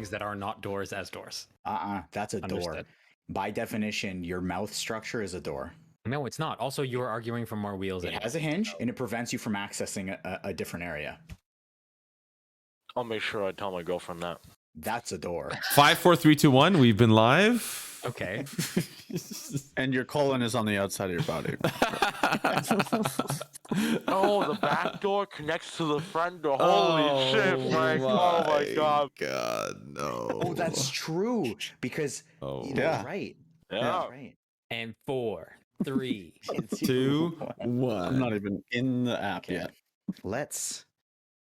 things that are not doors as doors. That's a door. Understood. By definition, your mouth structure is a door. No, it's not. Also, you're arguing for more wheels. It anyway. has a hinge, and it prevents you from accessing a different area. I'll make sure I tell my girlfriend that. That's a door. 5, 4, 3, 2, 1. We've been live. Okay. And your colon is on the outside of your body. Oh, the back door connects to the front door. Holy shit, Frank. Oh my god. God, no. Oh, that's true. Because you're yeah. right. Yeah. Right. And 4, 3. 2, I'm 1. not even in the app Okay. yet. Let's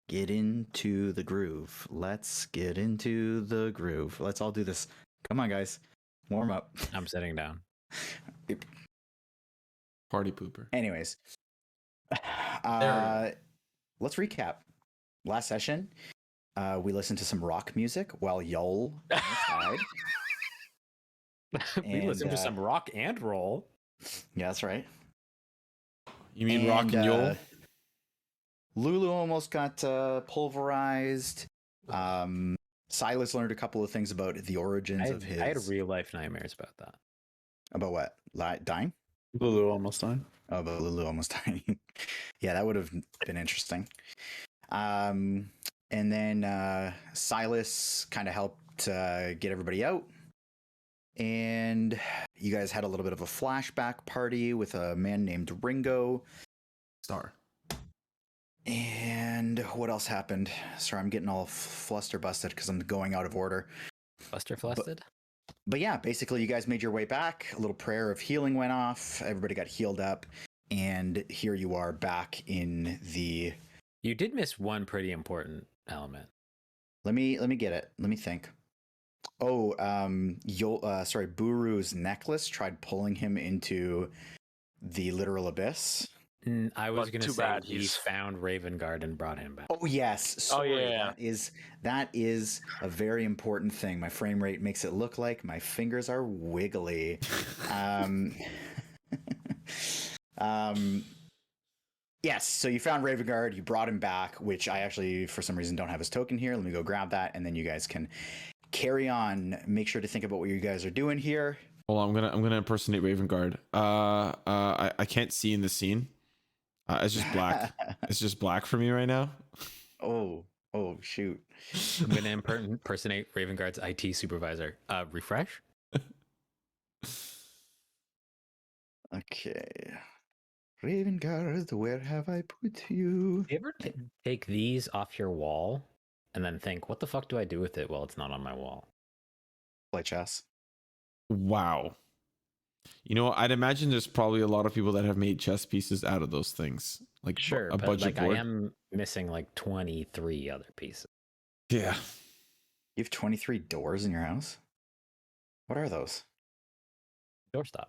get into the groove. Let's get into the groove. Let's all do this. Come on, guys. Warm up. I'm sitting down. Party pooper. Anyways, let's recap. Last session, we listened to some rock music while Yoll on the side. We listened to some rock and roll. Yeah, that's right. You mean rock and Yoll? Lulu almost got pulverized. Silas learned a couple of things about the origins of his. I had real life nightmares about that. About what? Dying? Lulu almost died. Oh, but Lulu almost dying. Yeah, that would have been interesting. And then Silas kind of helped get everybody out. And you guys had a little bit of a flashback party with a man named Ringo. Star. And what else happened? Sorry, I'm getting all fluster busted because I'm going out of order. Fluster flusted? But yeah, basically you guys made your way back. A little prayer of healing went off. Everybody got healed up. And here you are back in the... You did miss one pretty important element. Let me get it. Let me think. Oh, Buru's necklace tried pulling him into the literal abyss. I was But going to too say bad he he's- found Ravengard and brought him back. Oh yes. Sorry. yeah. That is a very important thing. My frame rate makes it look like my fingers are wiggly. Yes, so you found Ravengard, you brought him back, which I actually for some reason don't have his token here. Let me go grab that and then you guys can carry on. Make sure to think about what you guys are doing here. Hold on, I'm gonna impersonate Ravengard. I can't see in the scene. It's just black. It's just black for me right now. Oh shoot. I'm going to impersonate Ravengard's IT supervisor. Refresh? Okay. Ravengard, where have I put you? Do you ever take these off your wall and then think, what the fuck do I do with it while it's not on my wall? Play chess. Wow. You know, I'd imagine there's probably a lot of people that have made chess pieces out of those things. Like Sure, a but budget like board. I am missing like 23 other pieces. Yeah. You have 23 doors in your house? What are those? Doorstop.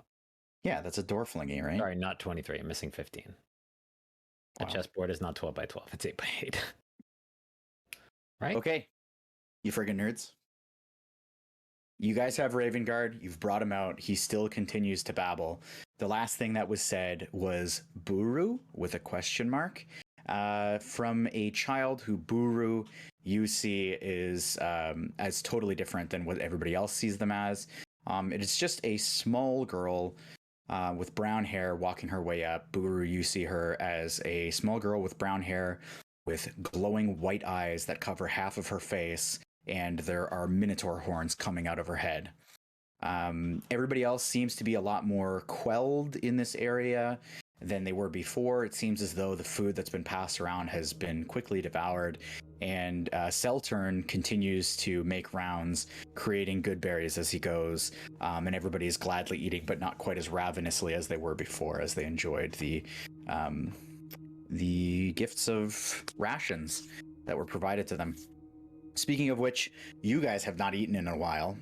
Yeah, that's a door flingy, right? Sorry, not 23. I'm missing 15. A Wow. chessboard is not 12 by 12. It's 8 by 8. Right? Okay. You friggin' nerds. You guys have Ravengard. You've brought him out. He still continues to babble. The last thing that was said was Buru with a question mark. From a child who Buru you see is as totally different than what everybody else sees them as. It is just a small girl with brown hair walking her way up. Buru, you see her as a small girl with brown hair with glowing white eyes that cover half of her face, and there are Minotaur horns coming out of her head. Everybody else seems to be a lot more quelled in this area than they were before. It seems as though the food that's been passed around has been quickly devoured, and Seltern continues to make rounds, creating good berries as he goes, and everybody is gladly eating, but not quite as ravenously as they were before, as they enjoyed the gifts of rations that were provided to them. Speaking of which, you guys have not eaten in a while,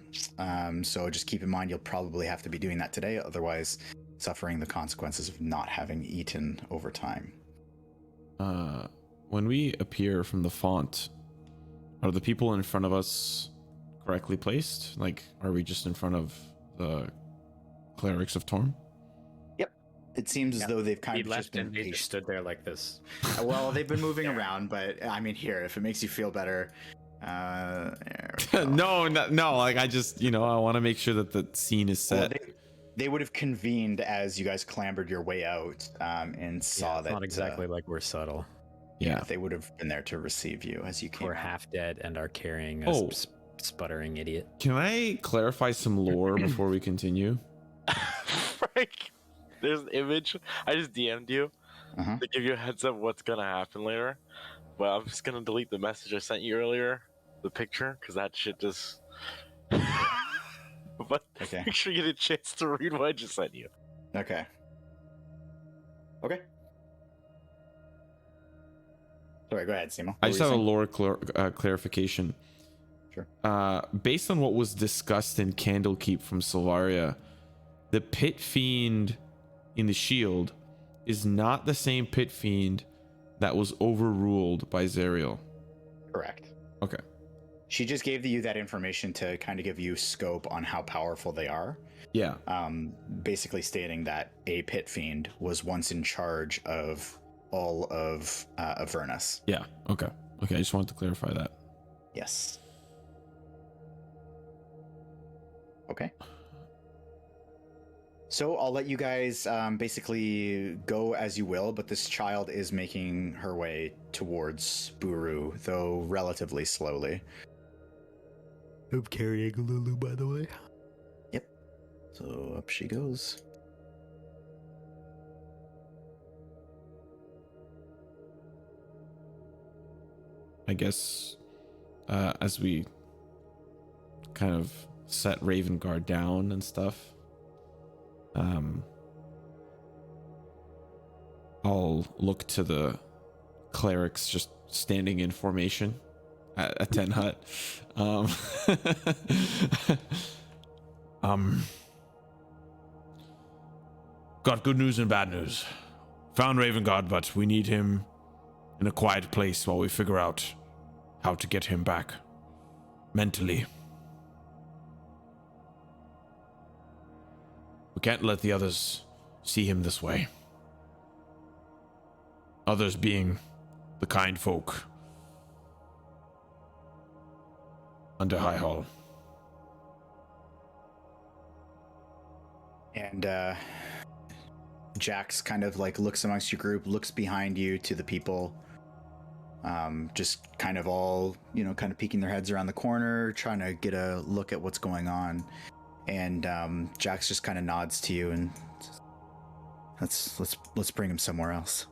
so just keep in mind you'll probably have to be doing that today, otherwise suffering the consequences of not having eaten over time. When we appear from the font, are the people in front of us correctly placed? Like, are we just in front of the clerics of Torm? Yep. It seems as though they've kind He of just left been and they just patient. stood there like this. Well, they've been moving around, but I mean, here, if it makes you feel better, There we go. no. Like I just, I want to make sure that the scene is Well, set. they would have convened as you guys clambered your way out and saw it's that. not exactly like we're subtle. Yeah. They would have been there to receive you as you came. We're out. half dead and are carrying a Oh. sputtering idiot. Can I clarify some lore before we continue? Frank, there's an image. I just DM'd you Uh-huh. to give you a heads up what's gonna happen later. But I'm just gonna delete the message I sent you earlier, the picture, because that shit just. But Okay. make sure you get a chance to read what I just sent you. Okay. Okay. Sorry, go ahead, Simo. I just have a lore clarification. Sure. Based on what was discussed in Candlekeep from Silvaria, the pit fiend in the shield is not the same pit fiend that was overruled by Zariel. Correct. Okay. She just gave you that information to kind of give you scope on how powerful they are. Yeah. Basically stating that a pit fiend was once in charge of all of Avernus. Yeah. Okay. I just wanted to clarify that. Yes. Okay. So I'll let you guys basically go as you will, but this child is making her way towards Buru, though relatively slowly. I'm carrying Lulu, by the way. Yep. So up she goes. I guess as we kind of set Ravengard down and stuff, I'll look to the clerics just standing in formation at a 10 hut. Got good news and bad news. Found Ravengard, but we need him in a quiet place while we figure out how to get him back mentally. We can't let the others see him this way. Others being the kind folk under High Hall. And Jax kind of like looks amongst your group, looks behind you to the people. Just kind of all, kind of peeking their heads around the corner, trying to get a look at what's going on. And Jax just kind of nods to you and says, let's bring him somewhere else.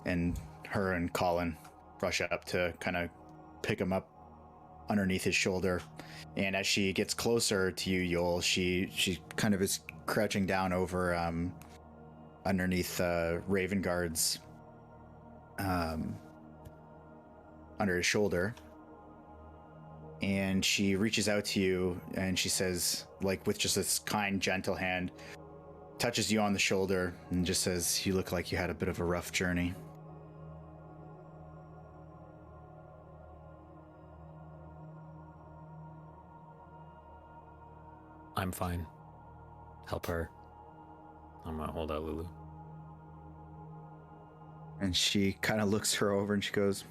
And her and Colin rush up to kind of pick him up underneath his shoulder. And as she gets closer to you, Yoll, she kind of is crouching down over underneath Ravengard's under his shoulder. And she reaches out to you and she says, like with just this kind, gentle hand, touches you on the shoulder and just says, you look like you had a bit of a rough journey. I'm fine. Help her. I'm gonna hold out Lulu. And she kind of looks her over and she goes,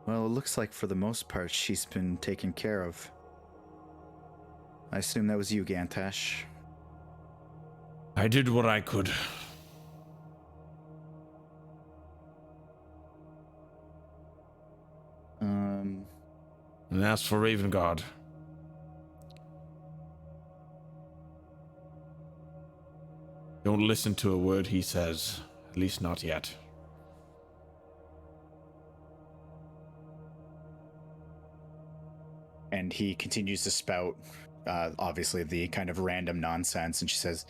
well, it looks like for the most part she's been taken care of. I assume that was you, Gantash. I did what I could. And as for Ravengard, don't listen to a word he says, at least not yet. And he continues to spout, obviously, the kind of random nonsense. And she says,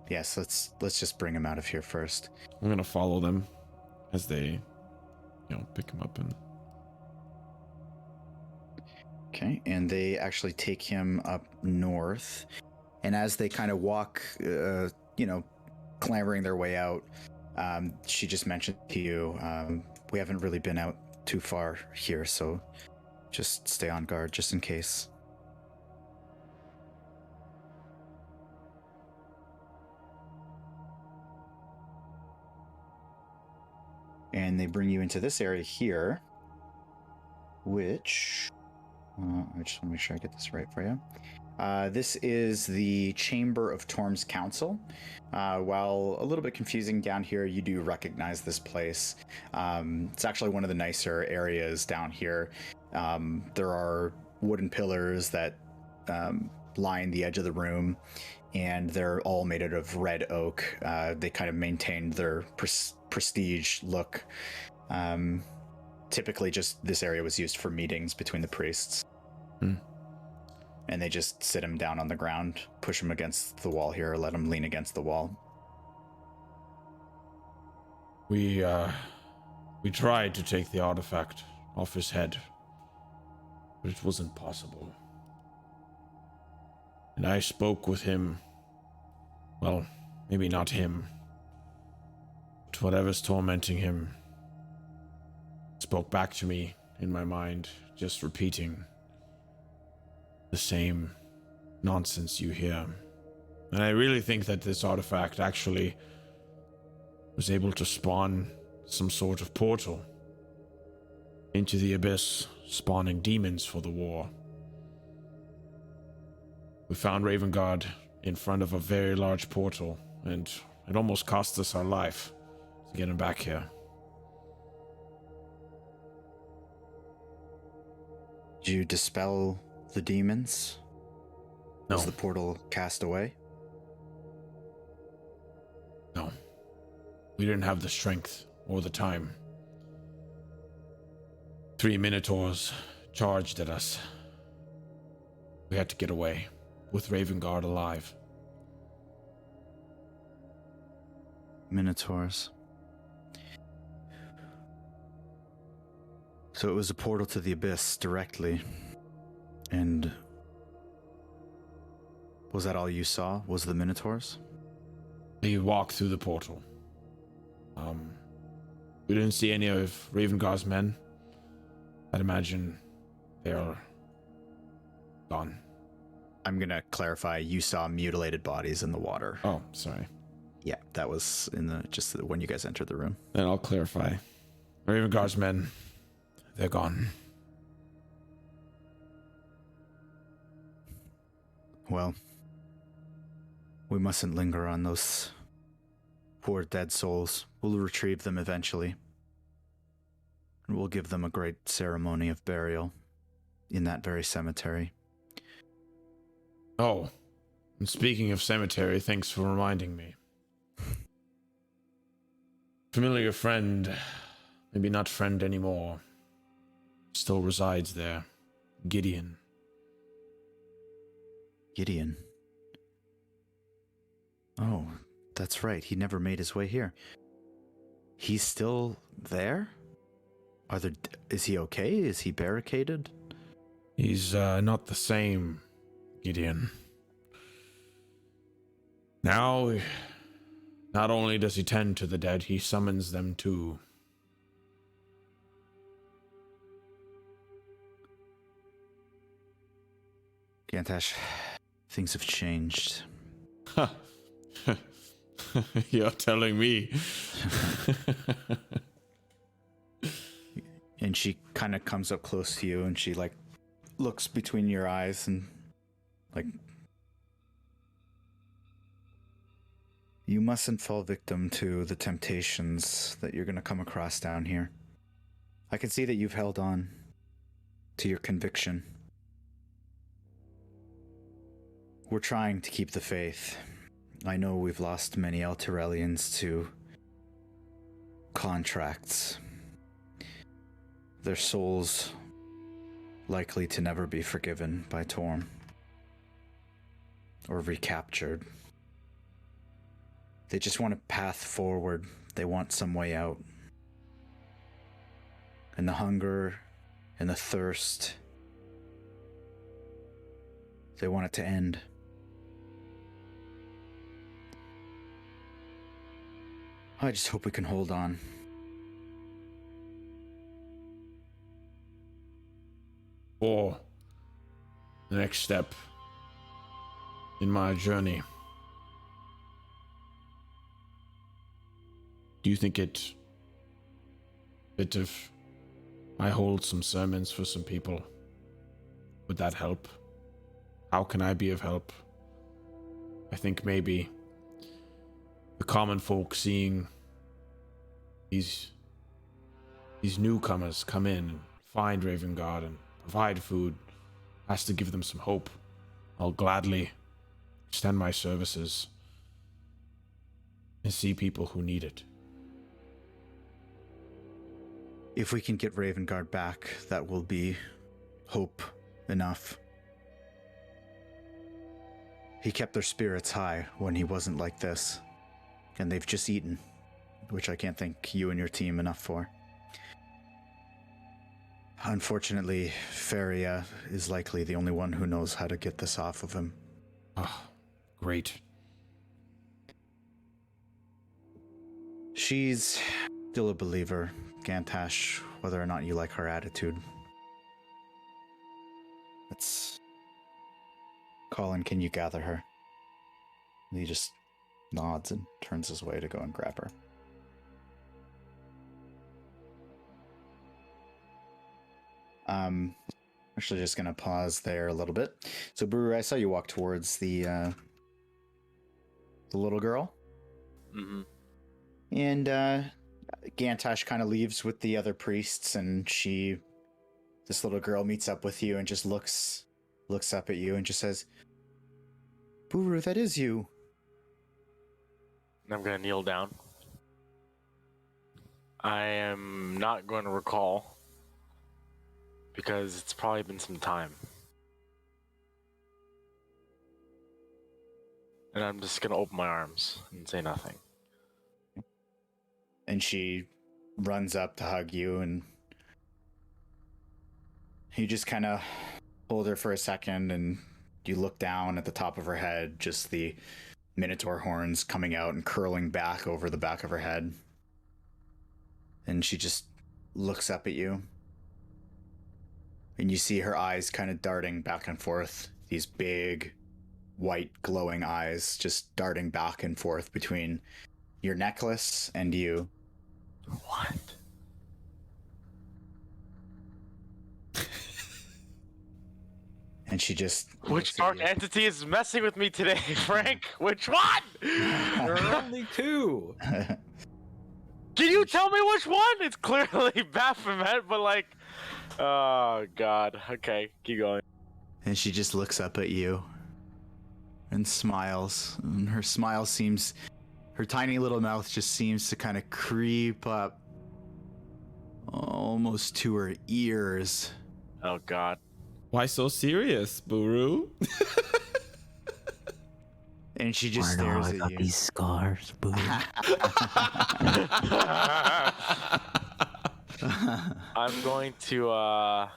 yes, let's just bring him out of here first. I'm gonna follow them as they, pick him up and. Okay, and they actually take him up north. And as they kind of walk, clambering their way out, she just mentioned to you, we haven't really been out too far here, so just stay on guard just in case. And they bring you into this area here. which I just want to make sure I get this right for you. This is the Chamber of Torm's Council. While a little bit confusing down here, you do recognize this place. It's actually one of the nicer areas down here. There are wooden pillars that line the edge of the room, and they're all made out of red oak. They kind of maintained their prestige look. Typically, just this area was used for meetings between the priests. And they just sit him down on the ground, push him against the wall here, or let him lean against the wall. We tried to take the artifact off his head, but it wasn't possible. And I spoke with him. Well, maybe not him, but whatever's tormenting him spoke back to me in my mind, just repeating the same nonsense you hear. And I really think that this artifact actually was able to spawn some sort of portal into the abyss, spawning demons for the war. We found Ravengard in front of a very large portal, and it almost cost us our life to get him back here. Did you dispel the demons? No. Was the portal cast away? No. We didn't have the strength or the time. 3 Minotaurs charged at us. We had to get away, with Ravengard alive. Minotaurs. So it was a portal to the abyss directly. And was that all you saw? Was the Minotaurs? He walked through the portal. We didn't see any of Ravengard's men. I'd imagine they're gone. I'm gonna clarify, you saw mutilated bodies in the water. Oh, sorry. Yeah, that was in just when you guys entered the room. Then I'll clarify. Ravengard's men, they're gone. Well, we mustn't linger on those poor dead souls. We'll retrieve them eventually. And we'll give them a great ceremony of burial in that very cemetery. Oh, and speaking of cemetery, thanks for reminding me. Familiar friend, maybe not friend anymore, still resides there. Gideon. Gideon. Oh, that's right. He never made his way here. He's still there? Is he okay? Is he barricaded? He's not the same, Gideon. Now, not only does he tend to the dead, he summons them too. Gantash, things have changed. You're telling me. And she kind of comes up close to you and she looks between your eyes and you mustn't fall victim to the temptations that you're going to come across down here. I can see that you've held on to your conviction. We're trying to keep the faith. I know we've lost many Elturellians to contracts. Their souls likely to never be forgiven by Torm or recaptured. They just want a path forward. They want some way out. And the hunger and the thirst, they want it to end. I just hope we can hold on. Or the next step in my journey. Do you think it bit of I hold some sermons for some people. Would that help? How can I be of help? I think maybe the common folk seeing these newcomers come in and find Ravengard and provide food has to give them some hope. I'll gladly extend my services and see people who need it. If we can get Ravengard back, that will be hope enough. He kept their spirits high when he wasn't like this. And they've just eaten, which I can't thank you and your team enough for. Unfortunately, Feria is likely the only one who knows how to get this off of him. Oh, great. She's still a believer, Gantash, whether or not you like her attitude. Colin, can you gather her? And he just nods and turns his way to go and grab her. Actually just gonna pause there a little bit. So Buru, I saw you walk towards the little girl. Mm-hmm. And Gantash kind of leaves with the other priests, and this little girl meets up with you and just looks up at you and just says, "Buru, that is you." I'm gonna kneel down. I am not going to recall because it's probably been some time. And I'm just gonna open my arms and say nothing. And she runs up to hug you, and you just kind of hold her for a second, and you look down at the top of her head, just the Minotaur horns coming out and curling back over the back of her head. And she just looks up at you. And you see her eyes kind of darting back and forth. These big, white, glowing eyes just darting back and forth between your necklace and you. What? And she just... Which dark entity is messing with me today, Phrank? Which one? There are only two. Can you tell me which one? It's clearly Baphomet, but like... Oh, God. Okay, keep going. And she just looks up at you and smiles. And her smile seems... Her tiny little mouth just seems to kind of creep up almost to her ears. Oh, God. Why so serious, Buru? And she just stares at you. These scars, boo. I'm going to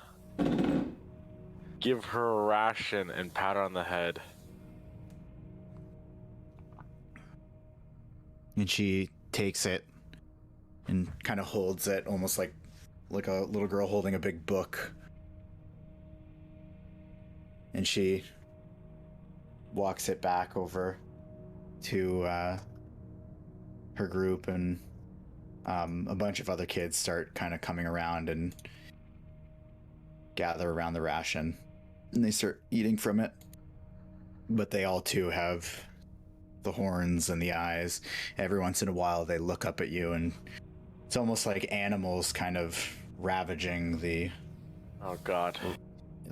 give her a ration and pat her on the head. And she takes it and kind of holds it almost like a little girl holding a big book. And she walks it back over to her group, and a bunch of other kids start kind of coming around and gather around the ration, and they start eating from it. But they all too have the horns and the eyes. Every once in a while they look up at you, and it's almost like animals kind of ravaging the Oh, God.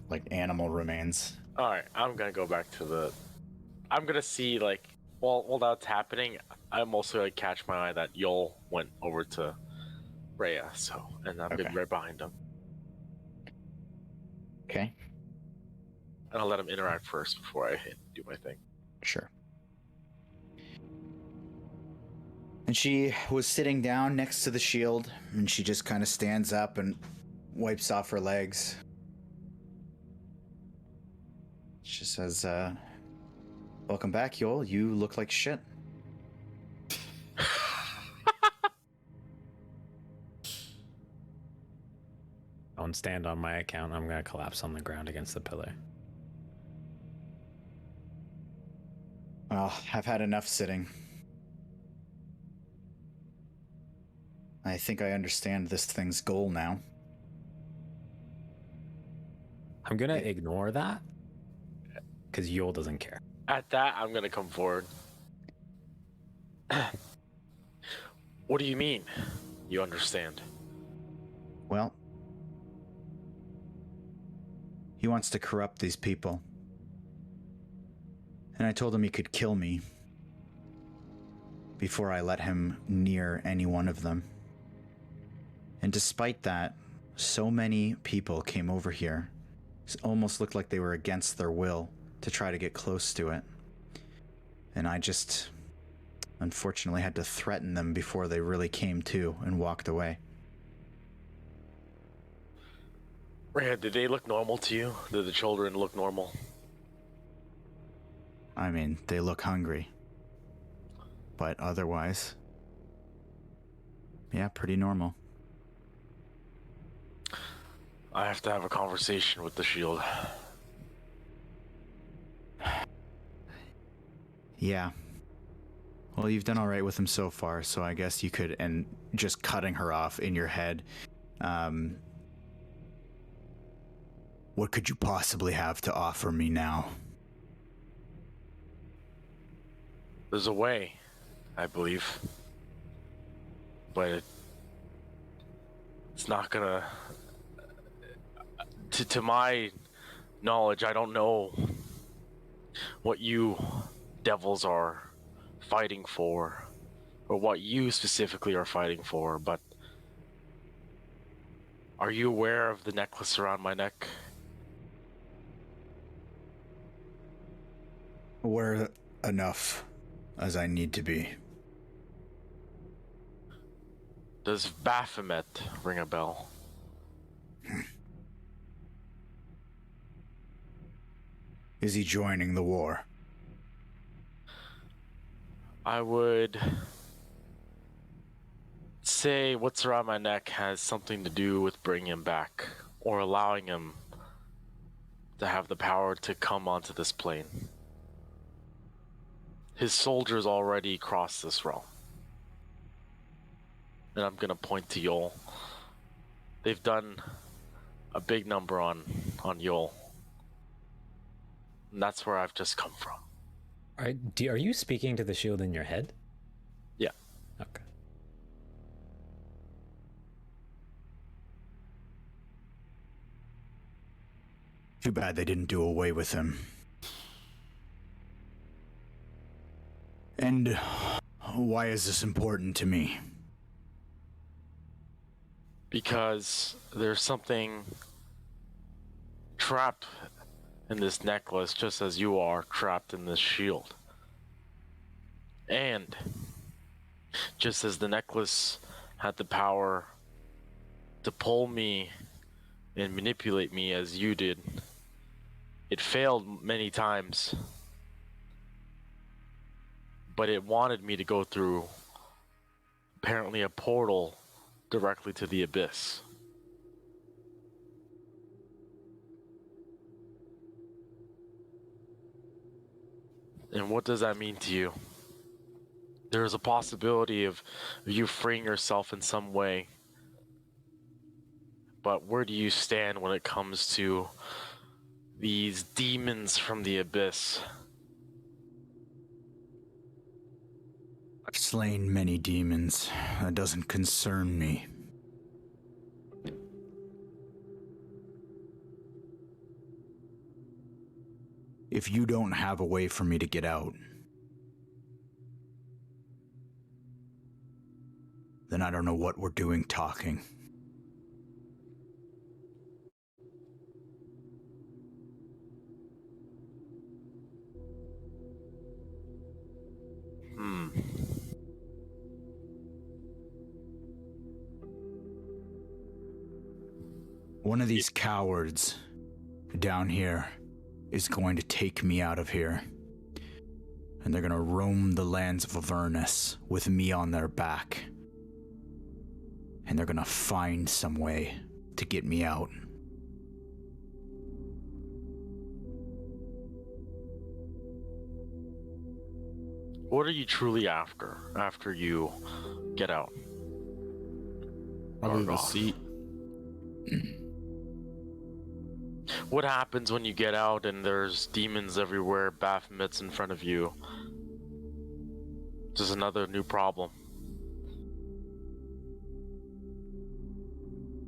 like animal remains. Alright, I'm gonna go back to the... I'm gonna see, like, while that's happening, I mostly, like, catch my eye that Yoll went over to Rhea, so... And I'm gonna be right behind him. Okay. And I'll let him interact first before I do my thing. Sure. And she was sitting down next to the shield, and she just kind of stands up and wipes off her legs. She says, "Welcome back, Yoll. You look like shit." Don't stand on my account. I'm gonna collapse on the ground against the pillar. Well, I've had enough sitting. I think I understand this thing's goal now. I'm gonna ignore that because Yoll doesn't care. At that, I'm gonna come forward. What do you mean? You understand? Well, he wants to corrupt these people. And I told him he could kill me before I let him near any one of them. And despite that, so many people came over here. It almost looked like they were against their will to try to get close to it. And I just, unfortunately, had to threaten them before they really came to and walked away. Rhea, did they look normal to you? Did the children look normal? I mean, they look hungry. But otherwise, yeah, pretty normal. I have to have a conversation with the shield. Yeah. Well, you've done all right with him so far, so I guess you could, and just cutting her off in your head, what could you possibly have to offer me now? There's a way, I believe. But it's not gonna... To my knowledge, I don't know what you devils are fighting for, or what you specifically are fighting for, but are you aware of the necklace around my neck? Aware enough as I need to be. Does Baphomet ring a bell? Is he joining the war? I would say what's around my neck has something to do with bringing him back, or allowing him to have the power to come onto this plane. His soldiers already crossed this realm. And I'm gonna point to Yoll. They've done a big number on Yoll. And that's where I've just come from. Are you speaking to the shield in your head? Yeah. Okay. Too bad they didn't do away with him. And why is this important to me? Because there's something trapped in this necklace, just as you are trapped in this shield. And just as the necklace had the power to pull me and manipulate me as you did, it failed many times. But it wanted me to go through, apparently, a portal directly to the abyss. And what does that mean to you? There is a possibility of you freeing yourself in some way. But where do you stand when it comes to these demons from the abyss? I've slain many demons. That doesn't concern me. If you don't have a way for me to get out, then I don't know what we're doing talking. One of these cowards down here is going to take me out of here. And they're going to roam the lands of Avernus with me on their back. And they're going to find some way to get me out. What are you truly after you get out? Probably Or the off? seat. what happens when you get out and there's demons everywhere, Baphomets in front of you. Just another new problem.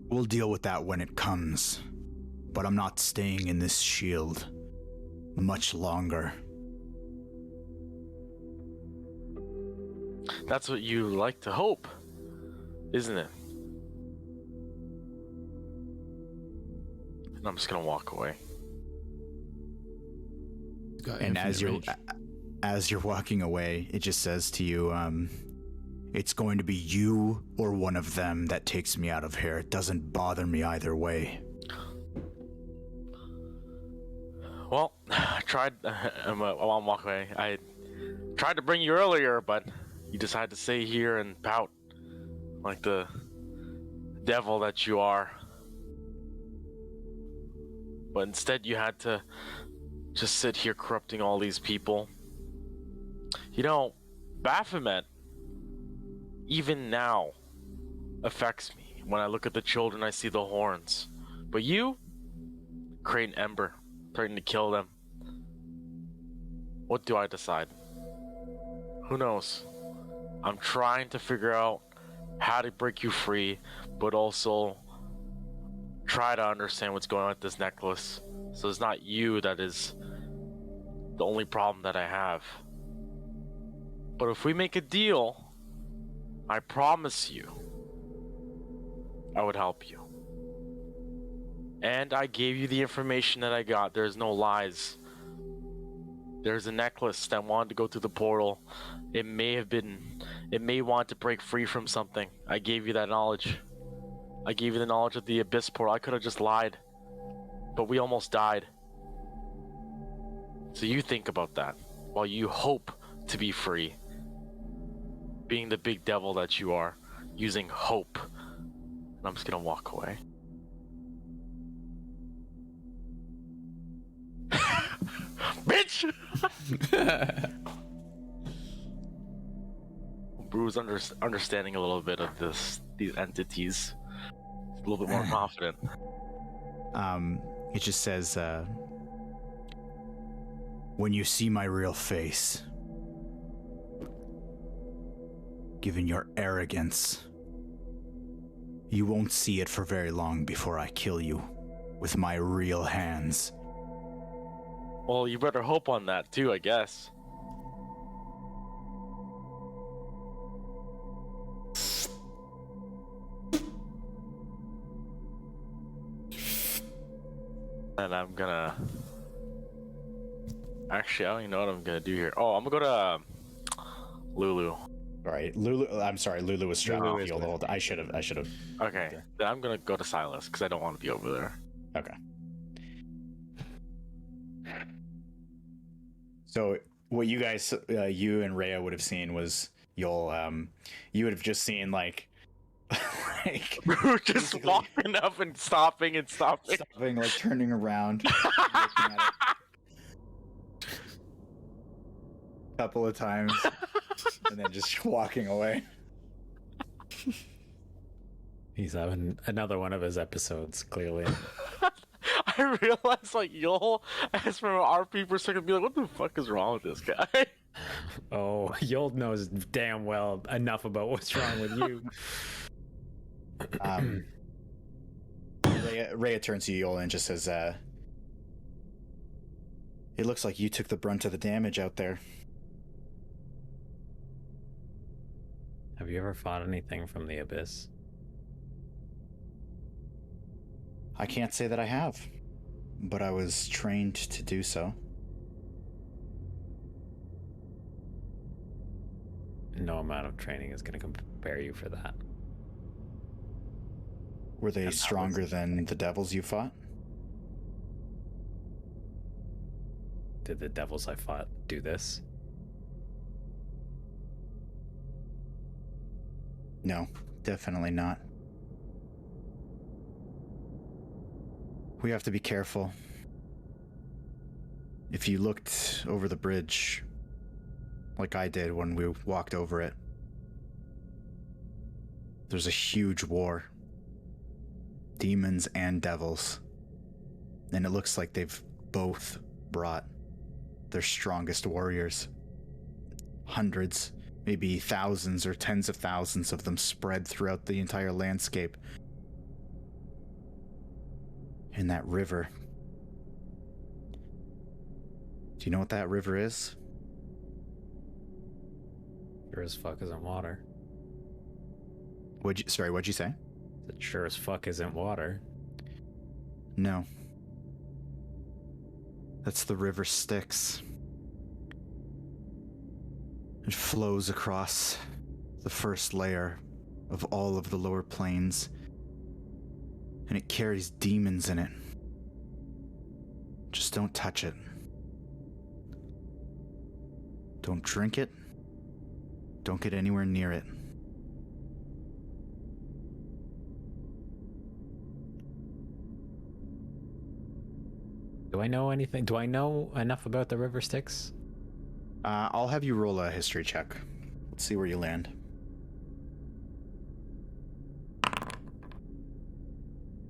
We'll deal with that when it comes. But I'm not staying in this shield much longer. That's what you like to hope, isn't it? And I'm just gonna walk away. And as you're walking away, it just says to you, it's going to be you or one of them that takes me out of here. It doesn't bother me either way. Well, I tried. While I'm walking away, I tried to bring you earlier, but you decided to stay here and pout like the devil that you are. But instead, you had to just sit here corrupting all these people. You know, Baphomet, even now, affects me. When I look at the children, I see the horns. But you create an ember, threatening to kill them. What do I decide? Who knows? I'm trying to figure out how to break you free, but also try to understand what's going on with this necklace. So it's not you that is the only problem that I have. But if we make a deal, I promise you, I would help you. And I gave you the information that I got. There's no lies. There's a necklace that wanted to go through the portal. It may want to break free from something. I gave you that knowledge. I gave you the knowledge of the abyss portal. I could have just lied, but we almost died. So you think about that while you hope to be free. Being the big devil that you are, using hope. And I'm just gonna walk away. Bitch! Buru's understanding a little bit of these entities. He's a little bit more confident. It just says, when you see my real face, given your arrogance, you won't see it for very long before I kill you with my real hands. Well, you better hope on that too, I guess. And I'm gonna... Actually, I don't even know what I'm gonna do here. Oh, I'm gonna go to Lulu. Right, Lulu. I'm sorry, Lulu was strapping the field hold. I should have. Okay, then I'm gonna go to Silas because I don't want to be over there. Okay. So what you guys, you and Rhea would have seen was Yoll. You would have just seen like just walking up and stopping, like turning around, looking at it a couple of times, and then just walking away. He's having another one of his episodes, clearly. I realized, like, Yoll, as from an RP perspective, be like, what the fuck is wrong with this guy? Oh, Yoll knows damn well enough about what's wrong with you. Rhea turns to Yoll and just says, it looks like you took the brunt of the damage out there. Have you ever fought anything from the Abyss? I can't say that I have, but I was trained to do so. No amount of training is going to prepare you for that. Were they stronger than the devils you fought? Did the devils I fought do this? No, definitely not. We have to be careful. If you looked over the bridge, like I did when we walked over it, there's a huge war. Demons and devils. And it looks like they've both brought their strongest warriors. Hundreds, maybe thousands or tens of thousands of them spread throughout the entire landscape. In that river. Do you know what that river is? Sure as fuck isn't water. What'd you say? It sure as fuck isn't water. No. That's the river Styx. It flows across the first layer of all of the lower planes, and it carries demons in it. Just don't touch it. Don't drink it. Don't get anywhere near it. Do I know anything? Do I know enough about the river Styx? I'll have you roll a history check. Let's see where you land.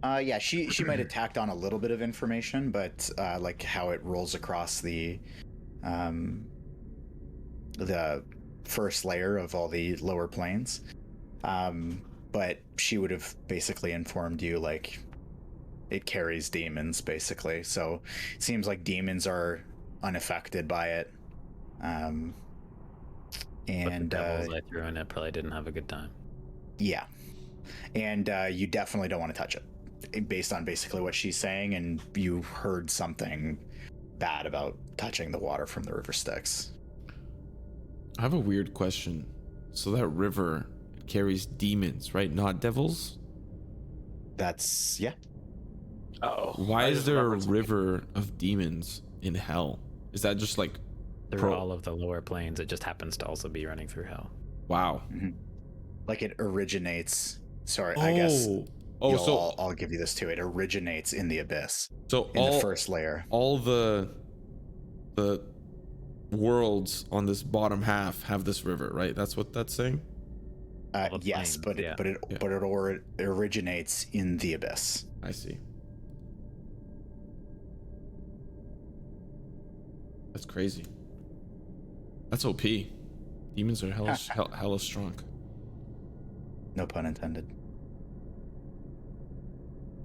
Yeah, she might have tacked on a little bit of information, but like how it rolls across the first layer of all the lower planes. But she would have basically informed you like it carries demons, basically. So it seems like demons are unaffected by it. And the devils I threw in it probably didn't have a good time. Yeah, and you definitely don't want to touch it, based on basically what she's saying. And you heard something bad about touching the water from the river Styx. I have a weird question. So that river carries demons, right? Not devils? That's yeah. Oh. Why is there a river of demons in hell? Is that just like Through all of the lower planes, it just happens to also be running through hell. wow? Mm-hmm. Like it originates. Sorry, I guess. So I'll give you this too. It originates in the abyss. So in the first layer. All the worlds on this bottom half have this river, right? That's what that's saying? Yes, planes, but it originates in the abyss. I see. That's crazy. That's OP. Demons are hella strong. No pun intended.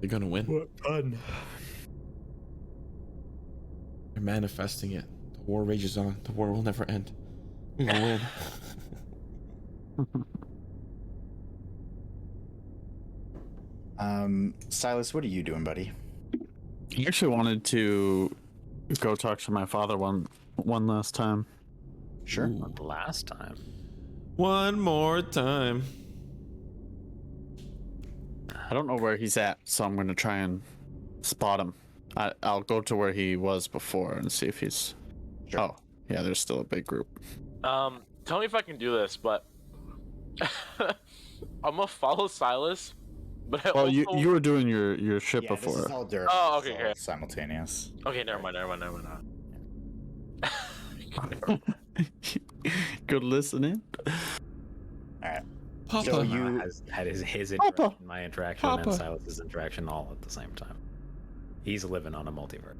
They're gonna win. What pun? They're manifesting it. The war rages on. The war will never end. We will win. Silas, what are you doing, buddy? I actually wanted to go talk to my father one last time. Sure. Ooh. Last time. One more time. I don't know where he's at, so I'm going to try and spot him. I'll go to where he was before and see if he's... Sure. Oh, yeah, there's still a big group. Tell me if I can do this, but I'm gonna follow Silas. But Well, also... you were doing your ship Yeah, before. this is all dirt. Oh, This is okay, all okay. Simultaneous. Okay, never mind. Good listening. All right. Papa. So you had his Papa. interaction, my interaction, Papa. and Silas's interaction all at the same time. He's living on a multiverse.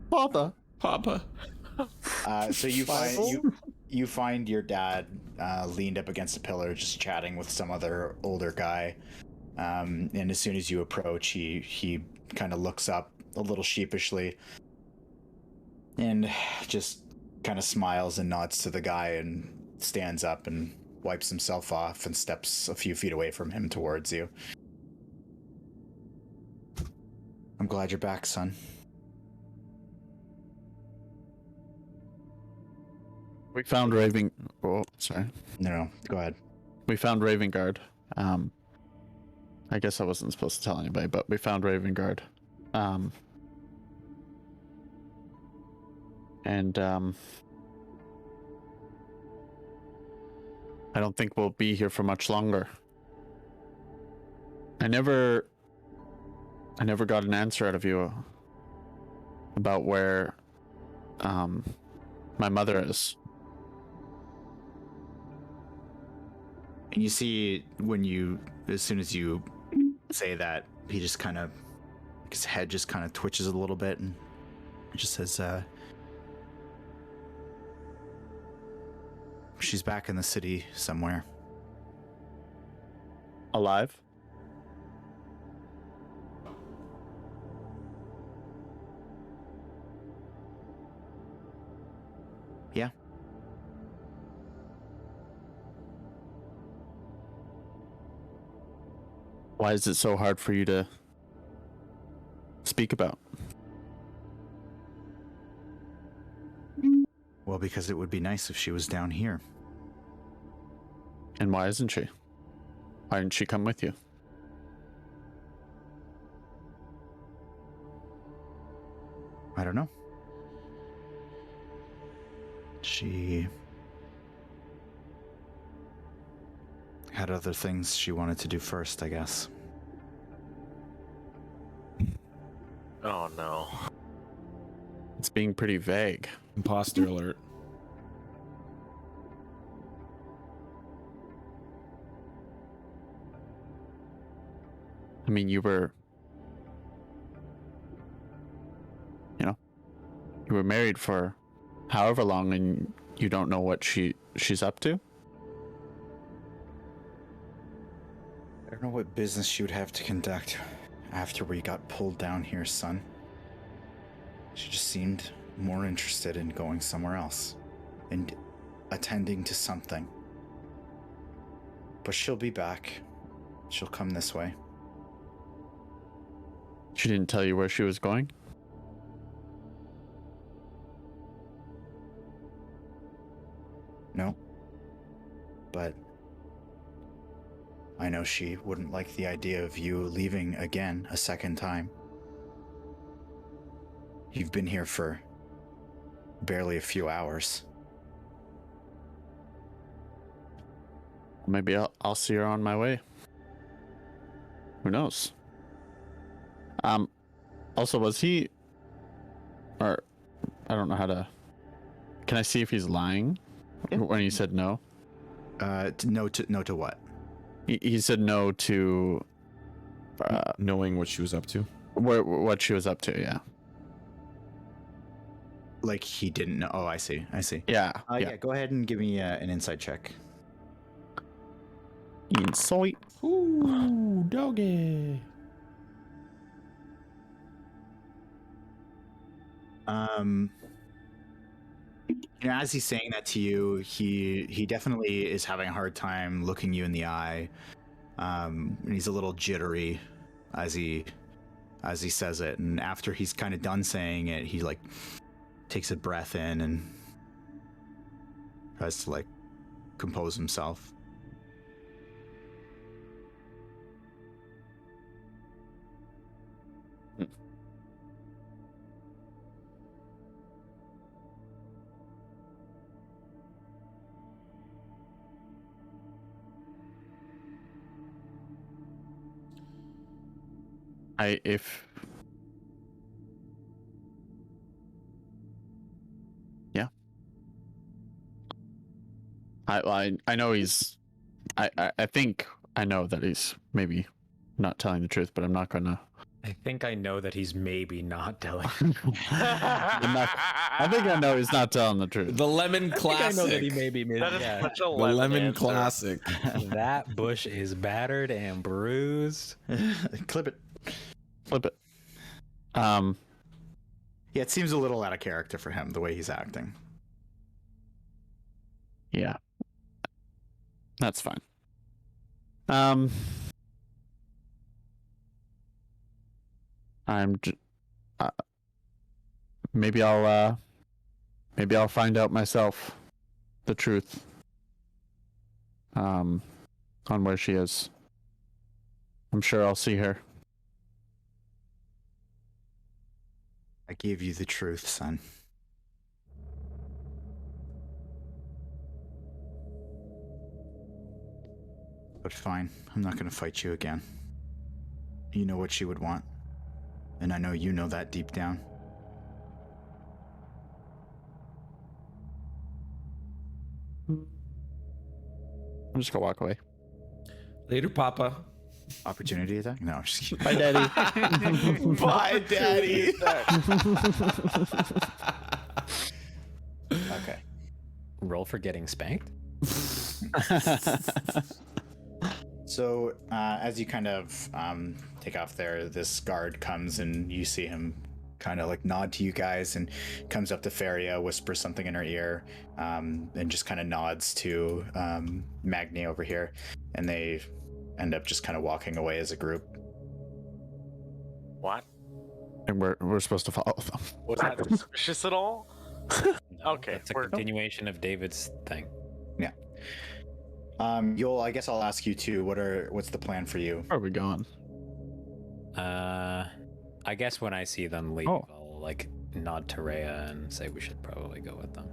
Father. Papa. So you find your dad leaned up against a pillar, just chatting with some other older guy. And as soon as you approach, he kind of looks up a little sheepishly, and just kind of smiles and nods to the guy, and stands up and wipes himself off and steps a few feet away from him towards you. I'm glad you're back, son. We found Raven... Oh, sorry. No, go ahead. We found Ravengard. I guess I wasn't supposed to tell anybody, but we found Ravengard. I don't think we'll be here for much longer. I never got an answer out of you about where my mother is. And you see as soon as you say that, he just kind of his head just kind of twitches a little bit, and it just says, she's back in the city somewhere. Alive? Yeah. Why is it so hard for you to speak about? Well, because it would be nice if she was down here. And why isn't she? Why didn't she come with you? I don't know. She had other things she wanted to do first, I guess. Oh no. It's being pretty vague. Imposter alert. I mean, you were married for however long, and you don't know what she's up to? I don't know what business she would have to conduct after we got pulled down here, son. She just seemed more interested in going somewhere else and attending to something. But she'll be back. She'll come this way. She didn't tell you where she was going? No. But I know she wouldn't like the idea of you leaving again a second time. You've been here for barely a few hours. Maybe I'll see her on my way. Who knows? Also, was he, or I don't know how to, can I see if he's lying when he said no? No to what? He said no to Knowing what she was up to. what she was up to, yeah. Like he didn't know. Oh, I see. Yeah. Yeah, go ahead and give me an insight check. Insight. Ooh, doggy. As he's saying that to you, he definitely is having a hard time looking you in the eye. And he's a little jittery as he says it, and after he's kind of done saying it, he like takes a breath in and tries to like compose himself. I know he's, I think I know that he's maybe not telling the truth, but I'm not gonna. I think I know that he's maybe not telling. I think I know he's not telling the truth. The lemon classic. I know that he maybe That is such a The lemon answer. classic. That bush is battered and bruised. Clip it. Flip it. Yeah, it seems a little out of character for him the way he's acting. Yeah. That's fine. Maybe I'll find out myself the truth on where she is. I'm sure I'll see her. I gave you the truth, son. But fine, I'm not going to fight you again. You know what she would want. And I know you know that deep down. I'm just gonna walk away. Later, Papa. Opportunity attack? No, I'm just kidding. Bye, Daddy. Bye, Daddy. Okay. Roll for getting spanked. So as you kind of take off there, this guard comes and you see him kind of like nod to you guys and comes up to Feria, whispers something in her ear, and just kind of nods to Magni over here, and they end up just kind of walking away as a group. What? And we're supposed to follow them. Was that suspicious at all? Okay, That's a we're- continuation of David's thing. Yoll, I guess I'll ask you too. What's the plan for you? Where are we going? I guess when I see them leave, Oh. I'll like nod to Rhea and say we should probably go with them.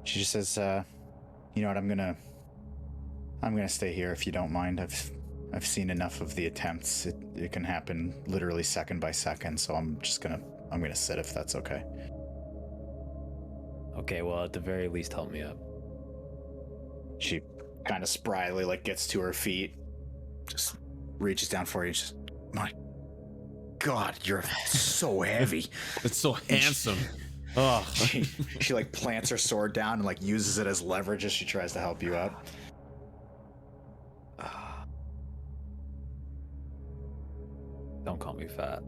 She just says, "You know what? I'm gonna stay here if you don't mind. I've seen enough of the attempts. It can happen literally second by second. So I'm gonna sit if that's okay." Okay, well at the very least help me up. She kind of spryly like gets to her feet, just reaches down for you. Just, my God, you're so heavy. It's so handsome. Oh, She like plants her sword down and like uses it as leverage as she tries to help you up. Don't call me fat.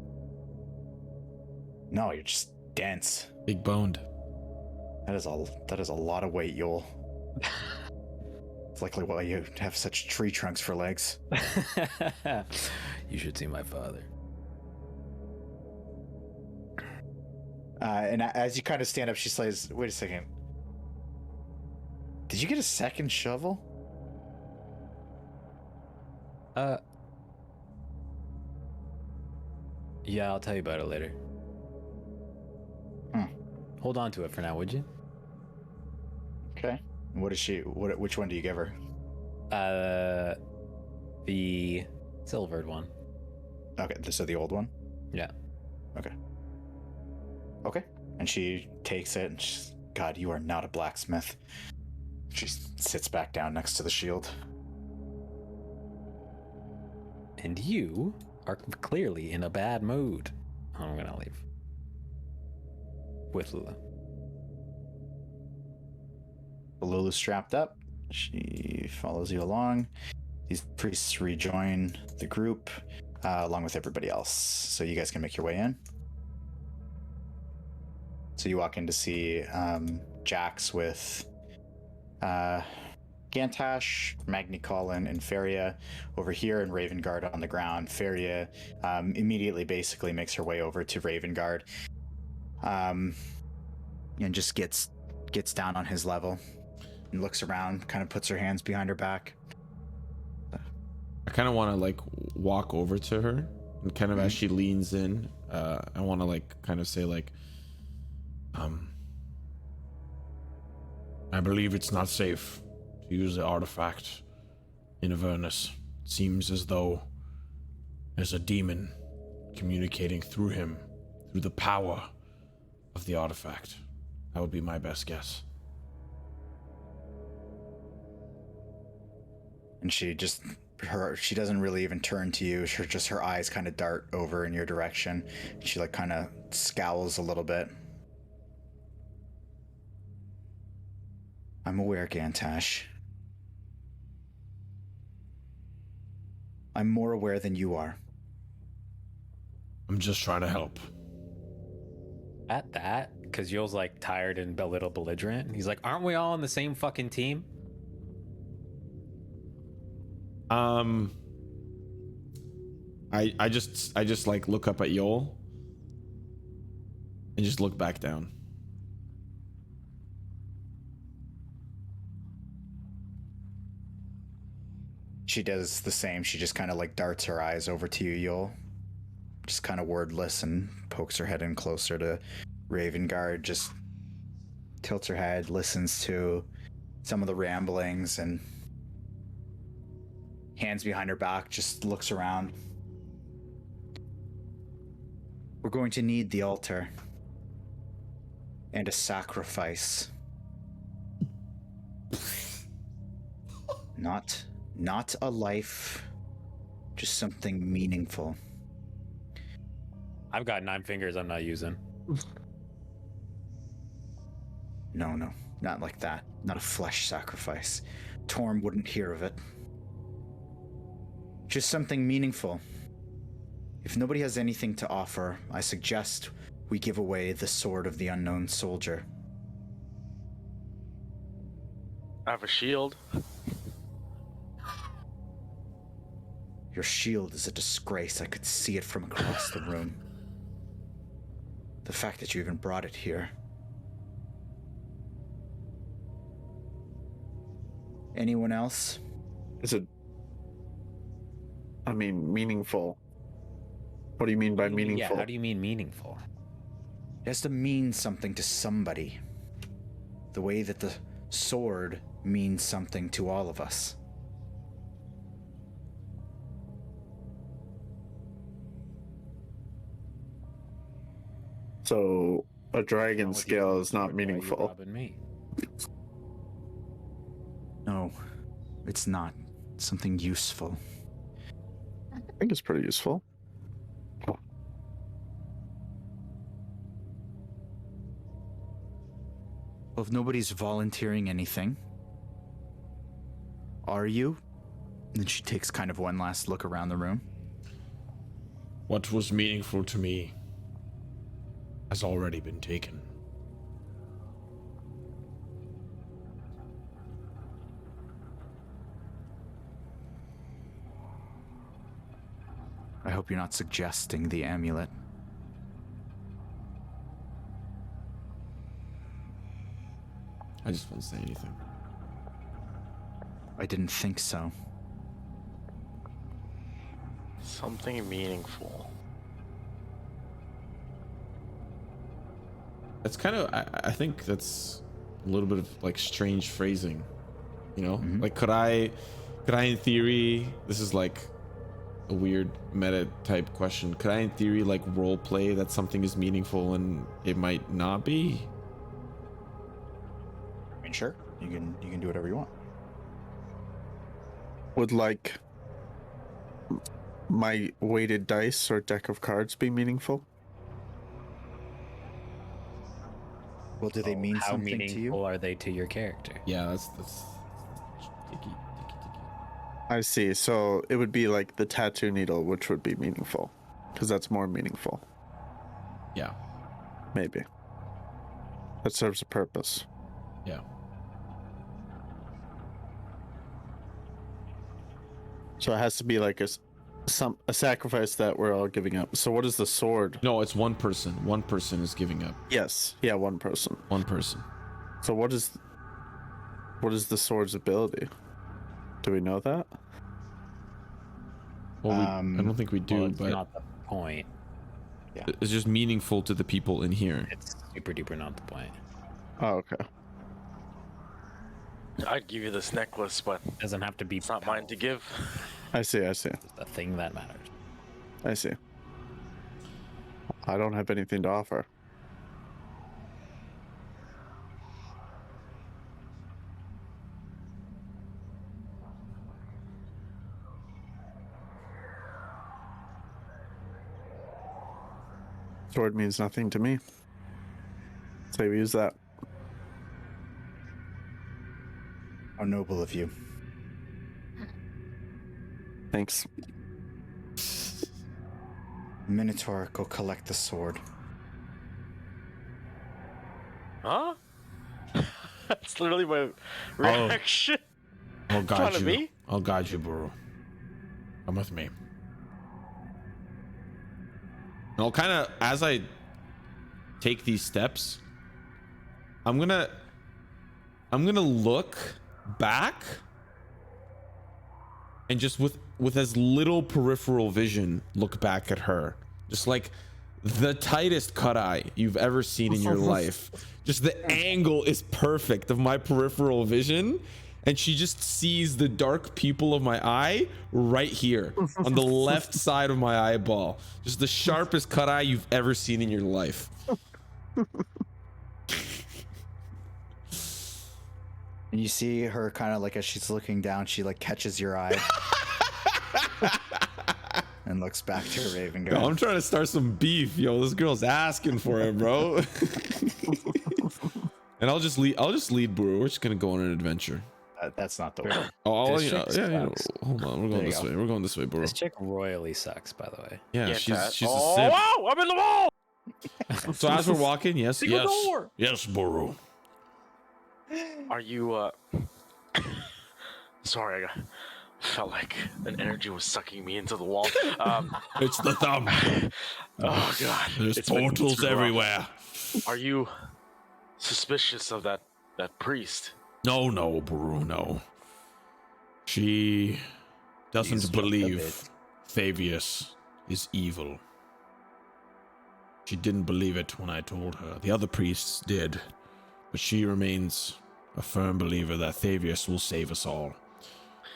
No, you're just dense. big boned. That is a lot of weight, Yoll. It's likely why you have such tree trunks for legs. You should see my father. And as you kind of stand up, she says, "Wait a second. Did you get a second shovel?" Yeah, I'll tell you about it later. Hold on to it for now, would you? Okay. What is she? Which one do you give her? The silvered one. Okay, so the old one. Yeah. Okay. And she takes it, and she's, "God, you are not a blacksmith." She sits back down next to the shield. And you are clearly in a bad mood. I'm gonna leave. With Lulu. Lulu's strapped up. She follows you along. These priests rejoin the group along with everybody else. So you guys can make your way in. So you walk in to see Jax with Gantash, Magni Colin, and Feria over here, and Ravengard on the ground. Feria immediately basically makes her way over to Ravengard and just gets down on his level and looks around, kind of puts her hands behind her back. I kind of want to like walk over to her and kind of as she leans in, I want to like kind of say like, I believe it's not safe to use the artifact in Avernus. It seems as though there's a demon communicating through him, through the power of the artifact. That would be my best guess. And she doesn't really even turn to you. Her eyes kind of dart over in your direction. She like kind of scowls a little bit. "I'm aware, Gantash. I'm more aware than you are." I'm just trying to help. At that, because Yoll's like tired and a little belligerent. He's like, aren't we all on the same fucking team? I just like look up at Yoll and just look back down. She does the same. She just kind of like darts her eyes over to you, Yoll. Just kind of wordless, and pokes her head in closer to Ravengard. Just tilts her head, listens to some of the ramblings, and hands behind her back, just looks around. "We're going to need the altar and a sacrifice. Not Not a life, just something meaningful. I've got 9 fingers I'm not using. No, not like that. Not a flesh sacrifice. Torm wouldn't hear of it. Just something meaningful. If nobody has anything to offer, I suggest we give away the Sword of the Unknown Soldier. I have a shield. Your shield is a disgrace. I could see it from across the room. The fact that you even brought it here. Anyone else? Is it? I mean, meaningful. What do you mean by meaningful? Yeah, how do you mean meaningful? It has to mean something to somebody. The way that the sword means something to all of us. So a dragon scale is not meaningful. Robbing me. No, it's not. It's something useful. I think it's pretty useful. Well, if nobody's volunteering anything, are you? And she takes kind of one last look around the room. What was meaningful to me has already been taken. I hope you're not suggesting the amulet. I just won't say anything. I didn't think so. Something meaningful. That's kind of, I think that's a little bit of like strange phrasing, you know? Like, could I in theory, this is like a weird meta type question, could I in theory like role play that something is meaningful and it might not be? I mean, sure. You can do whatever you want. Would like my weighted dice or deck of cards be meaningful? Well, do they mean How something to meaningful you? are they to your character? Yeah, that's sticky. I see. So it would be like the tattoo needle, which would be meaningful, because that's more meaningful. Yeah, Maybe that serves a purpose. yeah. So it has to be like a sacrifice that we're all giving up. So what is the sword? No, it's one person. One person is giving up. Yes. Yeah, one person. One person. So what is the sword's ability? Do we know that? Well, I don't think we do, Well, it's but not the point. it's just meaningful to the people in here. It's super duper not the point. Oh, okay. I'd give you this necklace, but It doesn't have to be. it's not mine to give. I see. It's the thing that matters. I see. I don't have anything to offer. Sword means nothing to me. Say we use that. How noble of you. Thanks. Minotaur, go collect the sword. Huh? That's literally my reaction. I'll Front guide of you. me? I'll guide you, Buru. Come with me. And I'll kind of, as I take these steps, I'm gonna look back and just with as little peripheral vision look back at her, just like the tightest cut eye you've ever seen in your life. Just the angle is perfect of my peripheral vision, and she just sees the dark pupil of my eye right here on the left side of my eyeball. Just the sharpest cut eye you've ever seen in your life. And you see her kind of like as she's looking down, she like catches your eye and looks back to Ravengard. Yo, I'm trying to start some beef, yo. This girl's asking for it, bro. And I'll just lead Buru. We're just gonna go on an adventure. That's not the way. Oh, This chick yeah. sucks. Hold on, we're going this way. We're going this way, Buru. This chick royally sucks, by the way. Yeah, Get she's that. a Oh, simp. wow! I'm in the wall. So as we're walking, yes, Secret door. yes, Buru. Are you? Sorry, felt like an energy was sucking me into the wall. It's the thumb. Oh god, There's It's been portals too rough. everywhere. Are you suspicious of that priest? No, Buru, no. She doesn't He's just a believe bit. Thavius is evil. She didn't believe it when I told her. The other priests did, but she remains a firm believer that Thavius will save us all.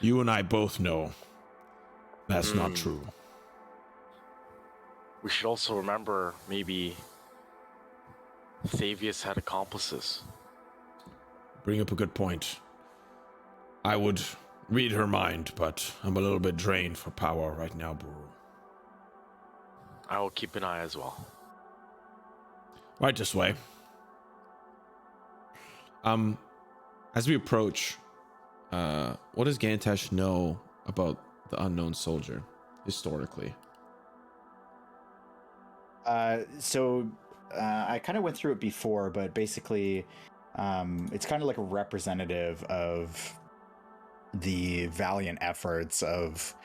You and I both know that's not true. We should also remember maybe Thavius had accomplices. Bring up a good point. I would read her mind, but I'm a little bit drained for power right now, Buru. I will keep an eye as well. Right this way. As we approach, what does Gantash know about the unknown soldier historically? So I kind of went through it before, but basically, it's kind of like a representative of the valiant efforts of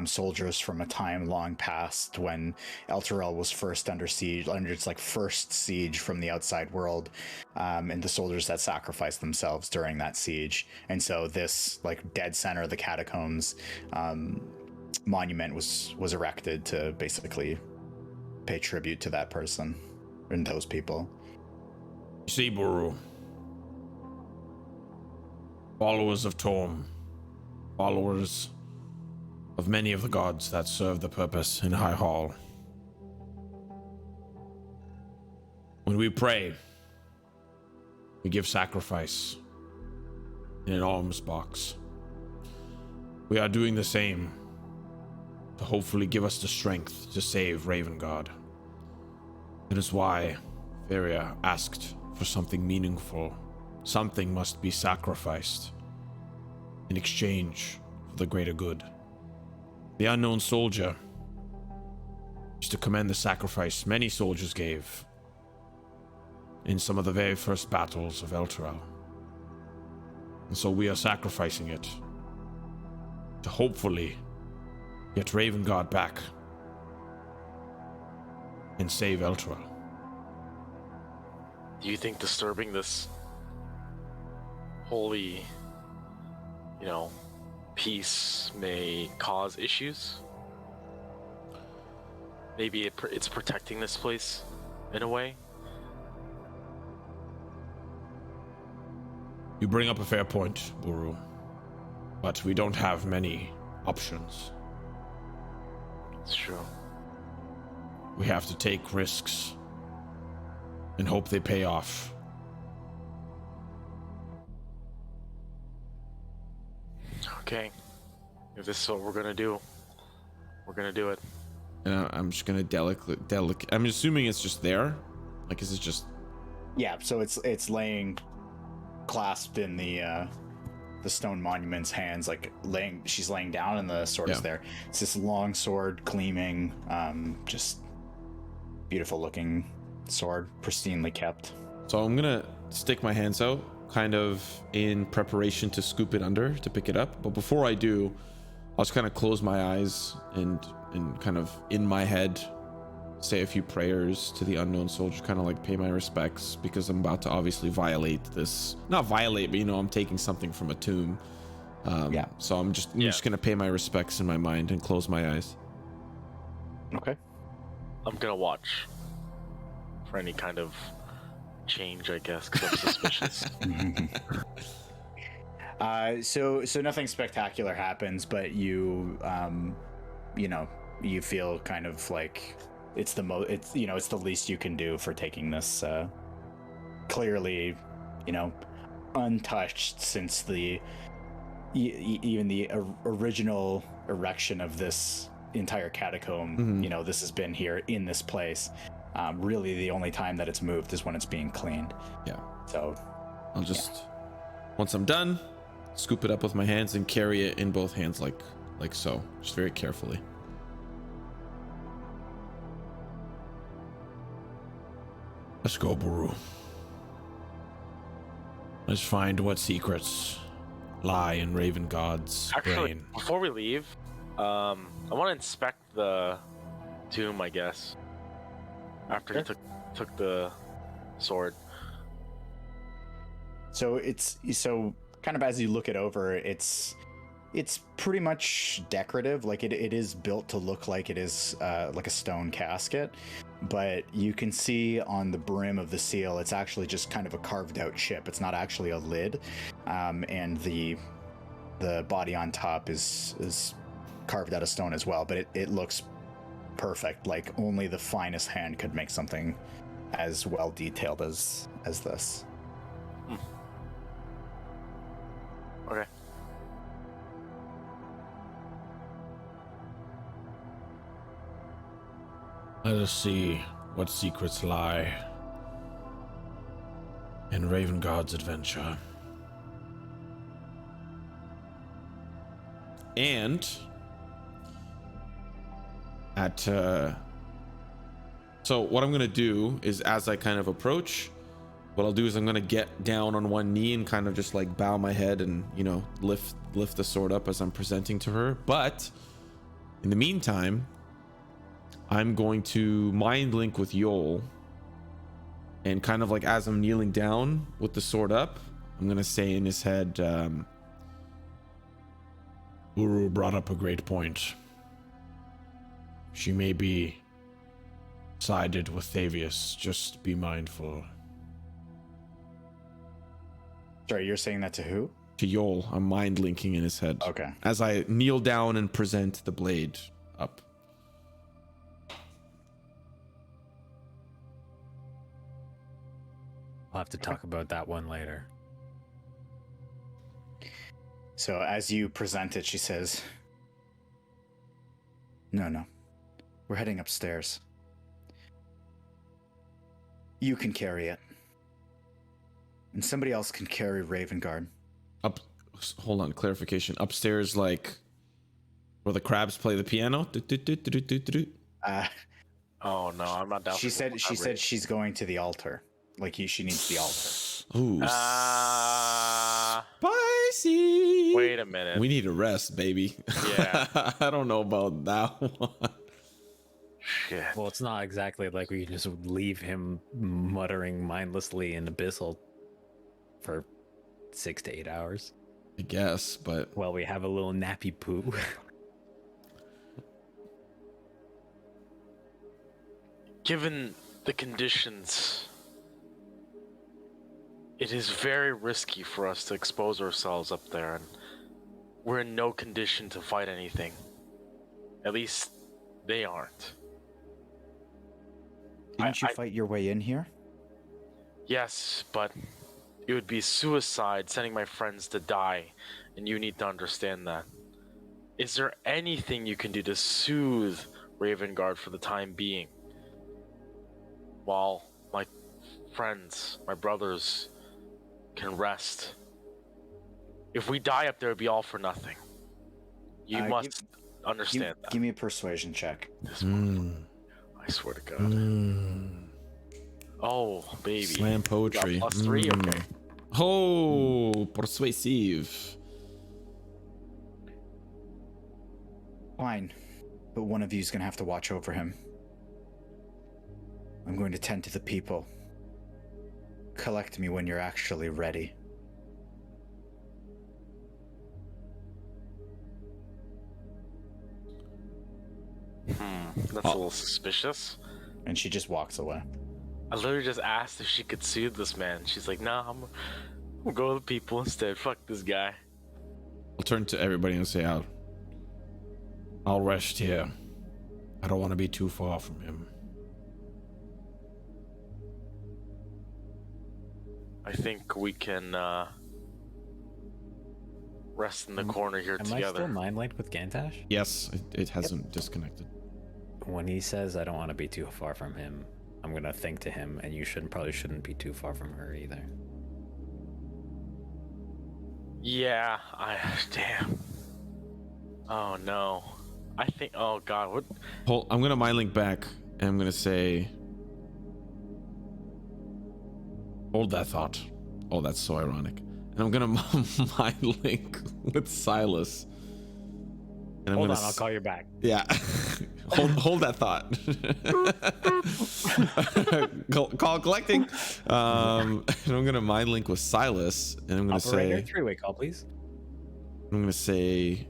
soldiers from a time long past when Elturel was first under siege, under its like first siege from the outside world, and the soldiers that sacrificed themselves during that siege. And so this like dead center of the catacombs monument was erected to basically pay tribute to that person and those people. You see, Buru, followers of Torm, followers of many of the gods that serve the purpose in High Hall. When we pray, we give sacrifice in an alms box. We are doing the same to hopefully give us the strength to save Ravengard. That is why Feria asked for something meaningful. Something must be sacrificed in exchange for the greater good. The unknown soldier is to commend the sacrifice many soldiers gave in some of the very first battles of Elturel. And so we are sacrificing it to hopefully get Ravengard back and save Elturel. Do you think disturbing this holy, peace may cause issues? Maybe it's protecting this place in a way? You bring up a fair point, Buru, but we don't have many options. It's true. We have to take risks and hope they pay off. Okay. If this is what we're gonna do, we're gonna do it. And I'm just gonna I'm assuming it's just there. Like, is it just? Yeah, so it's laying clasped in the stone monument's hands, like she's laying down and the sword is there. It's this long sword, gleaming, just beautiful looking sword, pristinely kept. So I'm gonna stick my hands out, kind of in preparation to scoop it under to pick it up. But before I do, I'll just kind of close my eyes and kind of in my head say a few prayers to the unknown soldier, kind of like pay my respects, because I'm about to obviously violate this. Not violate, but I'm taking something from a tomb. So I'm just gonna pay my respects in my mind and close my eyes. Okay. I'm gonna watch for any kind of change, I guess, because I'm suspicious. So nothing spectacular happens, but you feel kind of like it's the least you can do for taking this clearly untouched since the even the original erection of this entire catacomb. Mhm. This has been here in this place. Really, the only time that it's moved is when it's being cleaned. Yeah. So I'll just, once I'm done, scoop it up with my hands and carry it in both hands like so, just very carefully. Let's go, Buru. Let's find what secrets lie in Ravengard's Actually, brain. before we leave, I want to inspect the tomb, I guess. After he took the sword. So it's kind of as you look it over, it's pretty much decorative. Like it is built to look like it is like a stone casket, but you can see on the brim of the seal, it's actually just kind of a carved out ship. It's not actually a lid, and the body on top is carved out of stone as well. But it looks perfect. Like only the finest hand could make something as well detailed as this. Okay. Let us see what secrets lie in Ravengard's adventure. And so what I'm gonna do is, as I kind of approach, what I'll do is I'm gonna get down on one knee and kind of just like bow my head and lift the sword up as I'm presenting to her. But in the meantime, I'm going to mind link with Yoll, and kind of like as I'm kneeling down with the sword up, I'm gonna say in his head, Buru brought up a great point. She may be sided with Thavius. Just be mindful. Sorry, you're saying that to who? To Yoll, I'm mind linking in his head. Okay. As I kneel down and present the blade up. I'll have to talk about that one later. So as you present it, she says, No. We're heading upstairs. You can carry it. And somebody else can carry Ravengard. Up. Hold on, clarification. Upstairs, like where the crabs play the piano. Oh no, I'm not down. She said she's going to the altar. Like she needs the altar. Ooh, spicy. Wait a minute. We need a rest, baby. Yeah. I don't know about that one. Shit. Well, it's not exactly like we can just leave him muttering mindlessly in Abyssal for 6 to 8 hours. I guess, but Well, we have a little nappy poo. Given the conditions, it is very risky for us to expose ourselves up there, and we're in no condition to fight anything. At least they aren't. Didn't you fight your way in here? Yes, but it would be suicide sending my friends to die, and you need to understand that. Is there anything you can do to soothe Ravengard for the time being? While my friends, my brothers, can rest. If we die up there, it'd be all for nothing. You must understand that. Give me a persuasion check. This one, I swear to God. Oh, baby. Slam poetry. Got +3? Okay. Oh, persuasive. Fine. But one of you's gonna have to watch over him. I'm going to tend to the people. Collect me when you're actually ready. That's a little suspicious. And she just walks away. I literally just asked if she could soothe this man. She's like, nah, I'm gonna go with the people instead. Fuck this guy. I'll turn to everybody and say, I'll rest here. I don't want to be too far from him. I think we can rest in the corner here Am together. I still mind linked with Gantash? Yes, it hasn't disconnected. When he says I don't want to be too far from him, I'm gonna think to him, and you probably shouldn't be too far from her either. Yeah, damn. Oh no. I think. Oh god, what? I'm gonna mind link back, and I'm gonna say, hold that thought. Oh, that's so ironic. And I'm gonna mind link with Silas. And Hold on, I'll call you back. Yeah. hold that thought. Call collecting. And I'm gonna mind link with Silas, and I'm gonna Operator, say, three-way call, please. I'm gonna say,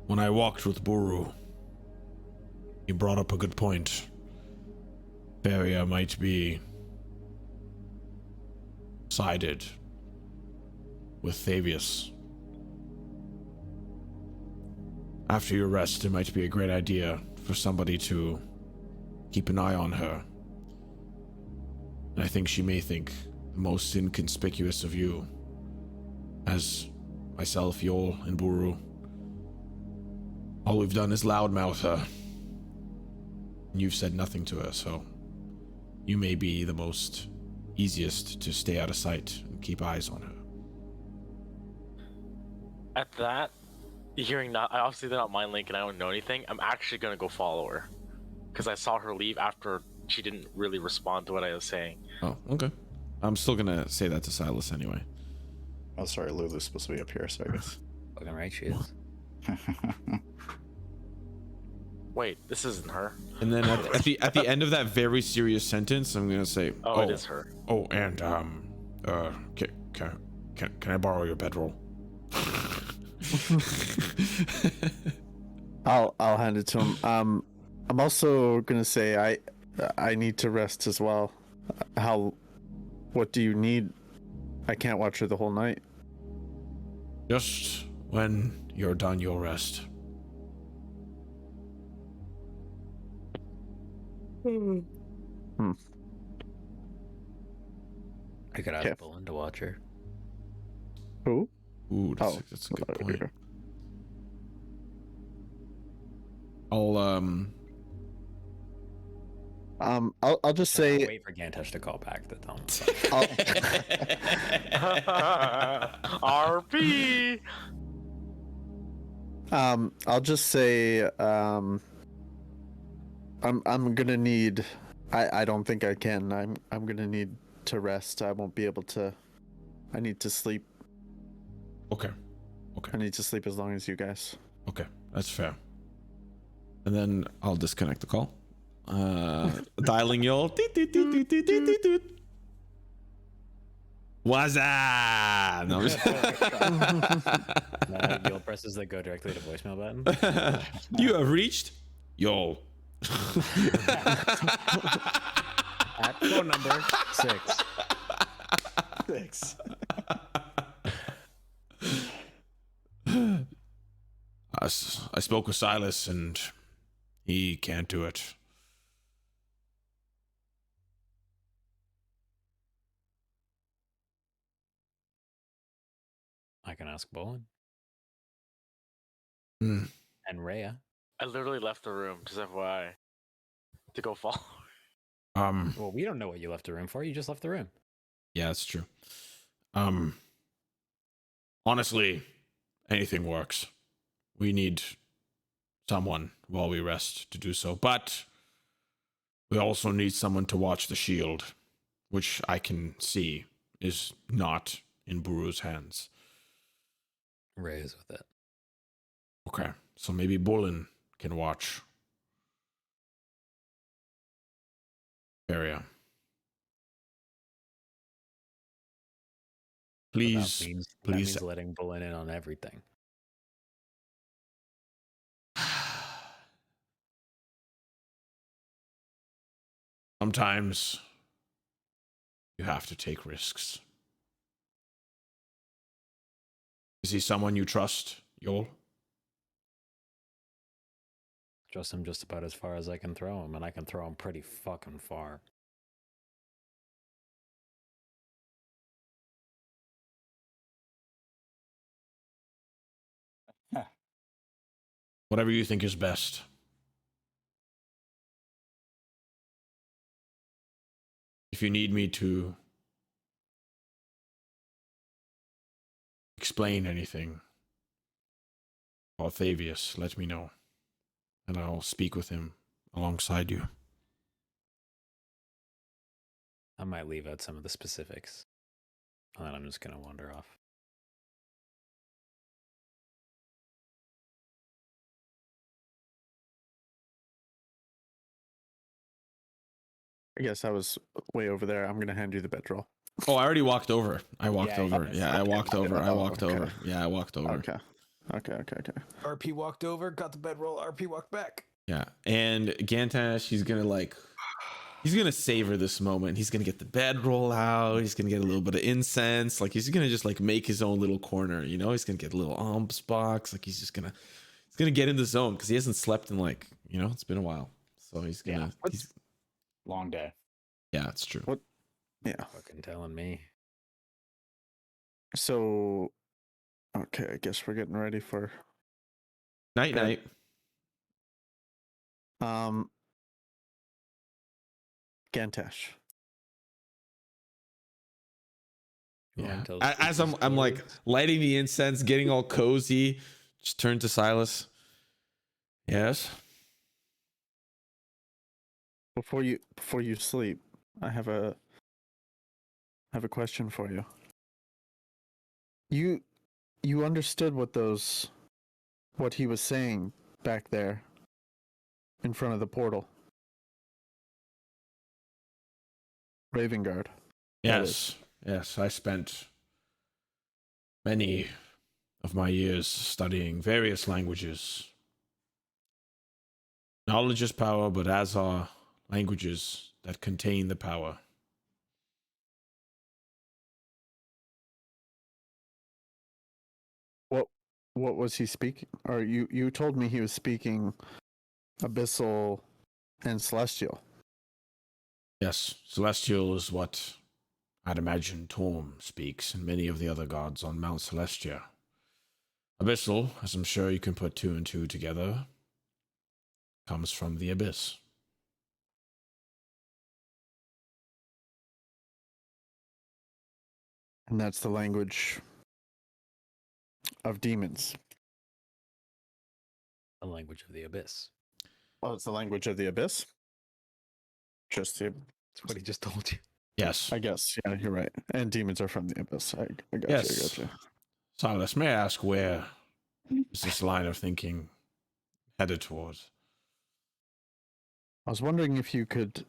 when I walked with Buru, he brought up a good point. Feria might be sided with Thavius. After your rest, it might be a great idea for somebody to keep an eye on her. And I think she may think the most inconspicuous of you, as myself, Yoll, and Buru. All we've done is loudmouth her. And you've said nothing to her, so you may be the most easiest to stay out of sight and keep eyes on her. At that, hearing not, I obviously did not mind link and I don't know anything. I'm actually gonna go follow her because I saw her leave after she didn't really respond to what I was saying. Oh, okay. I'm still gonna say that to Silas anyway. Oh, sorry, Lulu's supposed to be up here, so I guess. Fucking right, she is. Wait, this isn't her. And then at the end of that very serious sentence, I'm gonna say, Oh, it is her. Oh, and can I borrow your bedroll? I'll hand it to him. I'm also gonna say I need to rest as well. What do you need? I can't watch her the whole night. Just when you're done, you'll rest. I could ask Bullen to watch her. Who? Ooh, that's a good point. Okay. I'll just say Wait for Gantash to call back to tell him. RP. I'll just say I'm gonna need. I don't think I can. I'm gonna need to rest. I won't be able to. I need to sleep. Okay. I need to sleep as long as you guys. Okay, that's fair. And then I'll disconnect the call. Dialing Yoll. What's up? No, Yoll presses the go directly to voicemail button. You have reached Yoll. At phone number 6. I spoke with Silas and he can't do it. I can ask Bullen. Hmm. And Rhea. I literally left the room, just FYI, to go follow. Well, we don't know what you left the room for. You just left the room. Yeah, that's true. Honestly, anything works. We need someone while we rest to do so, but we also need someone to watch the shield, which I can see is not in Buru's hands. Rhea's with it. Okay, so maybe Bullen can watch. Area. Please, That please. means letting Bullen in on everything. Sometimes you have to take risks. Is he someone you trust, Yoll? Trust him just about as far as I can throw him, and I can throw him pretty fucking far. Whatever you think is best. If you need me to explain anything, Arthavius, let me know, and I'll speak with him alongside you. I might leave out some of the specifics, and then I'm just going to wander off. I guess I was way over there. I'm gonna hand you the bedroll. Oh, I already walked over. I walked Yeah, over. yes. Yeah, I walked over. I Oh, walked okay. over. Yeah, I walked over. Okay. RP walked over, got the bedroll. RP walked back. Yeah, and Gantash, he's gonna savor this moment. He's gonna get the bedroll out. He's gonna get a little bit of incense. Like he's gonna just like make his own little corner. You know, he's gonna get a little alms box. Like he's gonna get in the zone because he hasn't slept in like it's been a while. So he's gonna. Yeah. He's, Long day. yeah, it's true. What? Yeah. Fucking telling me. So, okay, I guess we're getting ready for Night night. Gantash. You Yeah. wanna tell As us I'm like stories? lighting the incense, getting all cozy, just turn to Silas. Yes. Before you sleep, I have a question for you. You understood what he was saying back there in front of the portal. Ravengard. That Yes. Yes. I spent many of my years studying various languages. Knowledge is power, but as are languages that contain the power. What was he speaking? Or you told me he was speaking Abyssal and Celestial. Yes, Celestial is what I'd imagine Torm speaks, and many of the other gods on Mount Celestia. Abyssal, as I'm sure you can put two and two together, comes from the abyss. And that's the language of demons. The language of the abyss. Oh, it's the language of the abyss? Just the That's what he just told you. Yes. I guess. Yeah, you're right. And demons are from the abyss. I got Yes. you. I got you. Silas, may I ask where is this line of thinking headed towards? I was wondering if you could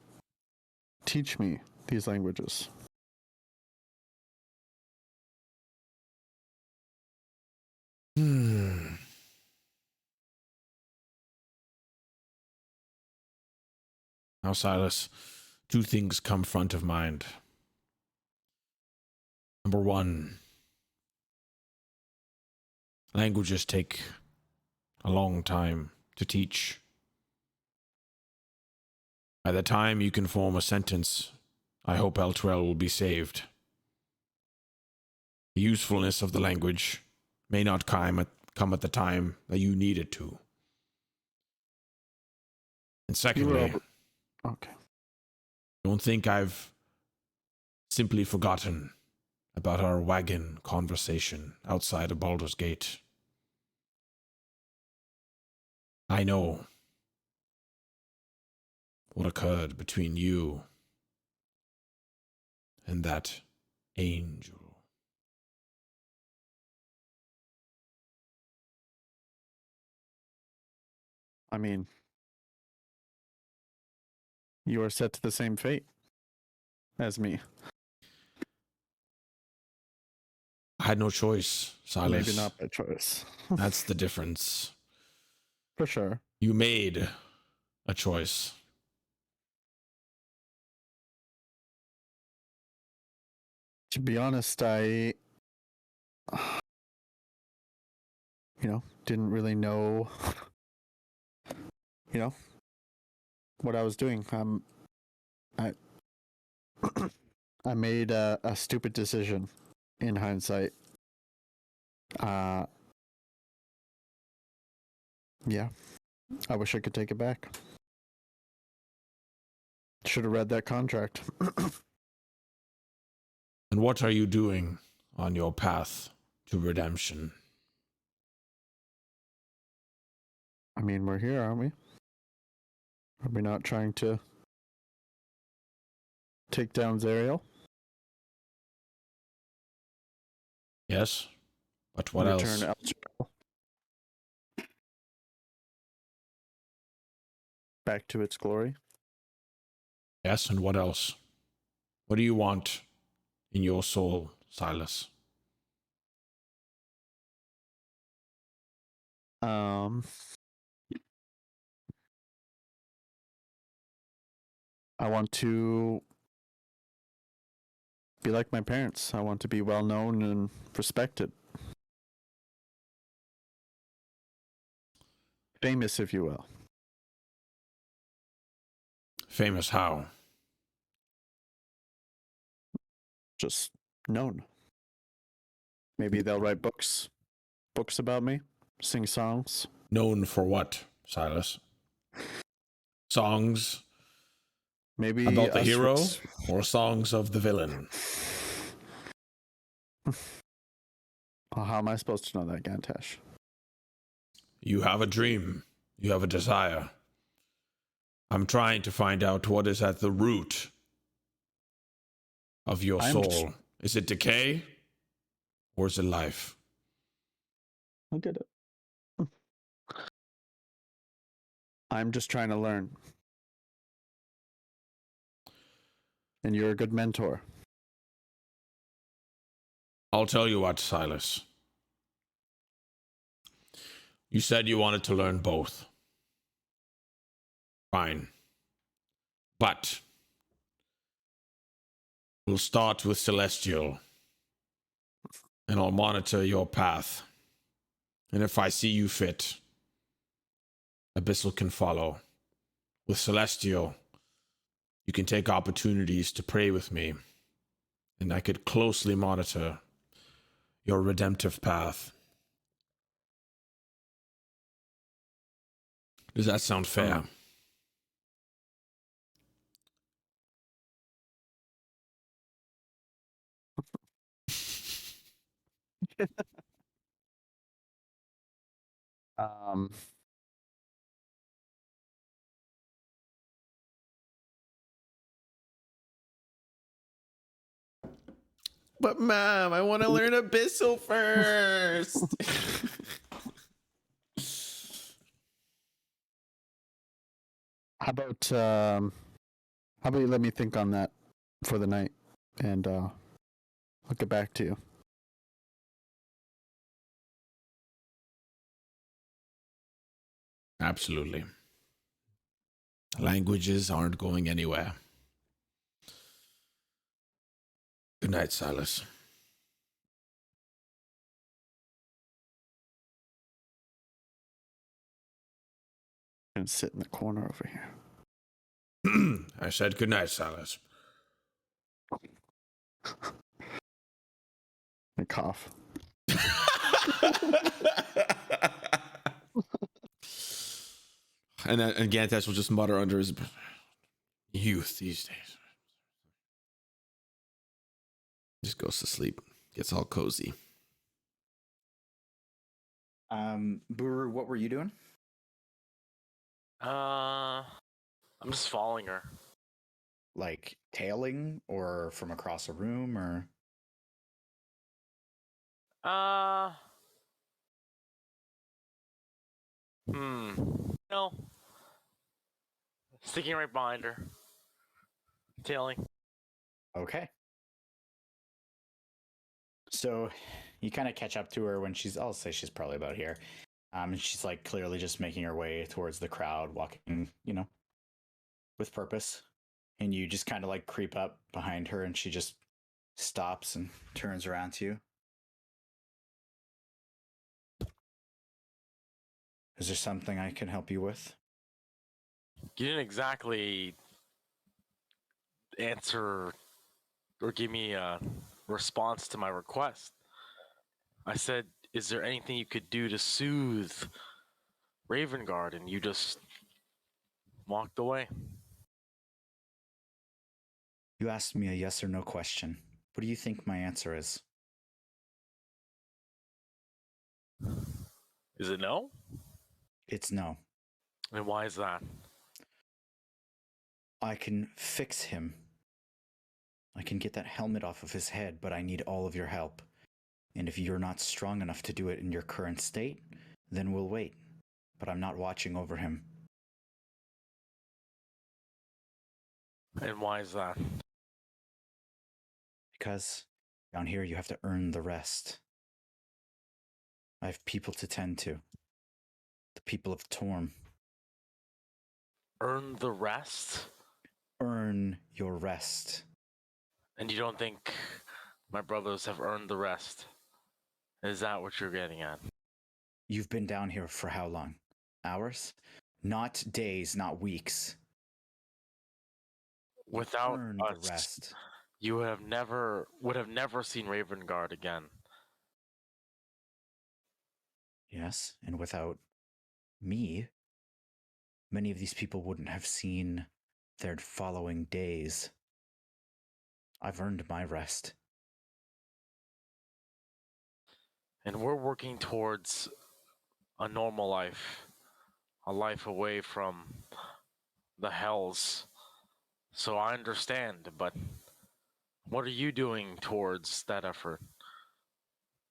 teach me these languages. Now, Silas, two things come front of mind. Number one, languages take a long time to teach. By the time you can form a sentence, I hope Eltrell will be saved. The usefulness of the language may not come at the time that you need it to. And secondly, Okay. don't think I've simply forgotten about our wagon conversation outside of Baldur's Gate. I know what occurred between you and that angel. I mean, you are set to the same fate as me. I had no choice, Silas. Maybe not by choice. That's the difference. For sure. You made a choice. To be honest, I didn't really know what I was doing. I I made a stupid decision in hindsight. Yeah. I wish I could take it back. Should have read that contract. And what are you doing on your path to redemption? I mean, we're here, aren't we? Are we not trying to take down Zariel? Yes, but what Return else? Elturel back to its glory. Yes, and what else? What do you want in your soul, Silas? I want to be like my parents. I want to be well known and respected. Famous, if you will. Famous how? Just known. Maybe they'll write books about me, sing songs. Known for what, Silas? Songs Maybe about the us hero res- or songs of the villain? Well, how am I supposed to know that, Gantash? You have a dream. You have a desire. I'm trying to find out what is at the root of your soul. Is it decay or is it life? I'll get it. I'm just trying to learn. And you're a good mentor. I'll tell you what, Silas. You said you wanted to learn both. Fine. But we'll start with Celestial. And I'll monitor your path. And if I see you fit, Abyssal can follow. With Celestial, you can take opportunities to pray with me. And I could closely monitor your redemptive path. Does that sound fair? Um, But Mom, I want to learn Abyssal first. how about you let me think on that for the night, and I'll get back to you. Absolutely. Languages aren't going anywhere. Good night, Silas. I'm gonna sit in the corner over here. I said good night, Silas. I cough. And Gantash will just mutter under his breath. Youth these days. Just goes to sleep. Gets all cozy. Buru, what were you doing? I'm just following her. Like tailing or from across a room or No. Sticking right behind her. Tailing. okay. So you kind of catch up to her when I'll say she's probably about here. And she's like clearly just making her way towards the crowd, walking, with purpose. And you just kind of like creep up behind her and she just stops and turns around to you. Is there something I can help you with? You didn't exactly answer or give me a response to my request. I said, is there anything you could do to soothe Ravengard and you just walked away. You asked me a yes or no question. What do you think my answer is? Is it no? It's no. And why is that? I can fix him. I can get that helmet off of his head, but I need all of your help. And if you're not strong enough to do it in your current state, then we'll wait. But I'm not watching over him. And why is that? Because down here you have to earn the rest. I have people to tend to. The people of Torm. Earn the rest? Earn your rest. And you don't think my brothers have earned the rest? Is that what you're getting at? You've been down here for how long? Hours? Not days, not weeks. Without Earn us, the rest. you would have never seen Ravengard again. Yes, and without me, many of these people wouldn't have seen their following days. I've earned my rest. And we're working towards a normal life. A life away from the hells. So I understand, but what are you doing towards that effort?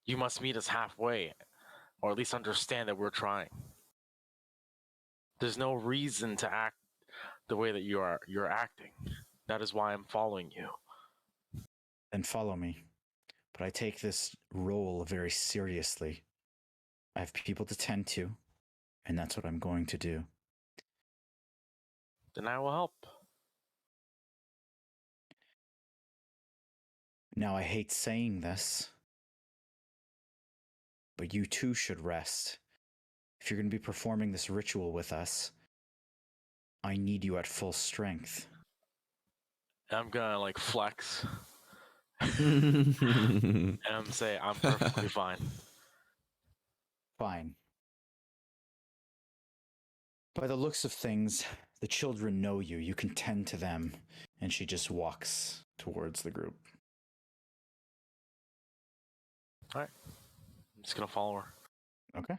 You must meet us halfway, or at least understand that we're trying. There's no reason to act the way that you're acting. That is why I'm following you. Then follow me. But I take this role very seriously. I have people to tend to, and that's what I'm going to do. Then I will help. Now, I hate saying this, but you too should rest. If you're going to be performing this ritual with us, I need you at full strength. I'm gonna like flex. And I'm saying I'm perfectly fine. Fine. By the looks of things, the children know you. You can tend to them. And she just walks towards the group. Alright. I'm just gonna follow her. Okay.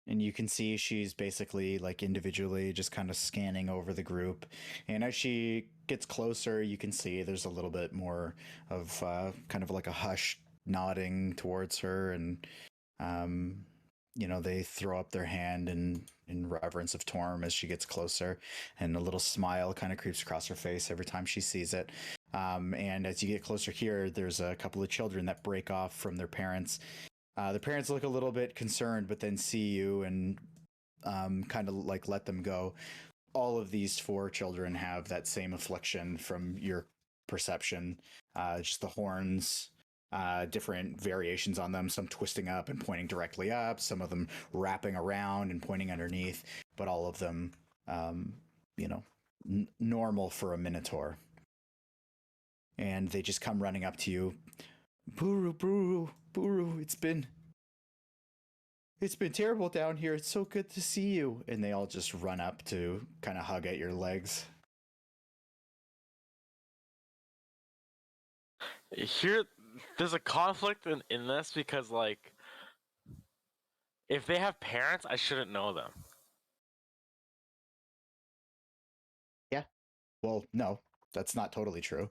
And you can see she's basically like individually just kind of scanning over the group. And as she gets closer, you can see there's a little bit more of kind of like a hush nodding towards her. And, you know, they throw up their hand in reverence of Torm as she gets closer. And a little smile kind of creeps across her face every time she sees it. And as you get closer here, there's a couple of children that break off from their parents. The parents look a little bit concerned, but then see you and kind of like let them go. All of these 4 children have that same affliction from your perception. Just the horns, different variations on them, some twisting up and pointing directly up, some of them wrapping around and pointing underneath, but all of them, you know, normal for a Minotaur. And they just come running up to you. Buru, Buru, Buru, it's been terrible down here. It's so good to see you. And they all just run up to kind of hug at your legs. Here, there's a conflict in this because, like, if they have parents, I shouldn't know them. Yeah. Well, no, that's not totally true.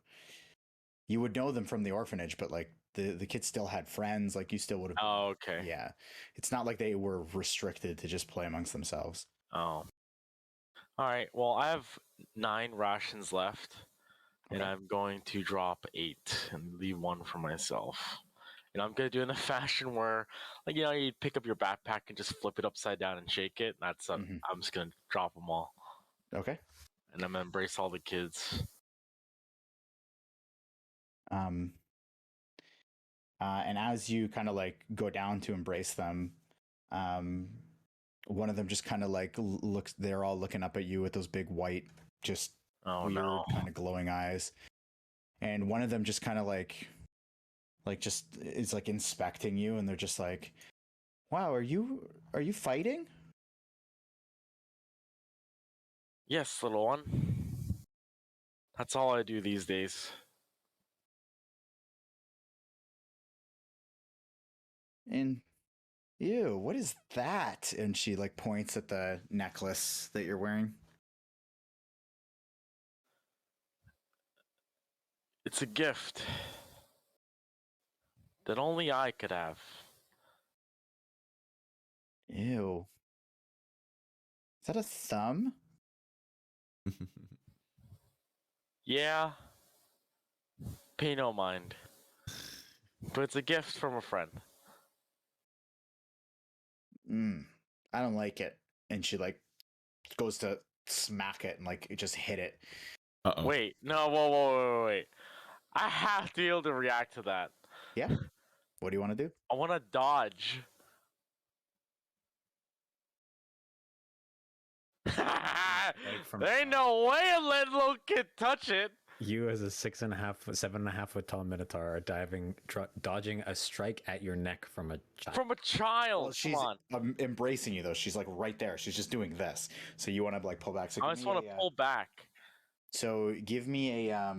You would know them from the orphanage, but like the kids still had friends. Like you still would have. Oh, okay. Yeah. It's not like they were restricted to just play amongst themselves. Oh. All right. Well, I have 9 rations left, and Okay. I'm going to drop 8 and leave 1 for myself. And I'm gonna do it in a fashion where, like, you know, you pick up your backpack and just flip it upside down and shake it. That's I'm just gonna drop them all, Okay. and I'm gonna embrace all the kids. And as you kind of like go down to embrace them, one of them just kind of like looks, they're all looking up at you with those big white, just weird kind of glowing eyes. And one of them just kind of like just is like inspecting you, and they're just like, wow, are you fighting? Yes, little one. That's all I do these days. And ew, what is that? And she like points at the necklace that you're wearing. It's a gift that only I could have. Ew. Is that a thumb? Yeah. Pay no mind. But it's a gift from a friend. I don't like it. And she like goes to smack it and like just hit it. Uh-oh. Wait, no, whoa, wait. I have to be able to react to that. Yeah. What do you want to do? I want to dodge. from there ain't no way a little kid touch it. You, as a 7.5 foot tall Minotaur, are dodging a strike at your neck from a child. From a child. Well, she's embracing you though. She's like right there. She's just doing this. So you want to like pull back. So I just want to pull back. So give me a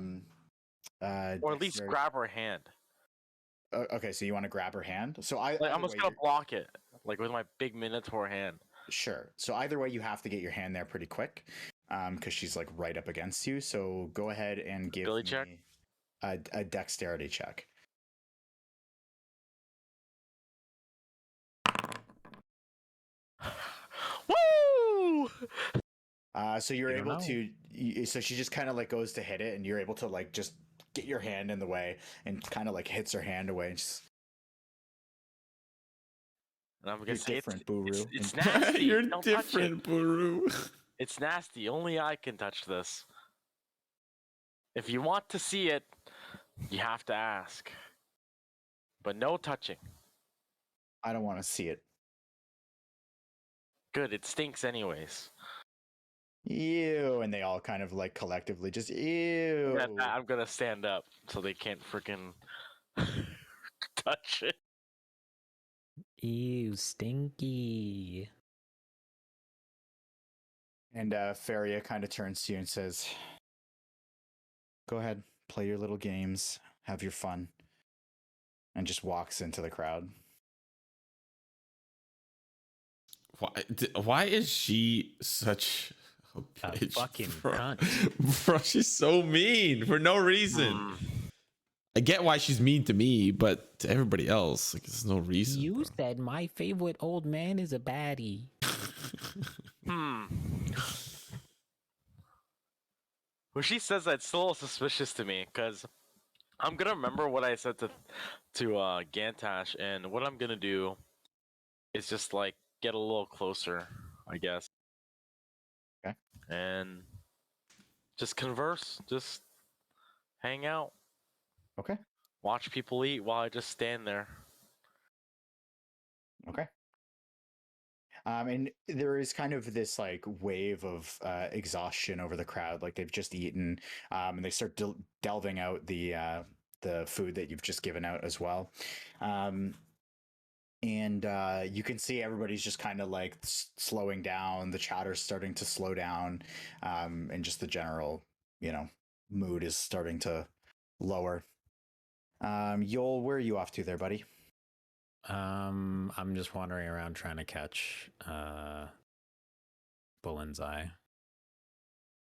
or at least grab her hand. Okay, so you want to grab her hand. So I'm just gonna block it, like with my big Minotaur hand. Sure. So either way, you have to get your hand there pretty quick, because she's like right up against you. So go ahead and give me check? a dexterity check. Woo! So you're able to. So she just kind of like goes to hit it, and you're able to like just get your hand in the way, and kind of like hits her hand away. And just, and I'm gonna say different, Buru. It's nasty. You're Don't different, Buru. It's nasty. Only I can touch this. If you want to see it, you have to ask. But no touching. I don't want to see it. Good. It stinks anyways. Ew, and they all kind of like collectively just ew. I'm gonna stand up so they can't freaking touch it. Ew, stinky. And Faria kind of turns to you and says, "Go ahead, play your little games, have your fun," and just walks into the crowd. Why is she such a bitch, fucking bro? cunt? Bro, she's so mean for no reason. I get why she's mean to me, but to everybody else, like, there's no reason. You said my favorite old man is a baddie. When she says that, it's still a little suspicious to me, because I'm gonna remember what I said to Gantash, and what I'm gonna do is just like get a little closer, I guess. Okay. And just converse, just hang out. Okay. Watch people eat while I just stand there. Okay. And there is kind of this like wave of exhaustion over the crowd. Like they've just eaten, and they start delving out the food that you've just given out as well. And you can see everybody's just kind of like slowing down. The chatter's starting to slow down, and just the general, mood is starting to lower. Yoll, where are you off to there, buddy? I'm just wandering around trying to catch Bullen's eye.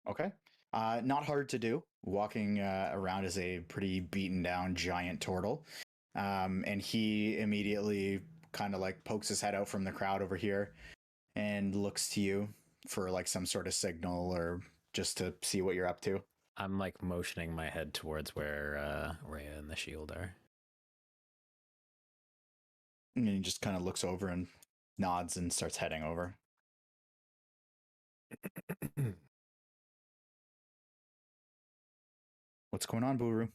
Okay. Not hard to do. Walking around is a pretty beaten down giant Tortle. And he immediately kind of like pokes his head out from the crowd over here and looks to you for like some sort of signal or just to see what you're up to. I'm like motioning my head towards where Rhea and the shield are. And he just kind of looks over and nods and starts heading over. What's going on, Buru?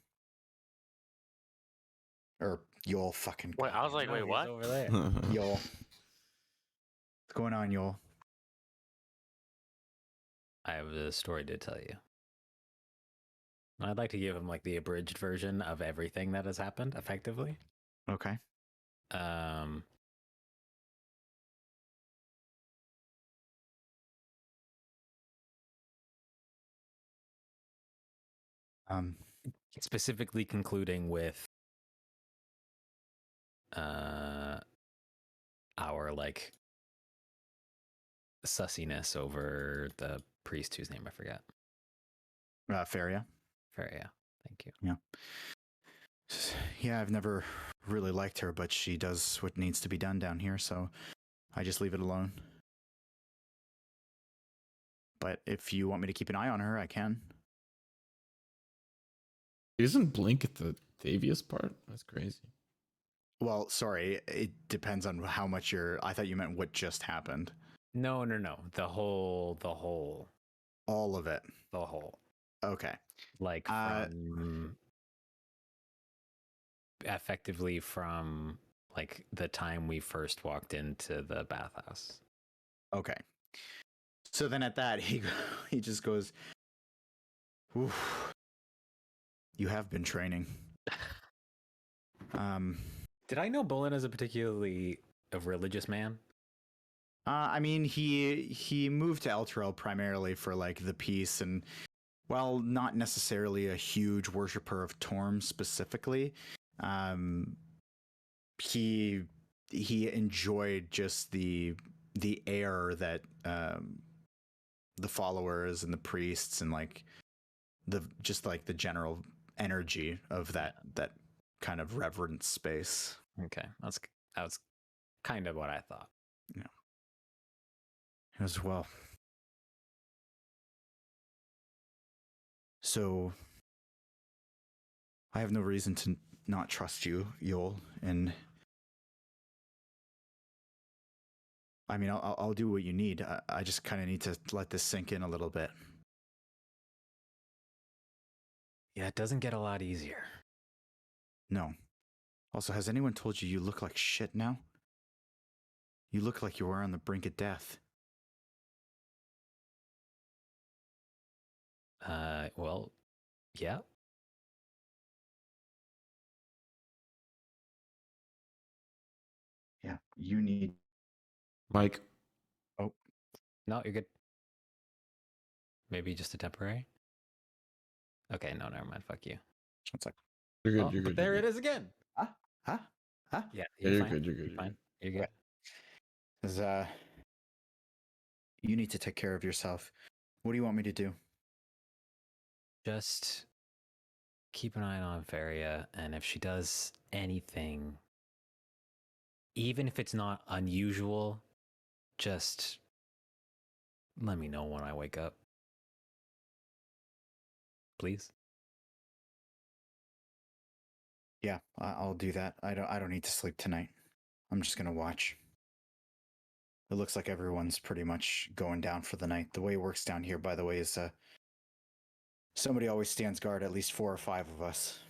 Or Yoll, fucking. Wait, I was like, No, wait, he's what? over there. Yoll. What's going on, Yoll? I have a story to tell you. I'd like to give him like the abridged version of everything that has happened, effectively. Okay. specifically concluding with our like sussiness over the priest whose name I forget. Faria. Faria. Thank you. Yeah. Yeah, I've never really liked her, but she does what needs to be done down here, so I just leave it alone. But if you want me to keep an eye on her, I can. He doesn't blink at the Davius part. That's crazy. Well, sorry, it depends on how much you're. I thought you meant what just happened. No. The whole. All of it. The whole. Okay. Like from effectively from like the time we first walked into the bathhouse. Okay. So then at that, he just goes, oof. You have been training. Did I know Bullen as a particularly religious man? I mean, he moved to Elturel primarily for like the peace, and while not necessarily a huge worshiper of Torm specifically, he enjoyed just the air that the followers and the priests and like the general energy of that kind of reverent space. Okay, that was kind of what I thought. Yeah. As well. So I have no reason to not trust you, Yoll, and I mean, I'll do what you need. I just kind of need to let this sink in a little bit. Yeah, it doesn't get a lot easier. No. Also, has anyone told you look like shit now? You look like you were on the brink of death. Well, yeah. Yeah, you need... Mike. Oh. No, you're good. Maybe just a temporary? Okay, no, never mind. Fuck you. One sec. You're good. Oh, You're good. There you're it good. is again. Huh? Yeah, Yeah, you're you're fine. good. You're good. You're fine. You're good. Okay. 'Cause, you need to take care of yourself. What do you want me to do? Just keep an eye on Faria, and if she does anything, even if it's not unusual, just let me know when I wake up. Please. Yeah, I'll do that. I don't need to sleep tonight. I'm just gonna watch. It looks like everyone's pretty much going down for the night. The way it works down here, by the way, is somebody always stands guard, at least 4 or 5 of us.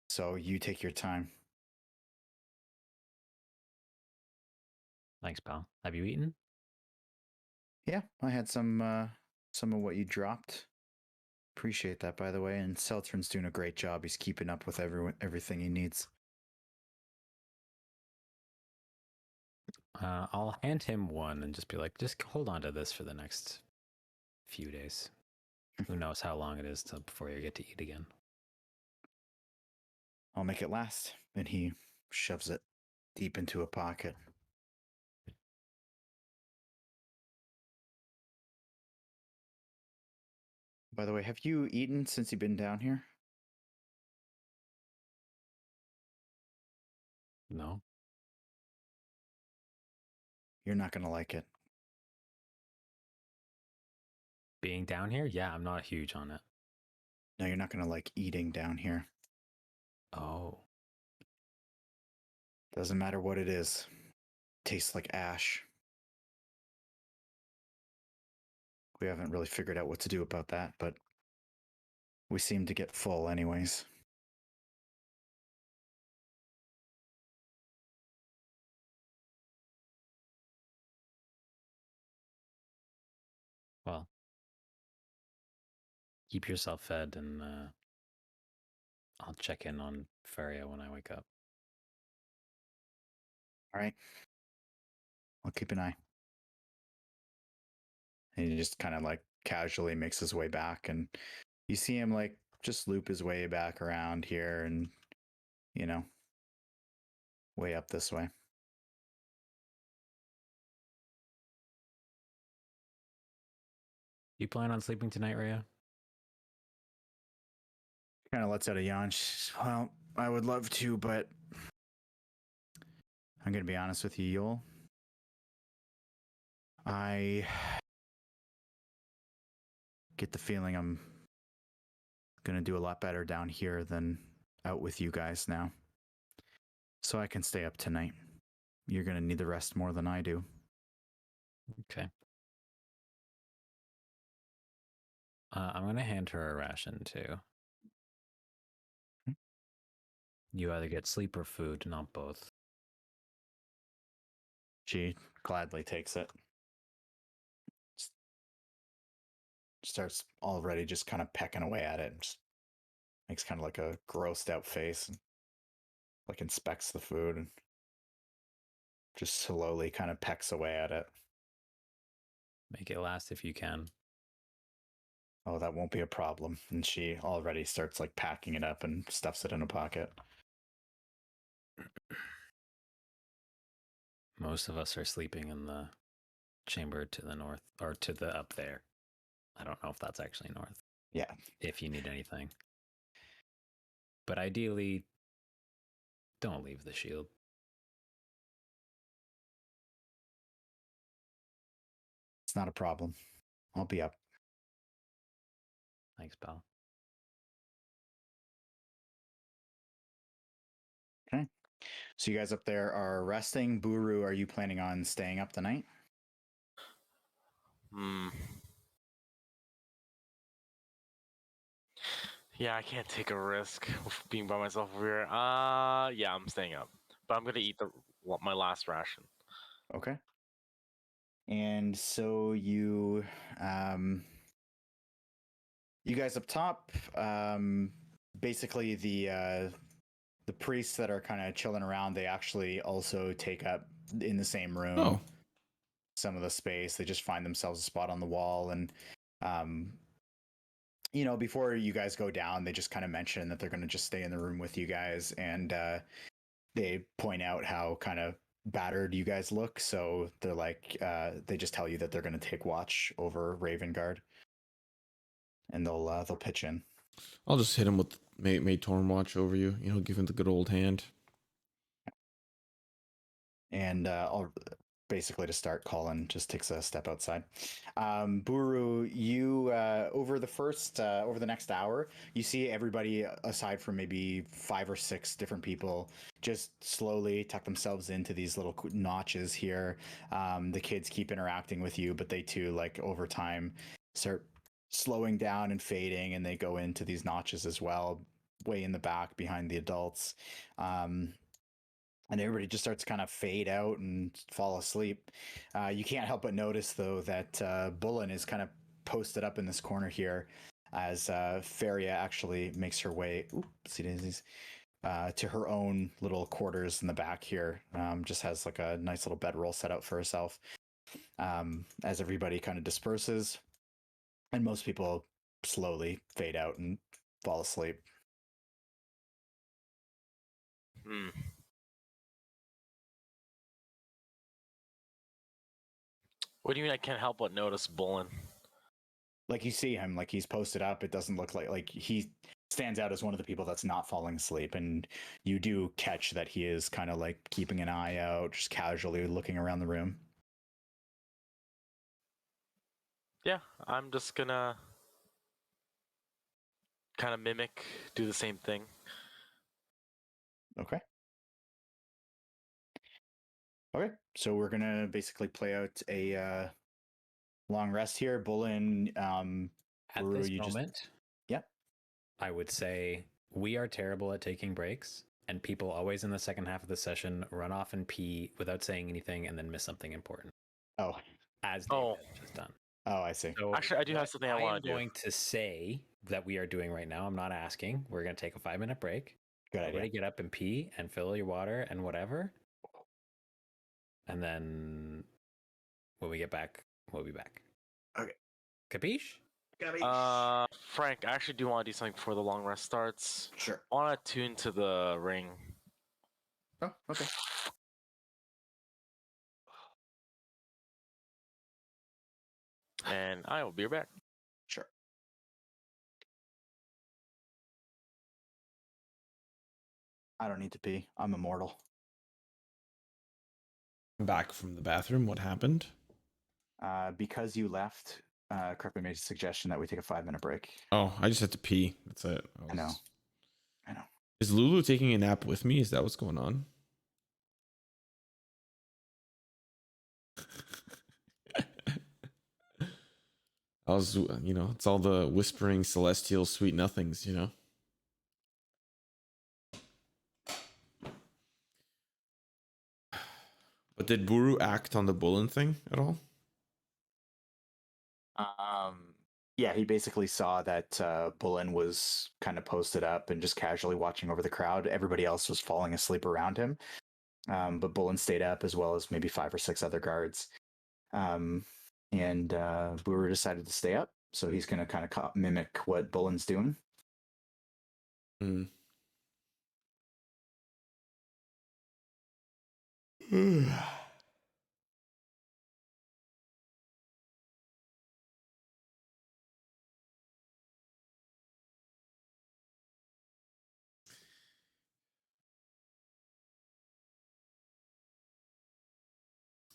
So you take your time. Thanks, pal. Have you eaten? Yeah, I had some of what you dropped. Appreciate that, by the way. And Seltern's doing a great job. He's keeping up with everything he needs. I'll hand him one and just be like, just hold on to this for the next few days. Who knows how long it is before you get to eat again. I'll make it last. And he shoves it deep into a pocket. By the way, have you eaten since you've been down here? No? You're not going to like it. Being down here? Yeah, I'm not huge on it. No, you're not going to like eating down here. Oh. Doesn't matter what it is. Tastes like ash. We haven't really figured out what to do about that, but we seem to get full anyways. Well. Keep yourself fed, and I'll check in on Faria when I wake up. All right. I'll keep an eye. And he just kind of like casually makes his way back, and you see him like just loop his way back around here and, way up this way. You plan on sleeping tonight, Rhea? Kind of lets out a yawn. Well, I would love to, but I'm going to be honest with you, Yoll. I get the feeling I'm going to do a lot better down here than out with you guys now. So I can stay up tonight. You're going to need the rest more than I do. Okay. I'm going to hand her a ration too. You either get sleep or food, not both. She gladly takes it. Starts already just kind of pecking away at it. And just makes kind of like a grossed out face. And like inspects the food and just slowly kind of pecks away at it. Make it last if you can. Oh, that won't be a problem. And she already starts like packing it up and stuffs it in a pocket. Most of us are sleeping in the chamber to the north, or to the up there. I don't know if that's actually north. Yeah. If you need anything. But ideally, don't leave the shield. It's not a problem. I'll be up. Thanks, pal. Okay. So you guys up there are resting. Buru, are you planning on staying up the night? Yeah, I can't take a risk of being by myself over here. Yeah, I'm staying up, but I'm gonna eat my last ration. Okay. And so you guys up top, basically the priests that are kind of chilling around, they actually also take up in the same room some of the space. They just find themselves a spot on the wall, and before you guys go down, they just kind of mention that they're going to just stay in the room with you guys, and they point out how kind of battered you guys look. So they're like, they just tell you that they're going to take watch over Ravengard, and they'll pitch in. I'll just hit him with May Torm watch over you. Give him the good old hand. And I'll basically to start, Colin just takes a step outside. Buru, you over the next hour, you see everybody aside from maybe 5 or 6 different people just slowly tuck themselves into these little notches here. The kids keep interacting with you, but they too, like over time, start slowing down and fading, and they go into these notches as well, way in the back behind the adults. And everybody just starts to kind of fade out and fall asleep. You can't help but notice, though, that Bullen is kind of posted up in this corner here as Feria actually makes her way to her own little quarters in the back here. Just has like a nice little bedroll set out for herself. As everybody kind of disperses, and most people slowly fade out and fall asleep. What do you mean I can't help but notice Bullen? Like you see him, like he's posted up. It doesn't look like he stands out as one of the people that's not falling asleep. And you do catch that he is kind of like keeping an eye out, just casually looking around the room. Yeah, I'm just gonna kind of do the same thing. Okay. Okay, so we're gonna basically play out a long rest here. Bullen, at Buru, this moment, yep. I would say we are terrible at taking breaks, and people always in the second half of the session run off and pee without saying anything and then miss something important. Oh. As David just done. Oh, I see. So actually, I do have something I want to do. I'm going to say that we are doing right now. I'm not asking. We're going to take a 5-minute break. Good idea. Everybody get up and pee and fill your water and whatever. And then when we get back, we'll be back. Okay. Capiche? Frank, I actually do want to do something before the long rest starts. Sure. I want to tune to the ring. Oh, okay. And I will be right back. Sure. I don't need to pee. I'm immortal. Back from the bathroom. What happened? Because you left, Krepe made a suggestion that we take a 5-minute break. Oh, I just had to pee. That's it. I know. Is Lulu taking a nap with me? Is that what's going on? I was, it's all the whispering celestial sweet nothings, But did Buru act on the Bullen thing at all? Yeah, he basically saw that Bullen was kind of posted up and just casually watching over the crowd. Everybody else was falling asleep around him. But Bullen stayed up, as well as maybe 5 or 6 other guards. And Buru decided to stay up. So he's going to kind of mimic what Bullen's doing.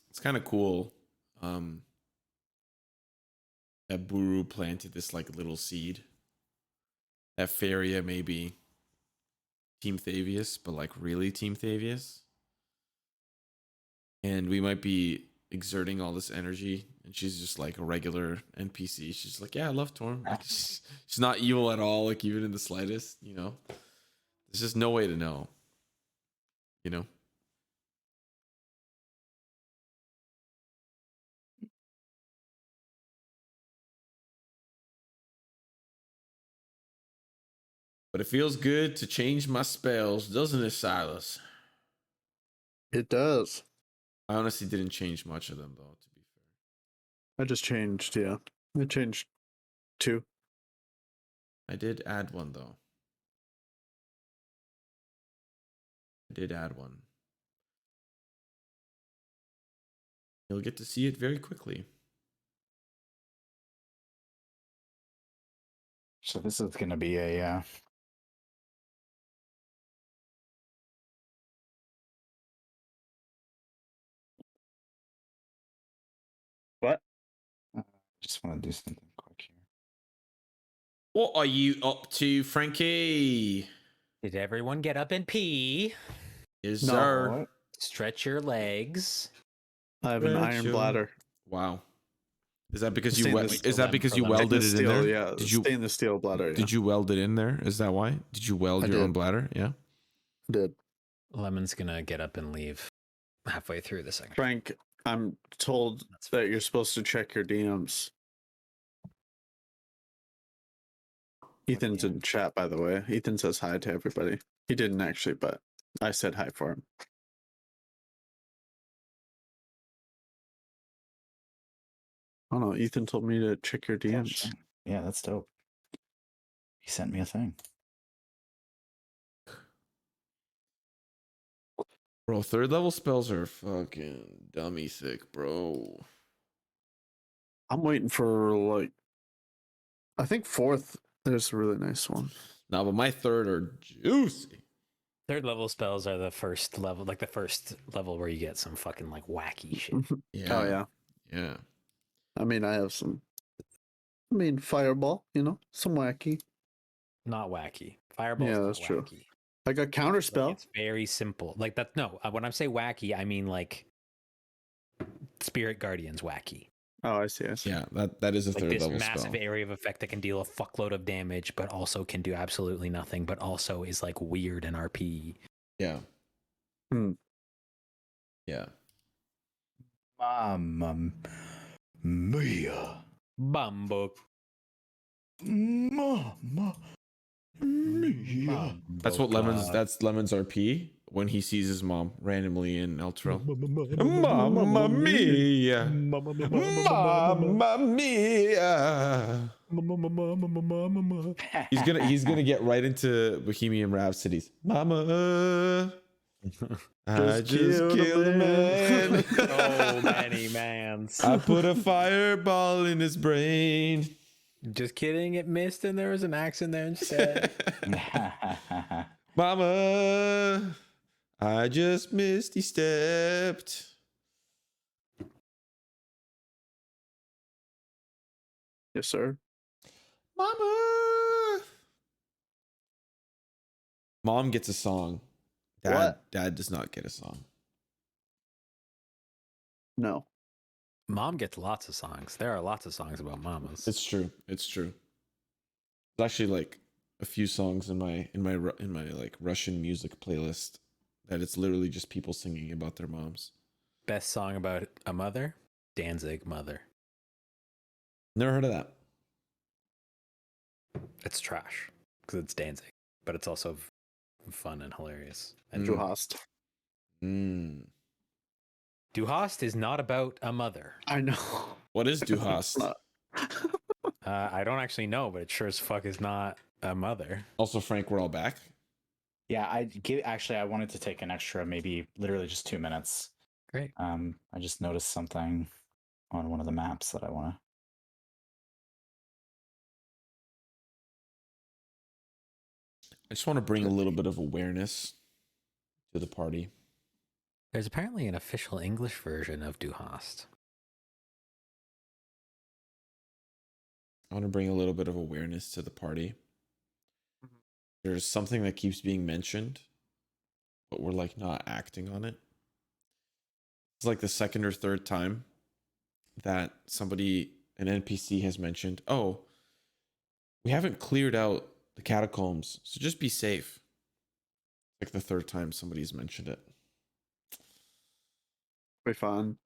It's kind of cool that Buru planted this like little seed. That Faria may be Team Thavius, but like really Team Thavius. And we might be exerting all this energy, and she's just like a regular NPC. She's like, yeah, I love Torm. Like, she's not evil at all, like even in the slightest, There's just no way to know, But it feels good to change my spells, doesn't it, Silas? It does. I honestly didn't change much of them, though, to be fair. I just changed, yeah. I changed 2. I did add one, though. I did add one. You'll get to see it very quickly. So this is going to be a... What? Just want to do something quick here. What are you up to, Frankie? Did everyone get up and pee? Yes, No. sir. Stretch your legs. I have an iron bladder. Wow. Is that because Stainless- you welded it in there? Yeah, stainless steel bladder. Yeah. Did you weld it in there? Is that why? Did you weld your own bladder? Yeah. Did. Lemon's gonna get up and leave halfway through the second. Frank, I'm told that you're supposed to check your DMs. Ethan's in chat, by the way. Ethan says hi to everybody. He didn't actually, but I said hi for him. I don't know. Ethan told me to check your DMs. Yeah, that's dope. He sent me a thing. Bro, 3rd level spells are fucking dummy thick, bro. I'm waiting for I think 4th. There's a really nice one. No, but my 3rd are juicy. 3rd level spells are the first level, like the first level where you get some fucking like wacky shit. Yeah. Oh yeah. Yeah. I mean, I have some. Fireball. Some wacky. Not wacky. Fireball. Yeah, not that's true. wacky. I got counterspell. It's very simple. Like that. No, when I say wacky, I mean like Spirit Guardian's wacky. Oh, I see. Yeah, that is a Like 3rd this level massive spell. area of effect that can deal a fuckload of damage, but also can do absolutely nothing, but also is like weird in RP. Yeah. Yeah. Mamma mia. Bumbo. Mamma mia. That's what Lemon's RP. when he sees his mom randomly in Elturel. Mamma mia! Mamma mia! He's gonna get right into Bohemian Rhapsodies. Mama, I just killed a man. So many mans. I put a fireball in his brain. Just kidding, it missed and there was an axe in there instead. Mama, I just misty stepped. Yes, sir. Mama. Mom gets a song. Dad does not get a song. No. Mom gets lots of songs. There are lots of songs about mamas. It's true. It's true. There's actually like a few songs in my like Russian music playlist that it's literally just people singing about their moms. Best song about a mother? Danzig Mother. Never heard of that. It's trash because it's Danzig, but it's also fun and hilarious. And Du hast. Du hast is not about a mother. I know. What is Du hast? I don't actually know, but it sure as fuck is not a mother. Also, Phrank, we're all back. Yeah, I wanted to take an extra, maybe literally just 2 minutes. Great. I just noticed something on one of the maps that I want to. I just want to bring a little bit of awareness to the party. There's apparently an official English version of Du hast. I want to bring a little bit of awareness to the party. There's something that keeps being mentioned, but we're like not acting on it. It's like the second or third time that an NPC has mentioned, oh, we haven't cleared out the catacombs, so just be safe. Like the third time somebody's mentioned it. Be fun.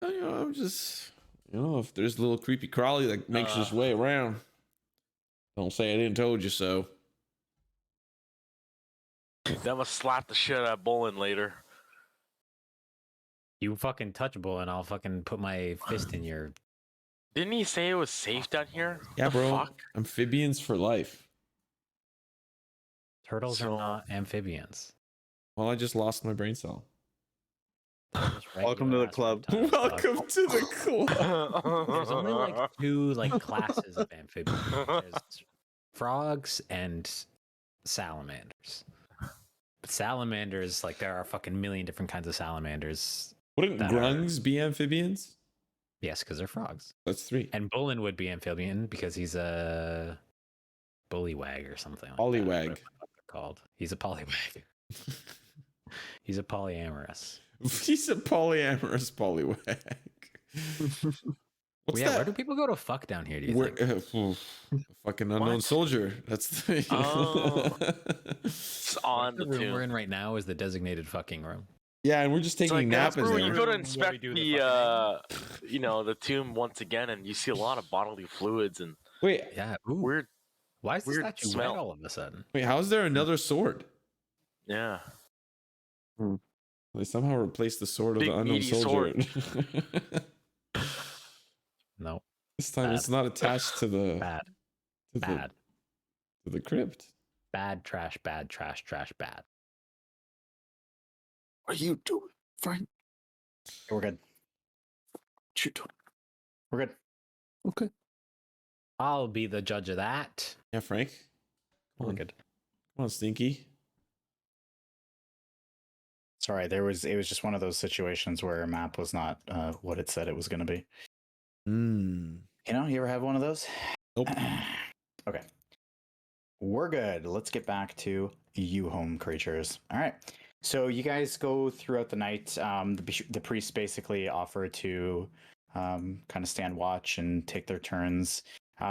I'm just, if there's a little creepy crawly that makes his way around, don't say I didn't told you so. Then I'll slap the shit out of Bolin later. You fucking touchable and I'll fucking put my fist in your... Didn't he say it was safe down here? Yeah, The bro. fuck? Amphibians for life. Turtles are not amphibians. Well, I just lost my brain cell. Welcome to the club. Welcome to the club. There's only like two classes of amphibians. There's frogs and salamanders. But salamanders, there are a fucking million different kinds of salamanders. Wouldn't grungs be amphibians? Yes, because they're frogs. That's 3. And Bolin would be amphibian because he's a bullywag or something. Pollywag. That. What they're called. He's a pollywag. He's a polyamorous. He's a polyamorous pollywag. What's that? Where do people go to fuck down here, do you think? Fucking unknown soldier. That's the... It's on the room tomb. we're in right now is the designated fucking room. Yeah, and we're just taking naps that's where there. you go to inspect the tomb once again, and you see a lot of bodily fluids and Wait, Yeah. weird. Why is the weird statue smell. red all of a sudden? wait, how's there another sword? Yeah. They somehow replaced the sword of Big, the unknown meaty soldier. No. This time it's not attached to the Bad. to Bad. the crypt. Bad trash, bad trash, trash, bad. What are you doing, Frank? We're good. What you doing? We're good. Okay. I'll be the judge of that. Yeah, Frank. Come We're on, good. come on, Stinky. Sorry, it was just one of those situations where a map was not what it said it was going to be. You ever have one of those? Nope. Okay. We're good. Let's get back to you home creatures. All right. So you guys go throughout the night. The priests basically offer to kind of stand watch and take their turns.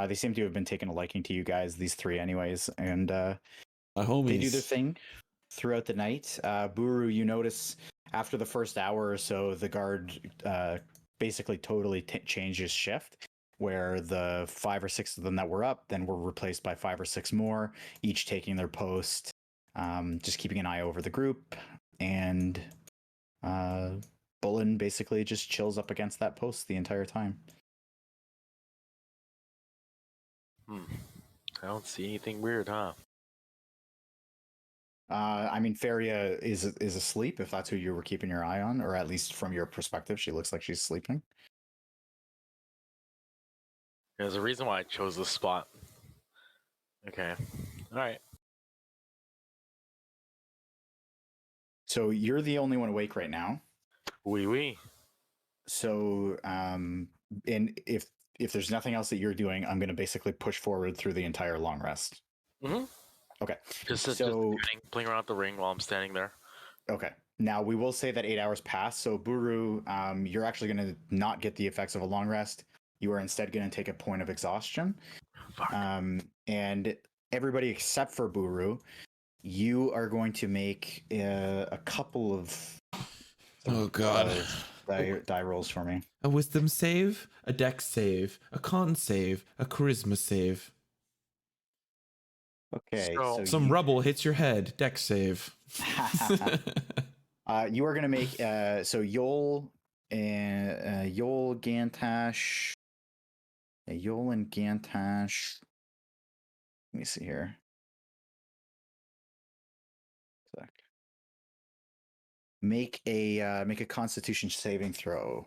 They seem to have been taking a liking to you guys, these 3 anyways, and My homies. they do their thing throughout the night. Buru, you notice after the first hour or so, the guard basically totally changes shift, where the 5 or 6 of them that were up then were replaced by 5 or 6 more, each taking their post. just keeping an eye over the group, and Bullen basically just chills up against that post the entire time. I don't see anything weird, huh? I mean, Feria is asleep, if that's who you were keeping your eye on, or at least from your perspective, she looks like she's sleeping. There's a reason why I chose this spot. Okay. Alright. So you're the only one awake right now. Oui. So, and if there's nothing else that you're doing, I'm going to basically push forward through the entire long rest. Mm-hmm. Okay. Just playing around the ring while I'm standing there. Okay. Now we will say that 8 hours pass. So Buru, you're actually going to not get the effects of a long rest. You are instead going to take a point of exhaustion. Fuck. And everybody except for Buru, you are going to make a couple of die rolls for me. A wisdom save, a dex save, a con save, a charisma save. Okay. So Some rubble hits your head, dex save. You are going to make so Yoll and Gantash. Yoll and Gantash. Let me see here. Make a Constitution saving throw.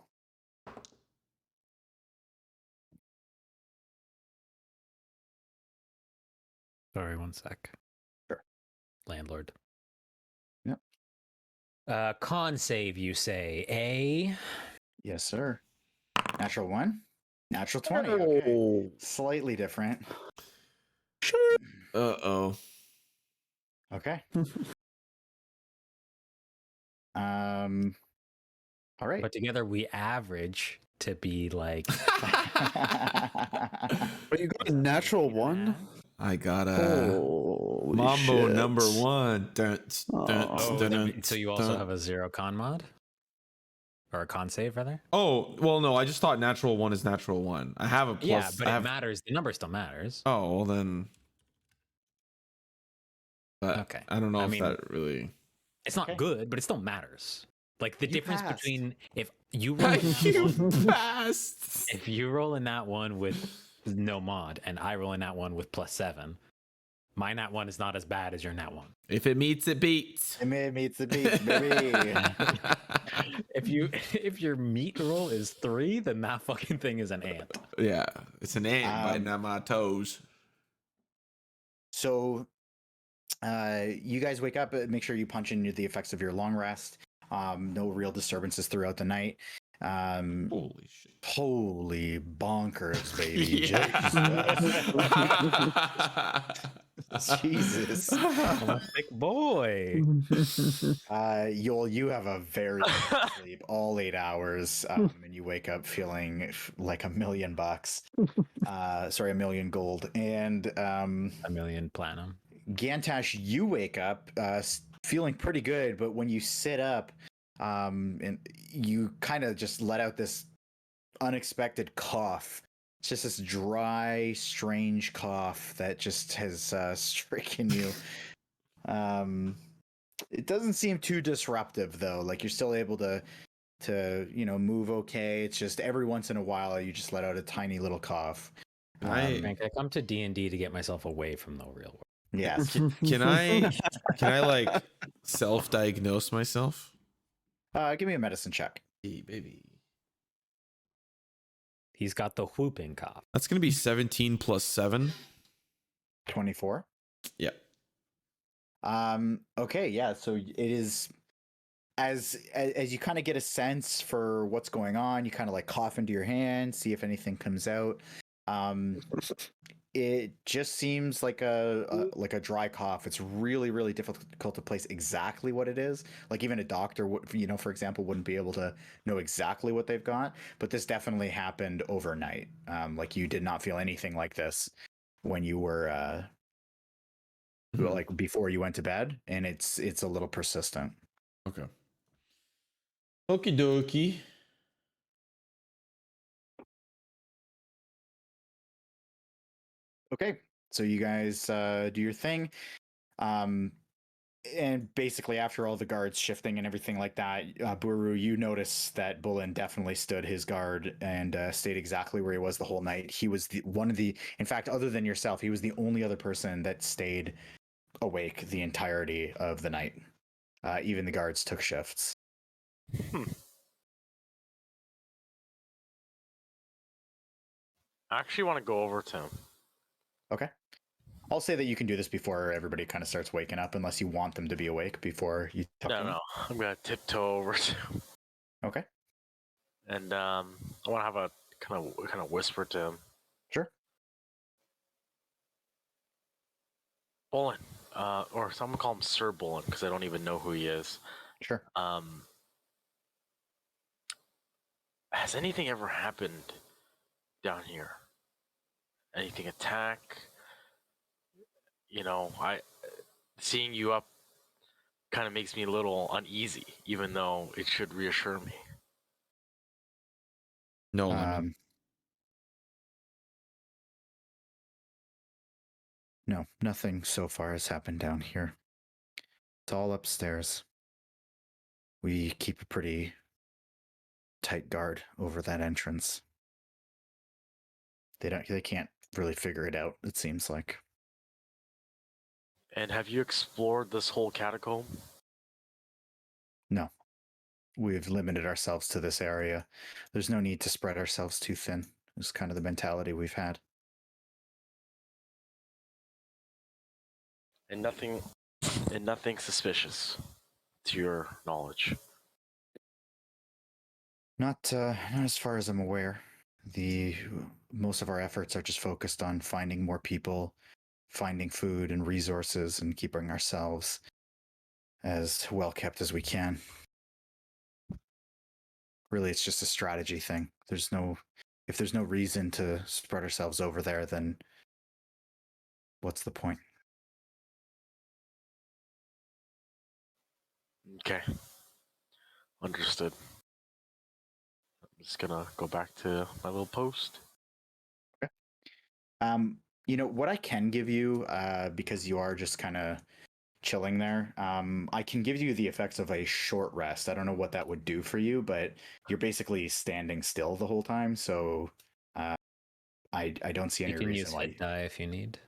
Sorry, one sec. Sure. Landlord. Yep. Con save, you say, eh? Yes, sir. Natural 1. Natural 20. Okay. Slightly different. Uh-oh. Okay. All right. But together we average to be like. But you got a natural 1? I got a Holy Mambo shit. number 1. So you also have a 0 con mod? Or a con save, rather? Oh, well, no, I just thought natural 1 is natural 1. I have a plus. Yeah, but it matters. The number still matters. Oh, well then. But Okay. I don't know if that really. It's not good, but it still matters. Like the difference passed. between if you roll Passed. if you roll in that one with no mod and I roll in that one with +7, my nat 1 is not as bad as your nat 1. If it meets, it beats. It meets the beat, baby. If your meat roll is 3, then that fucking thing is an ant. Yeah, it's an ant biting on my toes. So, you guys wake up. Make sure you punch in the effects of your long rest. No real disturbances throughout the night. Holy shit. Holy bonkers, baby. Jesus. Big boy. Yoll, you have a very good sleep, all 8 hours, and you wake up feeling like $1 million. Sorry, $1 million gold. And $1 million platinum. Gantash, you wake up feeling pretty good, but when you sit up, and you kind of just let out this unexpected cough. It's just this dry, strange cough that just has stricken you. It doesn't seem too disruptive though. Like you're still able to move okay. It's just every once in a while you just let out a tiny little cough. Frank, I come to D&D to get myself away from the real world. Yes. Can I like self-diagnose myself? Give me a medicine check. Hey, baby. He's got the whooping cough. That's gonna be 17 plus 7. 24. Yeah. Okay, yeah. So it is as you kind of get a sense for what's going on, you kind of like cough into your hand, see if anything comes out. It just seems like a dry cough. It's really, really difficult to place exactly what it is. Like even a doctor would, for example, wouldn't be able to know exactly what they've got. But this definitely happened overnight. Like you did not feel anything like this when you were like before you went to bed, and it's a little persistent. Okay. Okie dokie. Okay, so you guys do your thing. And basically, after all the guards shifting and everything like that, Buru, you notice that Bullen definitely stood his guard and stayed exactly where he was the whole night. He was in fact, other than yourself, he was the only other person that stayed awake the entirety of the night. Even the guards took shifts. I actually want to go over to him. Okay. I'll say that you can do this before everybody kind of starts waking up, unless you want them to be awake before you talk to them. No, I'm gonna tiptoe over to him. Okay. And I want to have a kind of whisper to him. Sure. Bullen, or someone call him Sir Bullen because I don't even know who he is. Sure. Has anything ever happened down here? Anything attack? You know, seeing you up kind of makes me a little uneasy, even though it should reassure me. No, Lemon. No, nothing so far has happened down here. It's all upstairs. We keep a pretty tight guard over that entrance. They can't really figure it out, it seems like. And have you explored this whole catacomb? No. We've limited ourselves to this area. There's no need to spread ourselves too thin. It's kind of the mentality we've had. And nothing suspicious, to your knowledge. Not as far as I'm aware. Most of our efforts are just focused on finding more people, finding food and resources, and keeping ourselves as well kept as we can. Really, it's just a strategy thing. If there's no reason to spread ourselves over there, then what's the point? Okay. Understood. I'm just gonna go back to my little post. Okay. What I can give you, because you are just kind of chilling there, I can give you the effects of a short rest. I don't know what that would do for you, but you're basically standing still the whole time, so I don't see any reason why. You can use hit die if you need.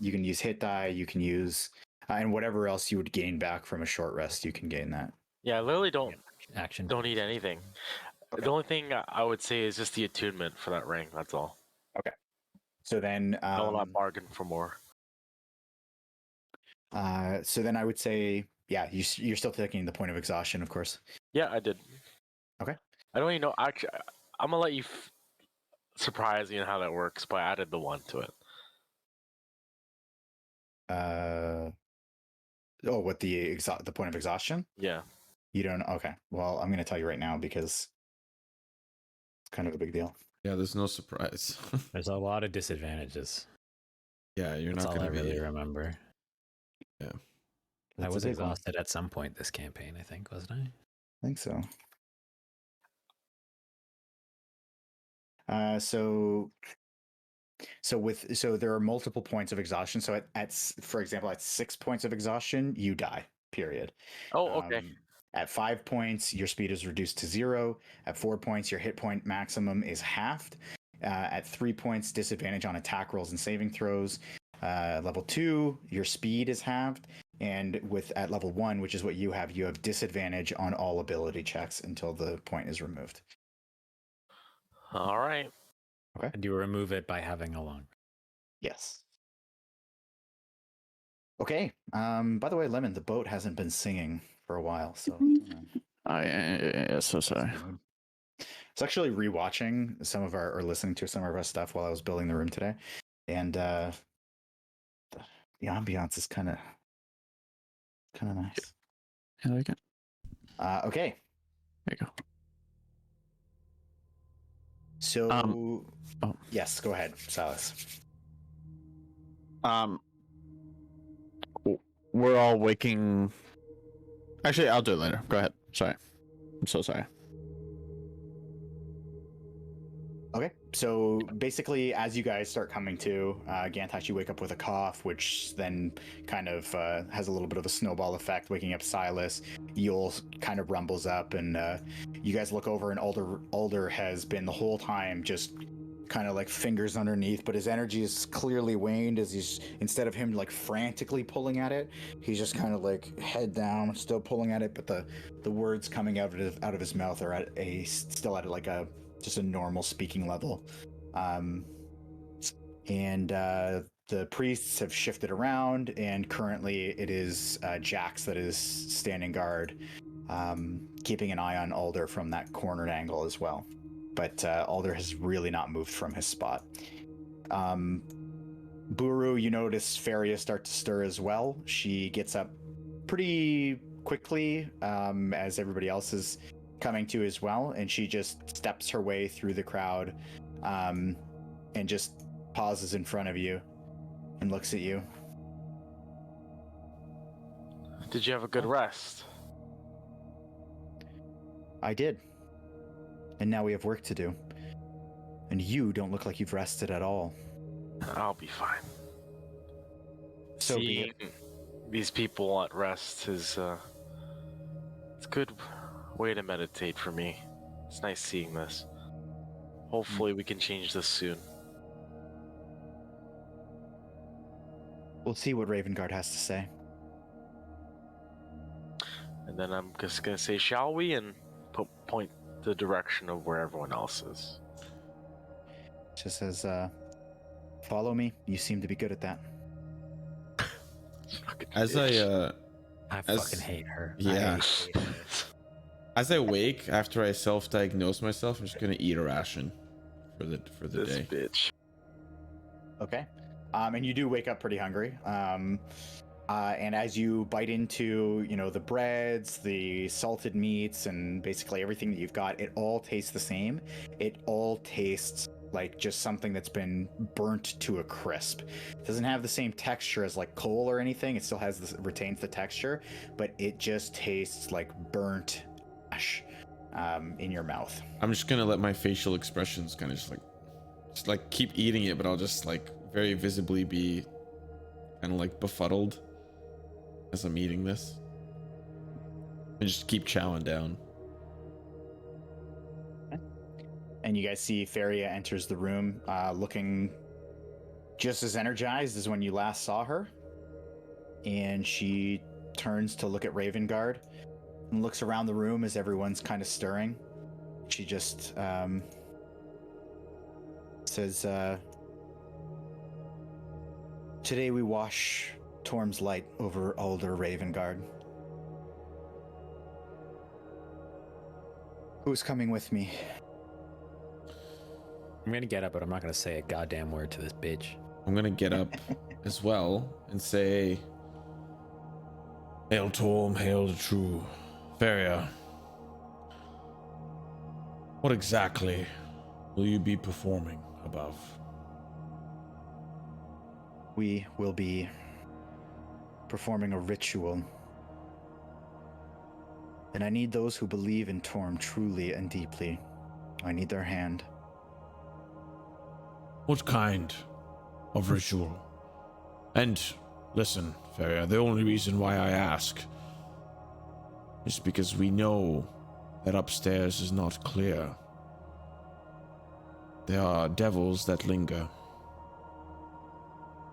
You can use hit die, you can use and whatever else you would gain back from a short rest, you can gain that. Yeah, I literally don't need anything. Okay. The only thing I would say is just the attunement for that ring. That's all. Okay. So then I will not bargain for more. So then I would say, yeah, you're still taking the point of exhaustion, of course. Yeah, I did. Okay. I don't even know. Actually, I'm gonna let you surprise me on how that works, but I added the 1 to it. What the point of exhaustion? Yeah. You don't. Okay. Well, I'm gonna tell you right now because it's kind of a big deal. Yeah, there's no surprise. There's a lot of disadvantages. Yeah, you're That's not all I gonna really remember. Yeah. I was exhausted at some point this campaign, I think, wasn't I? I think so. So there are multiple points of exhaustion. So for example, at 6 points of exhaustion, you die. Period. Oh, okay. At 5 points, your speed is reduced to 0. At 4 points, your hit point maximum is halved. At 3 points, disadvantage on attack rolls and saving throws. Level 2, your speed is halved. And at level 1, which is what you have disadvantage on all ability checks until the point is removed. All right. Okay. And you remove it by having a long. Yes. Okay. By the way, Lemon, the boat hasn't been singing for a while, so. So sorry. It's actually rewatching or listening to some of our stuff while I was building the room today, and the ambiance is kind of nice. I like it. Okay. There you go. So, yes, go ahead, Silas. We're all waking. Actually, I'll do it later. Go ahead. Sorry. I'm so sorry. Okay, so basically, as you guys start coming to, Gantash, you wake up with a cough, which then kind of has a little bit of a snowball effect, waking up Silas. Yoll kind of rumbles up, and you guys look over, and Ulder has been the whole time just kind of like fingers underneath, but his energy is clearly waned as he's, instead of him like frantically pulling at it, he's just kind of like head down, still pulling at it, but the words coming out of his mouth are still at like a just a normal speaking level. The priests have shifted around, and currently it is Jax that is standing guard, keeping an eye on Ulder from that cornered angle as well. But Ulder has really not moved from his spot. Buru, you notice Feria start to stir as well. She gets up pretty quickly as everybody else is coming to as well, and she just steps her way through the crowd and just pauses in front of you and looks at you. Did you have a good rest? I did. And now we have work to do. And you don't look like you've rested at all. I'll be fine. So be Seeing these people at rest is it's a good way to meditate for me. It's nice seeing this. Hopefully we can change this soon. We'll see what Ravengard has to say. And then I'm just gonna say, shall we? And point the direction of where everyone else is. Just says, follow me. You seem to be good at that. As I As- fucking hate her. Yeah. I hate her. as I wake after I self-diagnose myself, I'm just gonna eat a ration for the This day. bitch. Okay. And you do wake up pretty hungry. And as you bite into, the breads, the salted meats, and basically everything that you've got, it all tastes the same. It all tastes like just something that's been burnt to a crisp. It doesn't have the same texture as like coal or anything. It still retains the texture, but it just tastes like burnt ash in your mouth. I'm just gonna let my facial expressions kind of just like keep eating it, but I'll just like very visibly be kind of like befuddled as I'm eating this, and just keep chowing down. And you guys see Feria enters the room looking just as energized as when you last saw her. And she turns to look at Ravengard and looks around the room as everyone's kind of stirring. She just says, today we wash Torm's light over Ulder Ravengard. Who's coming with me? I'm gonna get up, but I'm not gonna say a goddamn word to this bitch. I'm gonna get up as well and say, "Hail Torm, hail the true Feria. What exactly will you be performing above?" We will be performing a ritual. And I need those who believe in Torm truly and deeply. I need their hand. What kind of ritual? And listen, Feria, the only reason why I ask is because we know that upstairs is not clear. There are devils that linger.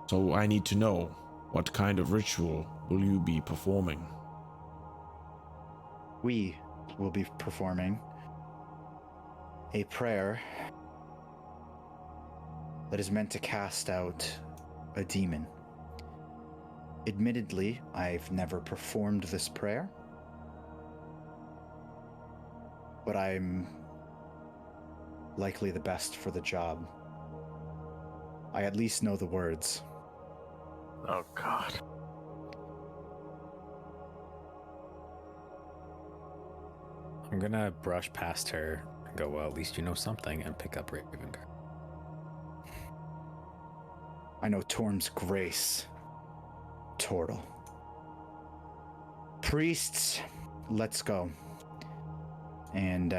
So I need to know, what kind of ritual will you be performing? We will be performing a prayer that is meant to cast out a demon. Admittedly, I've never performed this prayer, but I'm likely the best for the job. I at least know the words. Oh god. I'm gonna brush past her and go, well, at least you know something, and pick up Ravengard. I know Torm's grace, Tortle. Priests, let's go. And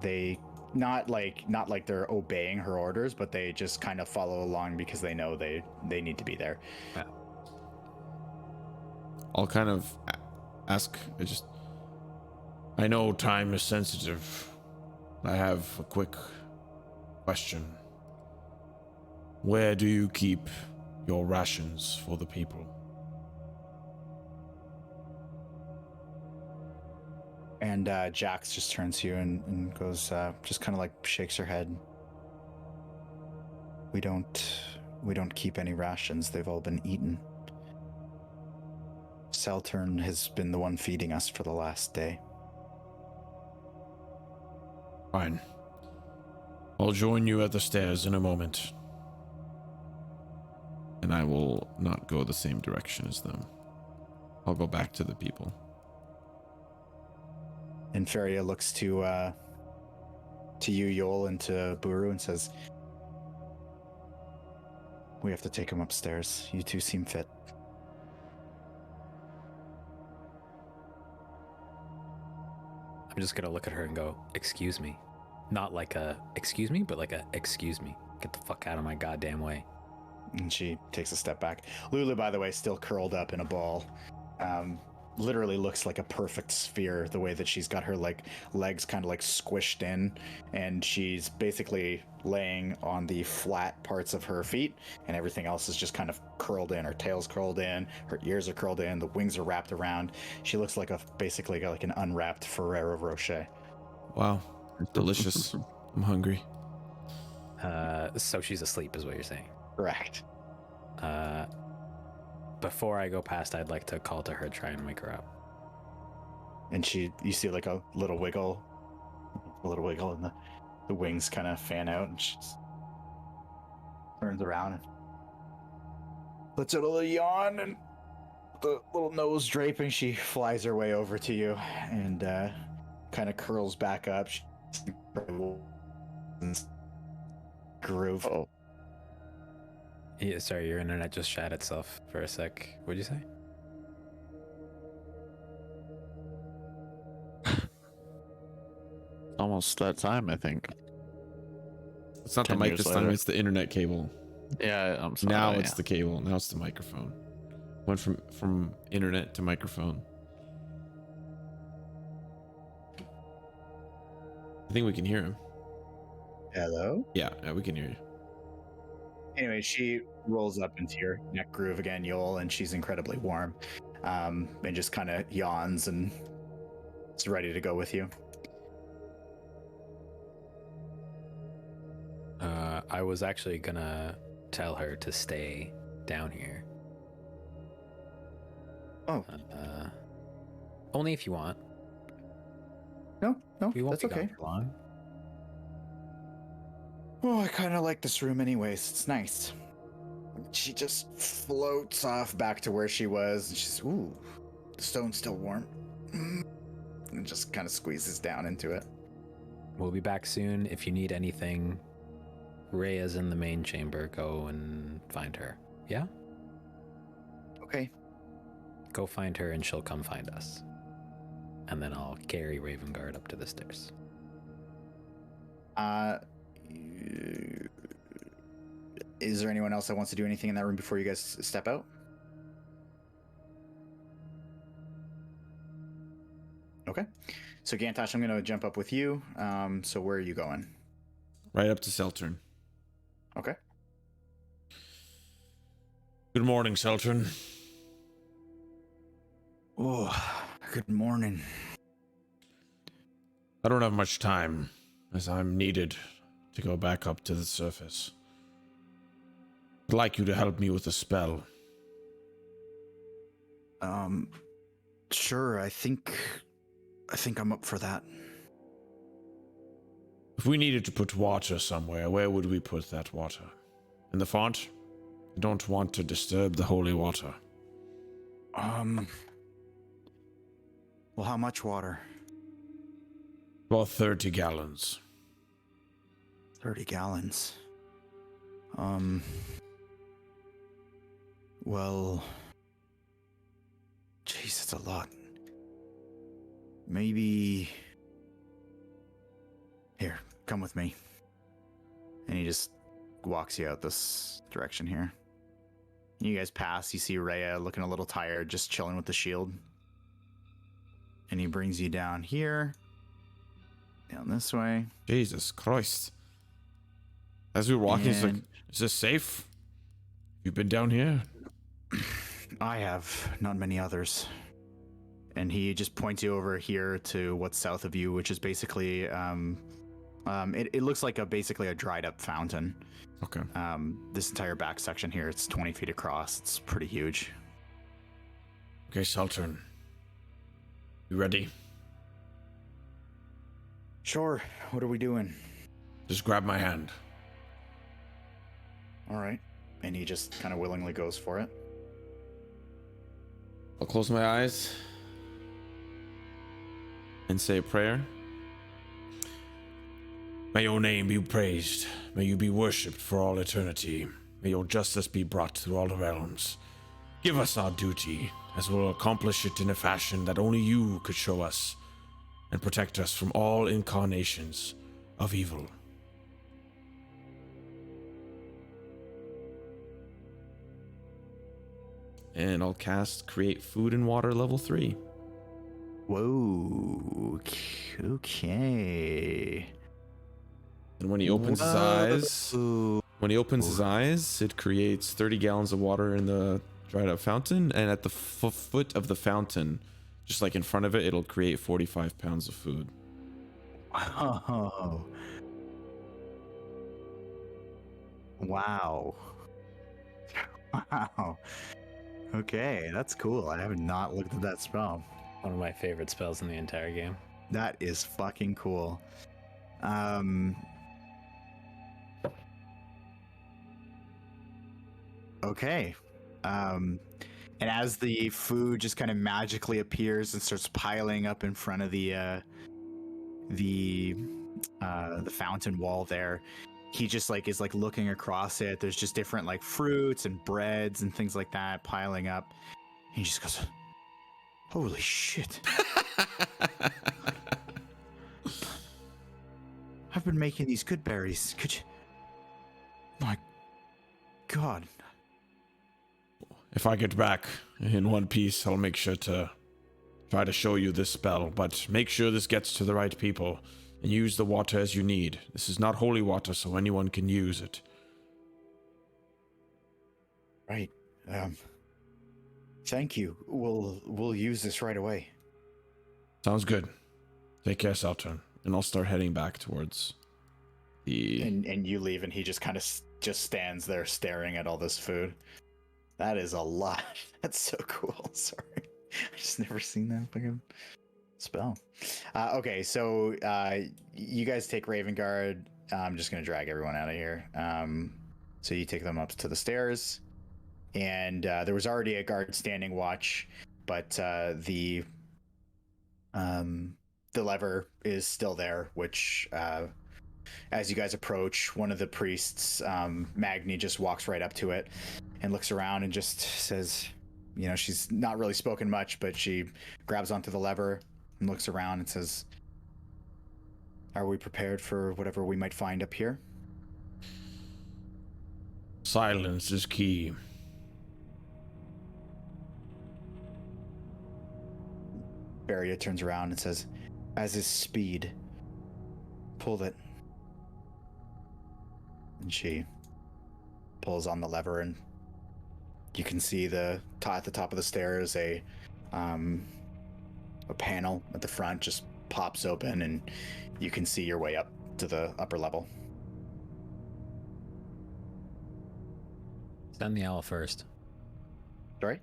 they not like they're obeying her orders, but they just kind of follow along because they know they need to be there. I'll kind of ask. I know time is sensitive. I have a quick question. Where do you keep your rations for the people? And Jax just turns to you and goes, just kind of like shakes her head. We don't keep any rations. They've all been eaten. Seltern has been the one feeding us for the last day. Fine. I'll join you at the stairs in a moment. And I will not go the same direction as them. I'll go back to the people. And Feria looks to you, Yoll, and to Buru and says, we have to take him upstairs. You two seem fit. I'm just gonna look at her and go, excuse me. Not like a excuse me, but like a excuse me. Get the fuck out of my goddamn way. And she takes a step back. Lulu, by the way, still curled up in a ball. Literally looks like a perfect sphere, the way that she's got her like legs kind of like squished in, and she's basically laying on the flat parts of her feet, and everything else is just kind of curled in. Her tail's curled in, her ears are curled in, the wings are wrapped around. She looks like basically like an unwrapped Ferrero Rocher. Wow, delicious. I'm hungry. So she's asleep is what you're saying. Correct. Before I go past, I'd like to call to her, try and wake her up. And you see like a little wiggle, and the wings kind of fan out, and she turns around and lets out a little yawn, and the little nose draping, she flies her way over to you and kind of curls back up. Groove. Oh, Yeah, sorry, your internet just shat itself for a sec. What'd you say? almost that time, I think. It's not the 10 mic years this time, later. it's the internet cable. Yeah, I'm sorry. Now it's the cable. Now it's the microphone. Went from internet to microphone. I think we can hear him. Hello? Yeah, we can hear you. Anyway, she rolls up into your neck groove again, Yoll, and she's incredibly warm. And just kind of yawns and is ready to go with you. I was actually gonna tell her to stay down here. Oh. Only if you want. No, We won't that's be okay. gone for long. Oh, I kind of like this room anyways. It's nice. She just floats off back to where she was. And she's, ooh, the stone's still warm. And just kind of squeezes down into it. We'll be back soon. If you need anything, Rhea's in the main chamber. Go and find her. Yeah? Okay. Go find her and she'll come find us. And then I'll carry Ravengard up to the stairs. Is there anyone else that wants to do anything in that room before you guys step out? Okay. So Gantash, I'm going to jump up with you. So where are you going? Right up to Seltern. Okay. Good morning, Seltern. Oh, good morning. I don't have much time, as I'm needed to go back up to the surface. I'd like you to help me with a spell. Sure. I think I'm up for that. If we needed to put water somewhere, where would we put that water? In the font? I don't want to disturb the holy water. Well, how much water? About 30 gallons. 30 gallons. Well, jeez, it's a lot. Maybe here, come with me. And he just walks you out this direction here. You guys pass, you see Rhea looking a little tired, just chilling with the shield. And he brings you down here. Down this way. Jesus Christ. As we were walking, it's like, is this safe? You've been down here? I have, not many others. And he just points you over here to what's south of you, which is basically, it looks like basically a dried up fountain. Okay. This entire back section here, it's 20 feet across. It's pretty huge. Okay, Saltern. You ready? Sure. What are we doing? Just grab my hand. All right. And he just kind of willingly goes for it. I'll close my eyes and say a prayer. May your name be praised. May you be worshipped for all eternity. May your justice be brought through all the realms. Give us our duty, as we'll accomplish it in a fashion that only you could show us, and protect us from all incarnations of evil. And I'll cast Create Food and Water level 3. Whoa. Okay. And when he opens his eyes, it creates 30 gallons of water in the dried up fountain, and at the foot of the fountain, just like in front of it, it'll create 45 pounds of food. Oh. Wow. Wow. Okay, that's cool. I have not looked at that spell. One of my favorite spells in the entire game. That is fucking cool. Okay. And as the food just kind of magically appears and starts piling up in front of the fountain wall there, he just like is like looking across it. There's just different like fruits and breads and things like that piling up. And he just goes, "Holy shit." I've been making these good berries. Could you? My God. If I get back in one piece, I'll make sure to try to show you this spell, but make sure this gets to the right people, and use the water as you need. This is not holy water, so anyone can use it. Right. Thank you. We'll use this right away. Sounds good. Take care, Saltern. And I'll start heading back towards the... And you leave, and he just kind of just stands there staring at all this food. That is a lot. That's so cool. Sorry. I just never seen that fucking spell. Okay, so you guys take Ravengard. I'm just going to drag everyone out of here. So you take them up to the stairs. And there was already a guard standing watch, but the lever is still there, which as you guys approach, one of the priests, Magni, just walks right up to it and looks around and just says, you know, she's not really spoken much, but she grabs onto the lever and looks around and says, "Are we prepared for whatever we might find up here?" Silence is key. Barrier turns around and says, "As is speed. Pull it." And she pulls on the lever, and you can see at the top of the stairs a panel at the front just pops open, and you can see your way up to the upper level. Send the owl first. Sorry?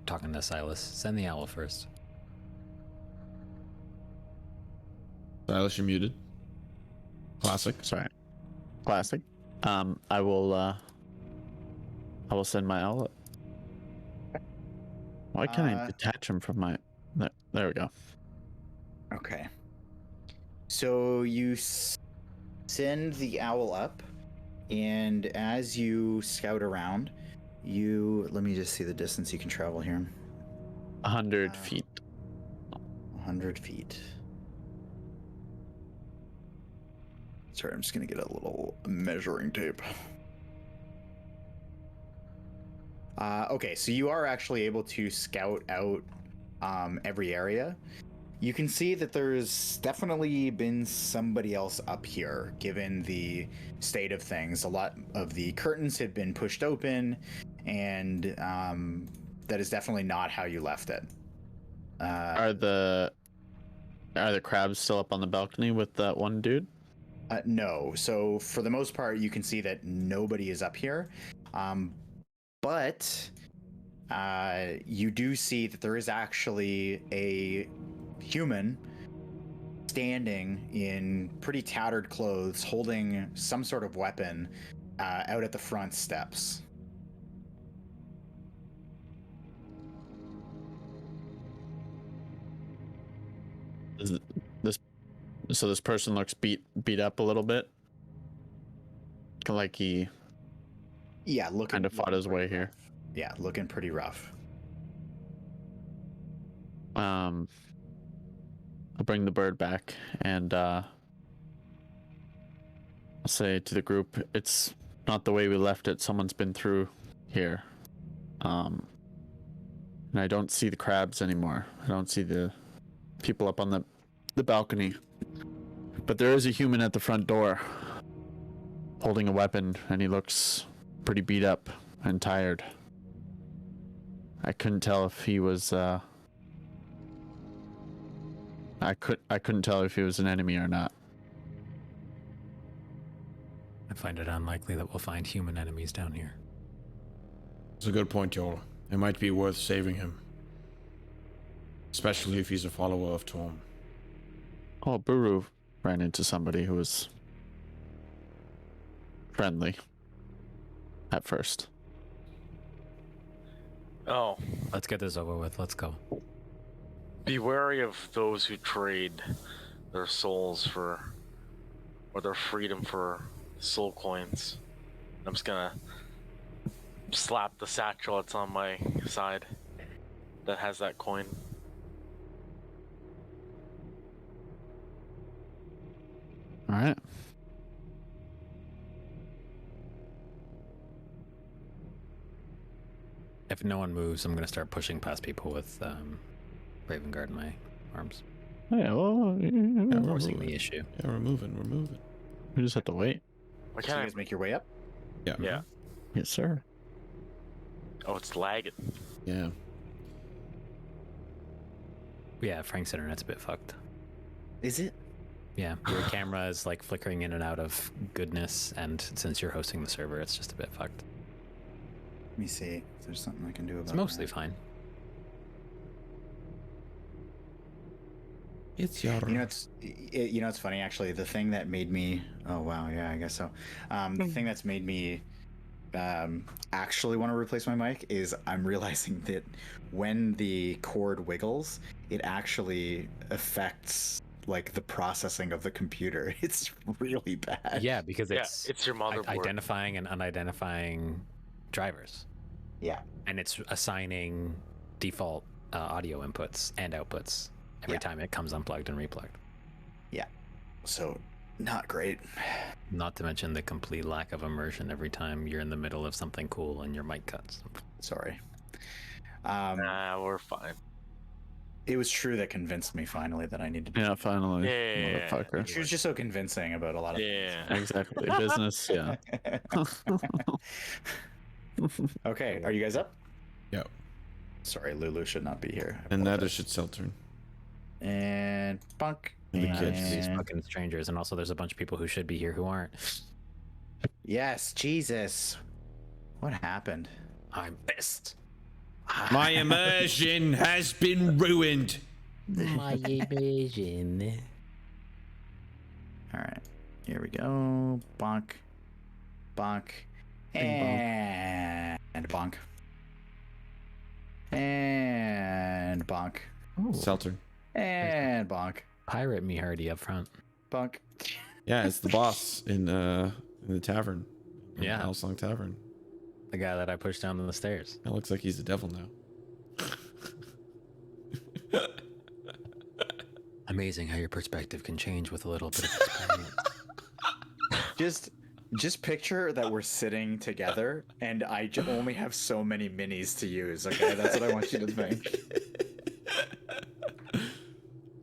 Talking to Silas. Send the owl first. Silas, you're muted. Classic. Sorry. Classic. I will send my owl. Why can't I detach him from my... There we go. Okay. So you send the owl up, and as you scout around, let me just see the distance you can travel here. 100 feet. 100 feet. Sorry, I'm just gonna get a little measuring tape. Okay, so you are actually able to scout out every area. You can see that there's definitely been somebody else up here, given the state of things. A lot of the curtains had been pushed open, and that is definitely not how you left it. Are the crabs still up on the balcony with that one dude? No. So for the most part, you can see that nobody is up here. But you do see that there is actually a human standing in pretty tattered clothes, holding some sort of weapon out at the front steps. So this person looks beat up a little bit, like he looking kind of fought his way here. Yeah, looking pretty rough. I'll bring the bird back and I'll say to the group, it's not the way we left it. Someone's been through here. And I don't see the crabs anymore. I don't see the people up on the balcony. But there is a human at the front door holding a weapon, and he looks pretty beat up and tired. I couldn't tell if he was I couldn't tell if he was an enemy or not. I find it unlikely that we'll find human enemies down here. It's a good point, Yoll. It might be worth saving him. Especially if he's a follower of Torm. Oh, Buru ran into somebody who was friendly at first. Oh, Let's get this over with. Let's go. be wary of those who trade their souls for, or their freedom for soul coins. I'm just gonna slap the satchel that's on my side that has that coin. All right. If no one moves, I'm going to start pushing past people with Ravengard in my arms. Yeah, well, Forcing the issue. Yeah, we're moving. we just have to wait. Why So you can't guys make your way up? Yeah. Yeah. Yes, sir. Oh, it's lagging. Yeah. Yeah, Frank's internet's a bit fucked. Is it? Yeah, your camera is like flickering in and out of goodness, and since you're hosting the server, it's just a bit fucked. Let me see if there's something I can do about It's mostly that. fine. It's your... It's funny actually. The thing that made me, oh wow, yeah, I guess so. The thing that's made me actually want to replace my mic is I'm realizing that when the cord wiggles, it actually affects like the processing of the computer. It's really bad. Yeah, because it's it's your motherboard. identifying and unidentifying drivers. Yeah. And it's assigning default audio inputs and outputs every time it comes unplugged and replugged. Yeah. So not great. Not to mention the complete lack of immersion every time you're in the middle of something cool and your mic cuts. Sorry. Nah, we're fine. It was true that convinced me finally that I needed to. Yeah, finally. Yeah. Motherfucker. She was just so convincing about a lot of Yeah. Exactly. Business, yeah. Okay, are you guys up? Yep. Sorry, Lulu should not be here. I And neither apologize. should Seltern. And Bunk. And the Yeah, kids. these fucking strangers, and also there's a bunch of people who should be here who aren't. Yes, Jesus. What happened? I'm pissed. My immersion has been ruined. My immersion. All right, here we go. Bonk, bonk, and bonk, and bonk, Seltern. and bonk, Pirate me hardy up front. bonk. Yeah, it's the boss in the tavern. In Yeah. the Elsong Tavern. The guy that I pushed down the stairs. It looks like he's the devil now. Amazing how your perspective can change with a little bit of experience. Just picture that we're sitting together, and I only have so many minis to use. Okay, that's what I want you to think.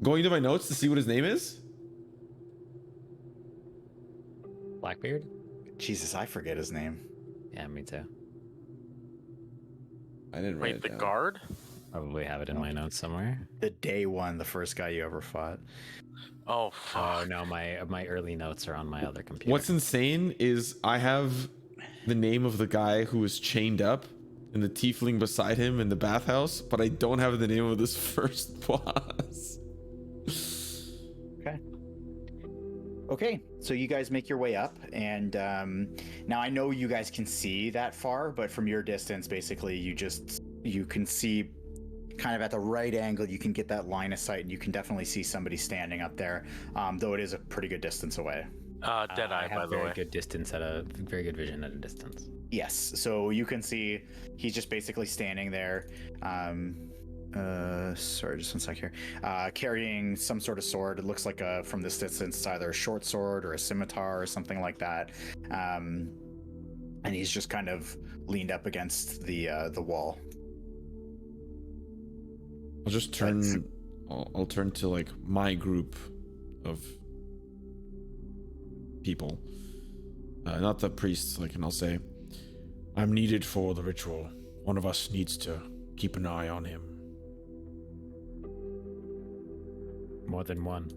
Going to my notes to see what his name is. Blackbeard? Jesus, I forget his name. Yeah, me too. I didn't write Wait, it the down. guard? Probably have it in my notes somewhere. The day one, the first guy you ever fought. Oh, Oh fuck. no, my early notes are on my other computer. What's insane is I have the name of the guy who was chained up and the tiefling beside him in the bathhouse, but I don't have the name of this first boss. Okay, so you guys make your way up, and now I know you guys can see that far, but from your distance, basically, you can see kind of at the right angle. You can get that line of sight, and you can definitely see somebody standing up there, though it is a pretty good distance away. Deadeye, I have by the very way. good distance very good vision at a distance. Yes, so you can see he's just basically standing there. Sorry, just one sec here. Carrying some sort of sword. It looks like from this distance, it's either a short sword or a scimitar or something like that. And he's just kind of leaned up against the wall. I'll just turn. I'll turn to like my group of people, not the priests. Like, and I'll say, "I'm needed for the ritual. One of us needs to keep an eye on him." More than one.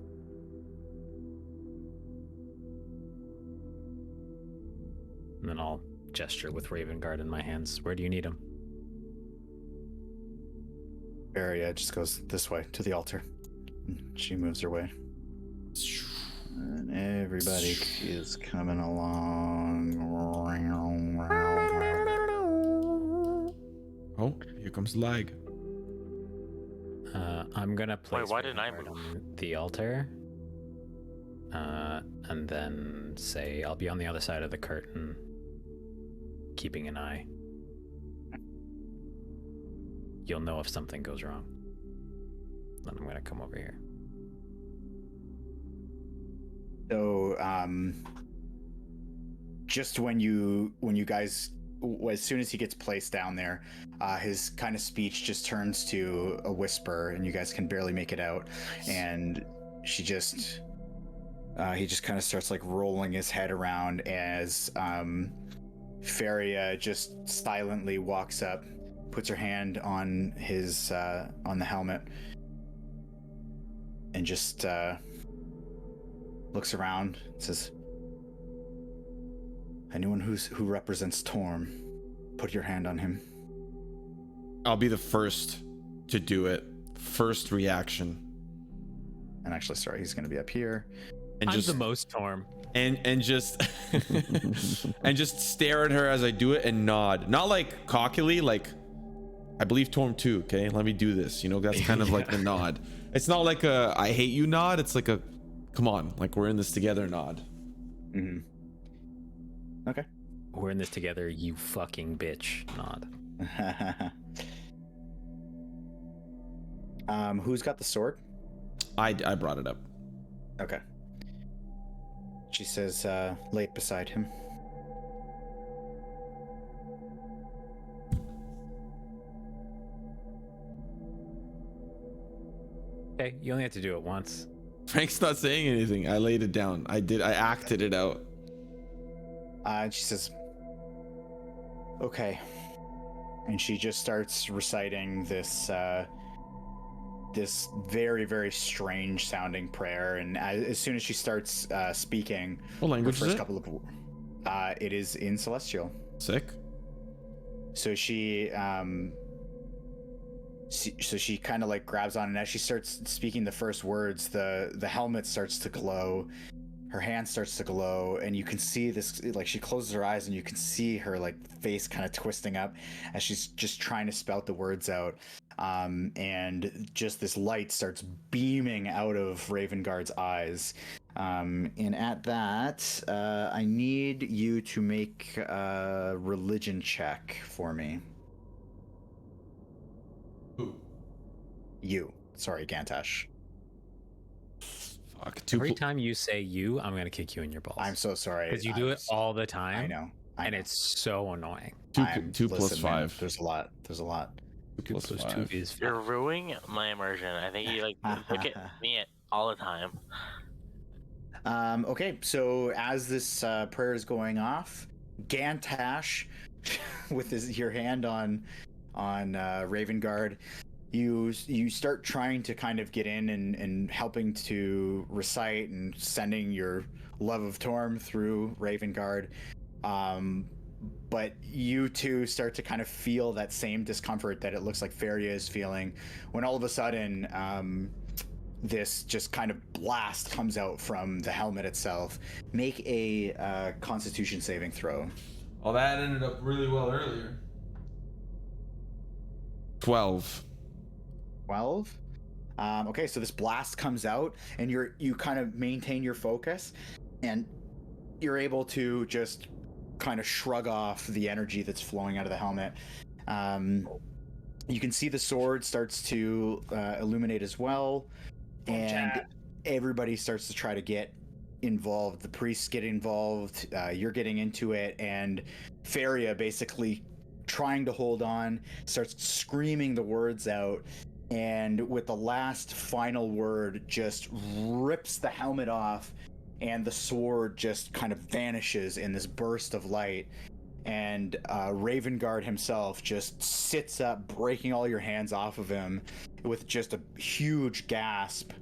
And then I'll gesture with Ravengard in my hands. Where do you need him? Aria just goes this way to the altar. She moves her way. And everybody is coming along. Oh, here comes lag. I'm gonna place why didn't I Ravengard move? on the altar. And then say I'll be on the other side of the curtain, keeping an eye. You'll know if something goes wrong. Then I'm gonna come over here. So, just when you guys, as soon as he gets placed down there, his kind of speech just turns to a whisper, and you guys can barely make it out. And he just kind of starts like rolling his head around as Faria just silently walks up, puts her hand on his on the helmet, and just looks around and says, "Anyone who represents Torm, put your hand on him." I'll be the first to do it. First reaction. And actually, sorry, he's going to be up here. And I'm just the most Torm. and just and just stare at her as I do it and nod. Not like cockily, like I believe Torm too. Okay, let me do this. You know, that's kind of like the nod. It's not like a I hate you nod. It's like a come on, like we're in this together nod. Mm-hmm. Okay. We're in this together, you fucking bitch. Nod. Who's got the sword? I brought it up. Okay. She says, lay it beside him. Okay, you only have to do it once. Frank's not saying anything. I laid it down. I acted it out. And she says, okay. And she just starts reciting this this very, very strange sounding prayer. And as soon as she starts speaking, What language her is first it? couple of it is in Celestial. Sick. So she she kind of like grabs on, and as she starts speaking the first words, the helmet starts to glow, her hand starts to glow, and you can see this, like she closes her eyes and you can see her like face kind of twisting up as she's just trying to spout the words out, and just this light starts beaming out of Ravengard's eyes, and at that I need you to make a religion check for me. Who? You. Sorry, Gantash. Fuck. Every time you say you, I'm gonna kick you in your balls. I'm so sorry. Because you do it all the time. I know. And it's so annoying. Two plus listen, man, 5. there's a lot. 2 plus 5. 2 is You're ruining my immersion. I think you look at me all the time. Okay, so as this prayer is going off, Gantash, with your hand on Ravengard, you start trying to kind of get in and helping to recite and sending your love of Torm through Ravengard. But you two start to kind of feel that same discomfort that it looks like Feria is feeling when all of a sudden this just kind of blast comes out from the helmet itself. Make a Constitution saving throw. Oh, that ended up really well earlier. 12. 12. Okay, so this blast comes out, and you kind of maintain your focus, and you're able to just kind of shrug off the energy that's flowing out of the helmet. You can see the sword starts to illuminate as well, and everybody starts to try to get involved. The priests get involved. You're getting into it, and Feria basically trying to hold on starts screaming the words out, and with the last final word just rips the helmet off, and the sword just kind of vanishes in this burst of light, and Ravengard himself just sits up, breaking all your hands off of him with just a huge gasp,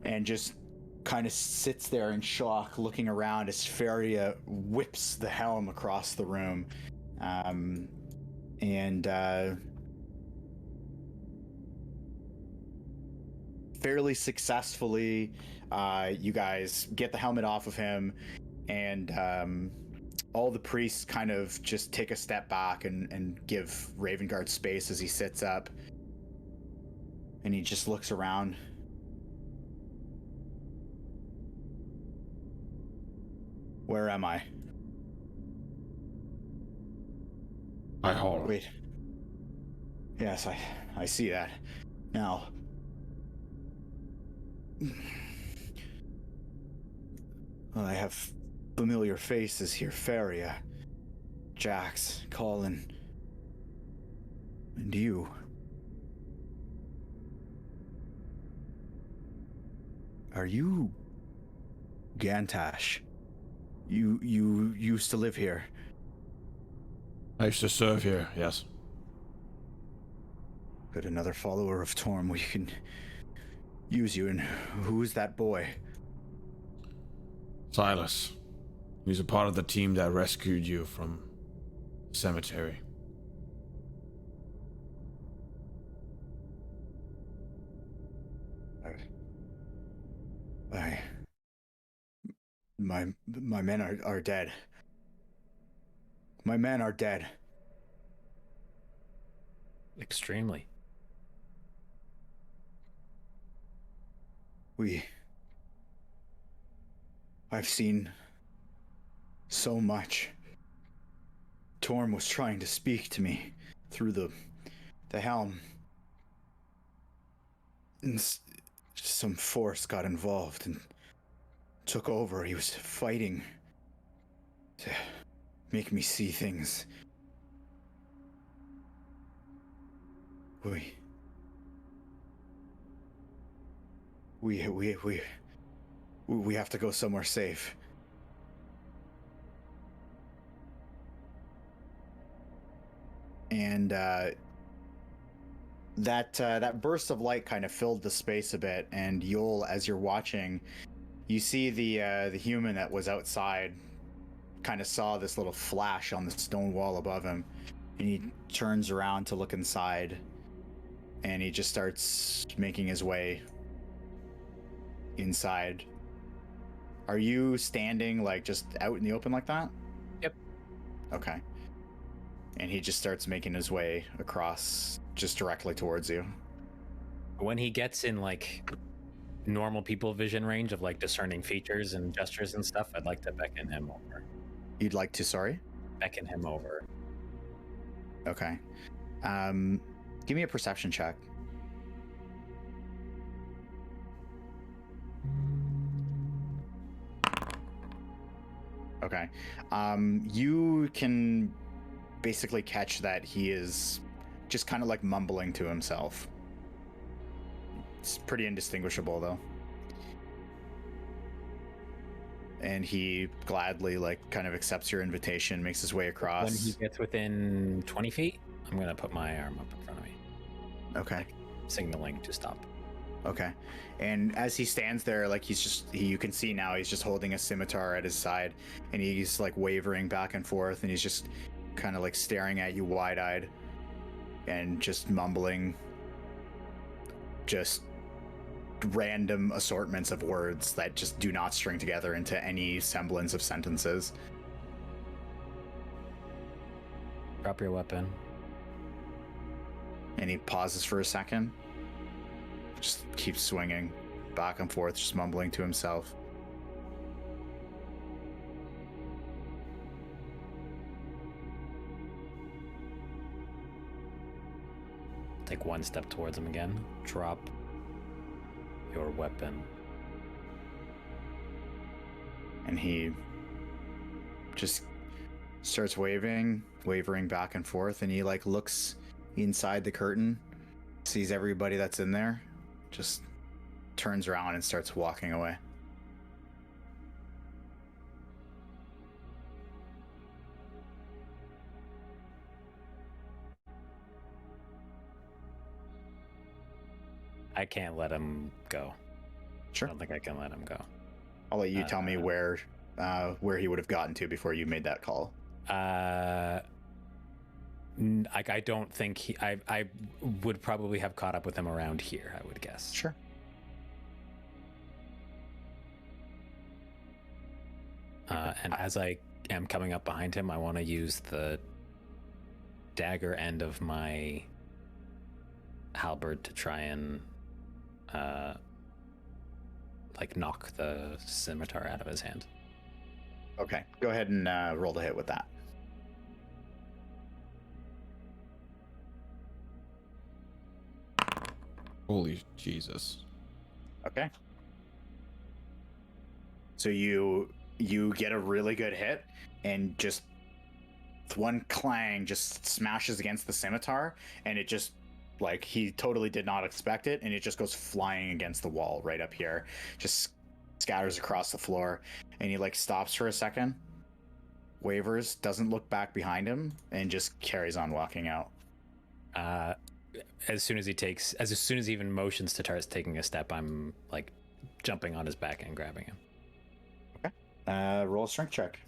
and just kind of sits there in shock, looking around as Feria whips the helm across the room. Fairly successfully, you guys get the helmet off of him, and all the priests kind of just take a step back and give Ravengard space as he sits up, and he just looks around. Where am I? My hall. Wait. Yes, I see that. Now, I have familiar faces here. Feria, Jax, Colin, and you. Are you Gantash? You used to live here. I used to serve here, yes. Good, another follower of Torm. We can use you. And who is that boy? Silas. He's a part of the team that rescued you from the cemetery. My men are dead. My men are dead. Extremely. I've seen so much. Torm was trying to speak to me through the helm. And some force got involved and took over. He was fighting to make me see things. We have to go somewhere safe. And that burst of light kind of filled the space a bit. And Yoll, as you're watching, you see the human that was outside kind of saw this little flash on the stone wall above him, and he turns around to look inside, and he just starts making his way inside. Are you standing like just out in the open like that? Yep. Okay. And he just starts making his way across just directly towards you. When he gets in like normal people vision range of like discerning features and gestures and stuff, I'd like to beckon him over. You'd like to, sorry? Beckon him over. Okay. Give me a perception check. Okay. You can basically catch that he is just kind of like mumbling to himself. It's pretty indistinguishable though. And he gladly like kind of accepts your invitation, makes his way across. When he gets within 20 feet, I'm going to put my arm up in front of me. Okay. Signaling to stop. Okay. And as he stands there, like you can see now he's just holding a scimitar at his side, and he's like wavering back and forth, and he's just kind of like staring at you wide-eyed and just mumbling just random assortments of words that just do not string together into any semblance of sentences. Drop your weapon. And he pauses for a second. Just keeps swinging back and forth, just mumbling to himself. Take one step towards him again. Drop your weapon. And he just starts wavering back and forth, and he like looks inside the curtain, sees everybody that's in there, just turns around and starts walking away. I can't let him go. Sure. I don't think I can let him go. I'll let you tell me where he would have gotten to before you made that call. I don't think I would probably have caught up with him around here, I would guess. Sure. And as I am coming up behind him, I want to use the dagger end of my halberd to try and like knock the scimitar out of his hand. Okay, go ahead and roll the hit with that. Holy Jesus. Okay. So you get a really good hit, and just one clang just smashes against the scimitar, and it just, like, he totally did not expect it, and it just goes flying against the wall right up here, just scatters across the floor, and he like stops for a second, wavers, doesn't look back behind him, and just carries on walking out. As soon as he even motions to start taking a step, I'm like jumping on his back and grabbing him. Okay. Roll a strength check.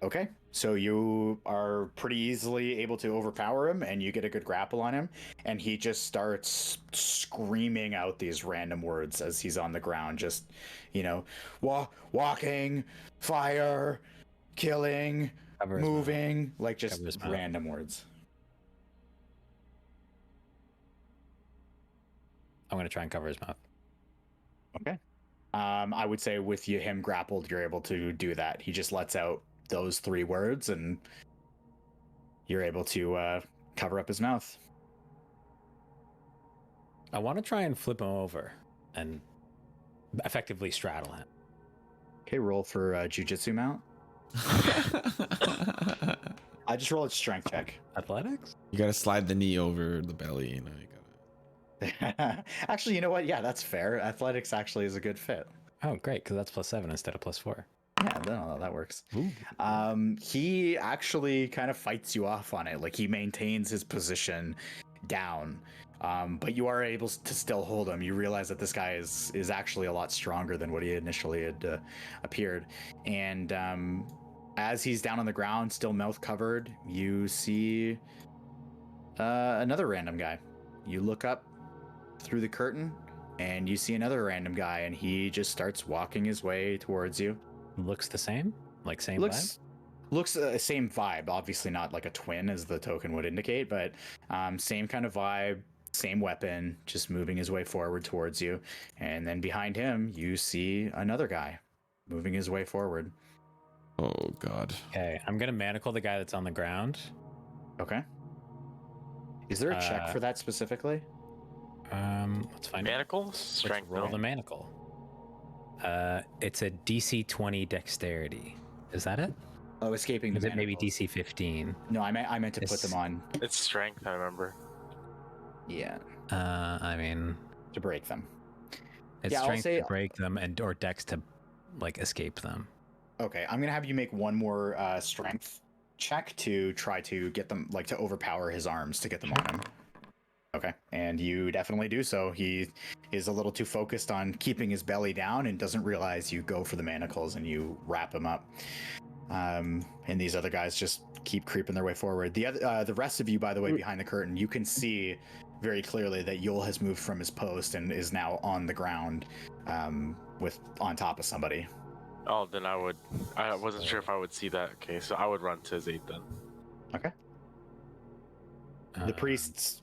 Okay, so you are pretty easily able to overpower him, and you get a good grapple on him, and he just starts screaming out these random words as he's on the ground, just, you know, walking, fire, killing, moving, like just random words. I'm going to try and cover his mouth. Okay. I would say with him grappled, you're able to do that. He just lets out those 3 words, and you're able to cover up his mouth. I want to try and flip him over and effectively straddle him. Okay, roll for jujitsu mount. I just rolled a strength check. Athletics? You gotta slide the knee over the belly, you know. You gotta... Actually, you know what? Yeah, that's fair. Athletics actually is a good fit. Oh, great, because that's +7 instead of +4. Yeah, no, that works. He actually kind of fights you off on it. Like, he maintains his position down, but you are able to still hold him. You realize that this guy is actually a lot stronger than what he initially had appeared. And as he's down on the ground, still mouth covered, you see another random guy. You look up through the curtain, and you see another random guy, and he just starts walking his way towards you. Looks the same? Like same vibe? Looks same vibe. Obviously not like a twin as the token would indicate, but same kind of vibe, same weapon, just moving his way forward towards you. And then behind him, you see another guy moving his way forward. Oh, God. Okay, I'm going to manacle the guy that's on the ground. Okay. Is there a check for that specifically? Let's find Manacle? Let's Strength. roll no? the manacle. It's a DC 20 dexterity. Is that it? Oh, escaping the Is it maybe manacles. DC 15? No, I meant to put It's- them on. It's strength, I remember. Yeah, I mean, to break them. it's Yeah, I'll strength say- to break them and or dex to like escape them. Okay, I'm gonna have you make one more strength check to try to get them, like, to overpower his arms to get them on him. Okay, and you definitely do so. He is a little too focused on keeping his belly down and doesn't realize you go for the manacles and you wrap him up. And these other guys just keep creeping their way forward. The rest of you, by the way, behind the curtain, you can see very clearly that Yoll has moved from his post and is now on the ground, on top of somebody. Oh, then I wasn't sure if I would see that. Okay, so I would run to his aid then. Okay. The priests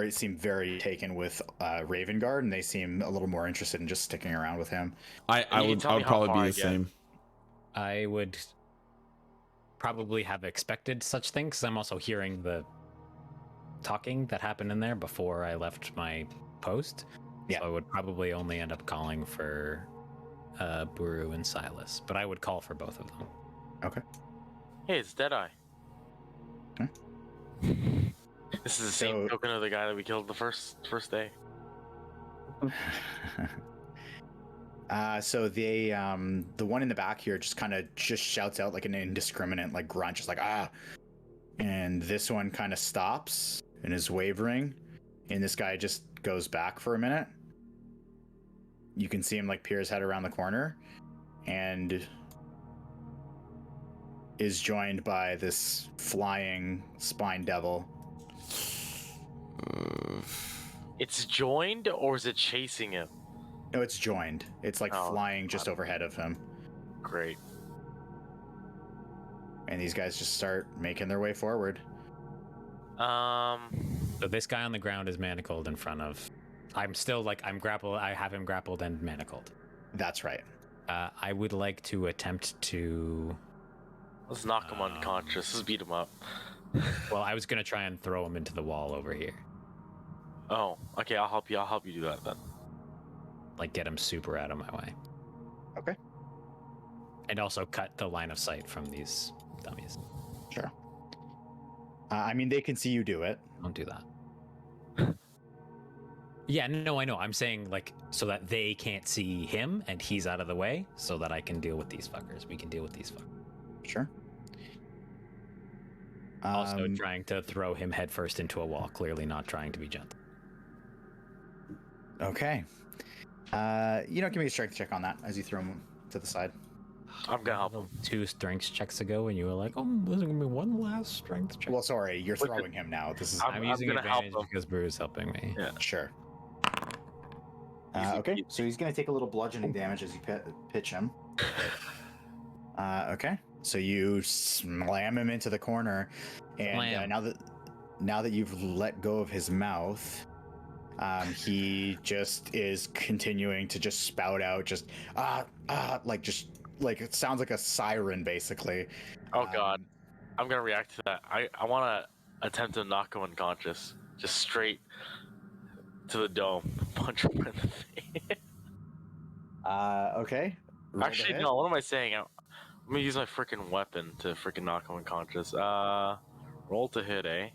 seem very taken with Ravengard, and they seem a little more interested in just sticking around with him. I You would tell me how probably far be I the get. same. I would probably have expected such things because I'm also hearing the talking that happened in there before I left my post. Yeah. So I would probably only end up calling for Buru and Silas, but I would call for both of them. Okay. Hey, it's Deadeye. This is the same So- token of the guy that we killed the first day. So the one in the back here just kind of just shouts out like an indiscriminate like grunt, just like ah, and this one kind of stops and is wavering, and this guy just goes back for a minute. You can see him like peer his head around the corner, and is joined by this flying spine devil. It's joined, or is it chasing him? No, it's joined. It's like Oh, flying just overhead of him. Great. And these guys just start making their way forward. So this guy on the ground is manacled in front of. I'm still like I'm grappled. I have him grappled and manacled. That's right. I would like to attempt to. Let's knock him unconscious. Let's beat him up. Well, I was gonna try and throw him into the wall over here, Oh, okay. I'll help you. I'll help you do that then. like get him super out of my way. Okay. And also cut the line of sight from these dummies. Sure. I mean, they can see you do it. Don't do that. Yeah, no, I know. I'm saying like so that they can't see him and he's out of the way, so that I can deal with these fuckers. We can deal with these fuckers. Sure. Also trying to throw him headfirst into a wall, clearly not trying to be gentle. Okay. Give me a strength check on that as you throw him to the side. I'm gonna help him. 2 strength checks ago, and you were like, "Oh, there's gonna be one last strength check." Well, sorry, you're throwing him now. This is I'm using gonna help advantage him. because Buru's helping me. Yeah. sure. Easy Okay, peasy. so he's gonna take a little bludgeoning damage as you pitch him. Okay, so you slam him into the corner, and Slam. now that you've let go of his mouth, he just is continuing to just spout out just like it sounds like a siren basically. Oh god. I'm gonna react to that. I want to attempt to knock him unconscious, just straight to the dome, punch him in the face. Okay. Roll the Actually, hit. no. What am I saying? I'm gonna use my freaking weapon to freaking knock him unconscious. Roll to hit, eh?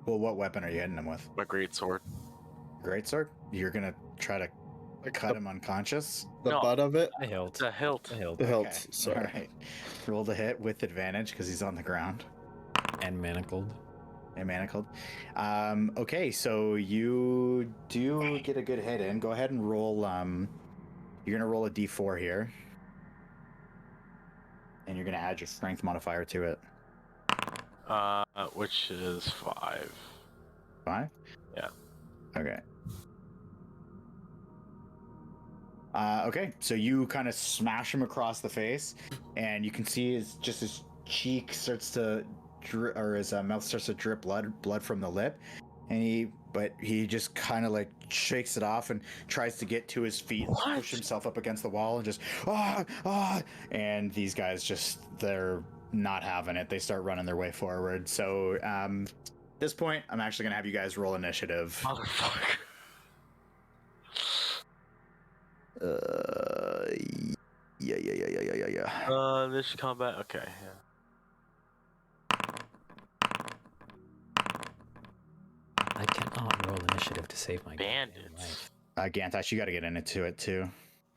Well, what weapon are you hitting him with? My great sword. Greatsword? You're gonna try to cut him unconscious? The No. butt of it? The hilt. It's a hilt. The hilt. The hilt. Okay, Sorry. All right. Roll the hit with advantage because he's on the ground And manacled. and manacled. Okay, so you do get a good hit in. Go ahead and roll. You're gonna roll a d4 here, and you're gonna add your strength modifier to it. Which is 5. 5? Yeah. Okay. Okay, so you kind of smash him across the face, and you can see his cheek starts to his mouth starts to drip blood from the lip, and he just kind of like shakes it off and tries to get to his feet and push himself up against the wall and just and these guys they're not having it. They start running their way forward. So At this point, I'm actually gonna have you guys roll initiative. Motherfucker. Yeah. This combat. Okay. Yeah. I cannot roll initiative to save my goddamn Bandits. life. Gantash, you got to get into it too.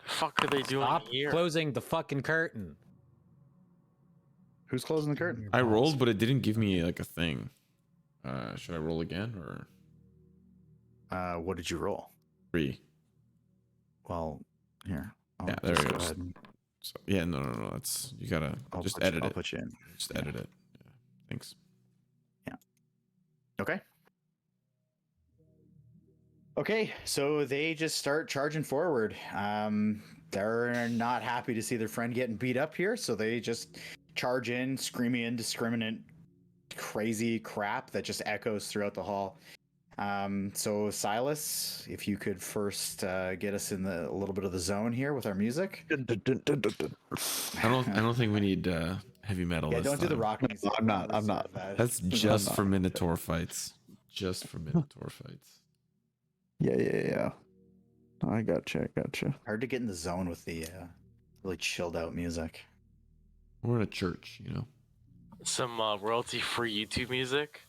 The fuck are they doing Stop here? closing the fucking curtain. Who's closing the curtain? I rolled, but it didn't give me like a thing. Should I roll again or What did you roll? 3? Well, here. Yeah, there just it go goes. ahead and- So, yeah, no. That's you gotta I'll just put you- edit I'll it. put you in. Just Yeah. edit it. Yeah. Thanks. Okay. Okay, so they just start charging forward. They're not happy to see their friend getting beat up here, so they just charge in, screaming indiscriminate, crazy crap that just echoes throughout the hall. So Silas, if you could first get us in a little bit of the zone here with our music. I don't think we need heavy metal. Yeah, this don't do the time. rock music. I'm not. That's just for Minotaur fights. Just for Minotaur fights. Yeah. I gotcha. Hard to get in the zone with the really chilled out music. We're in a church, you know. Some royalty-free YouTube music.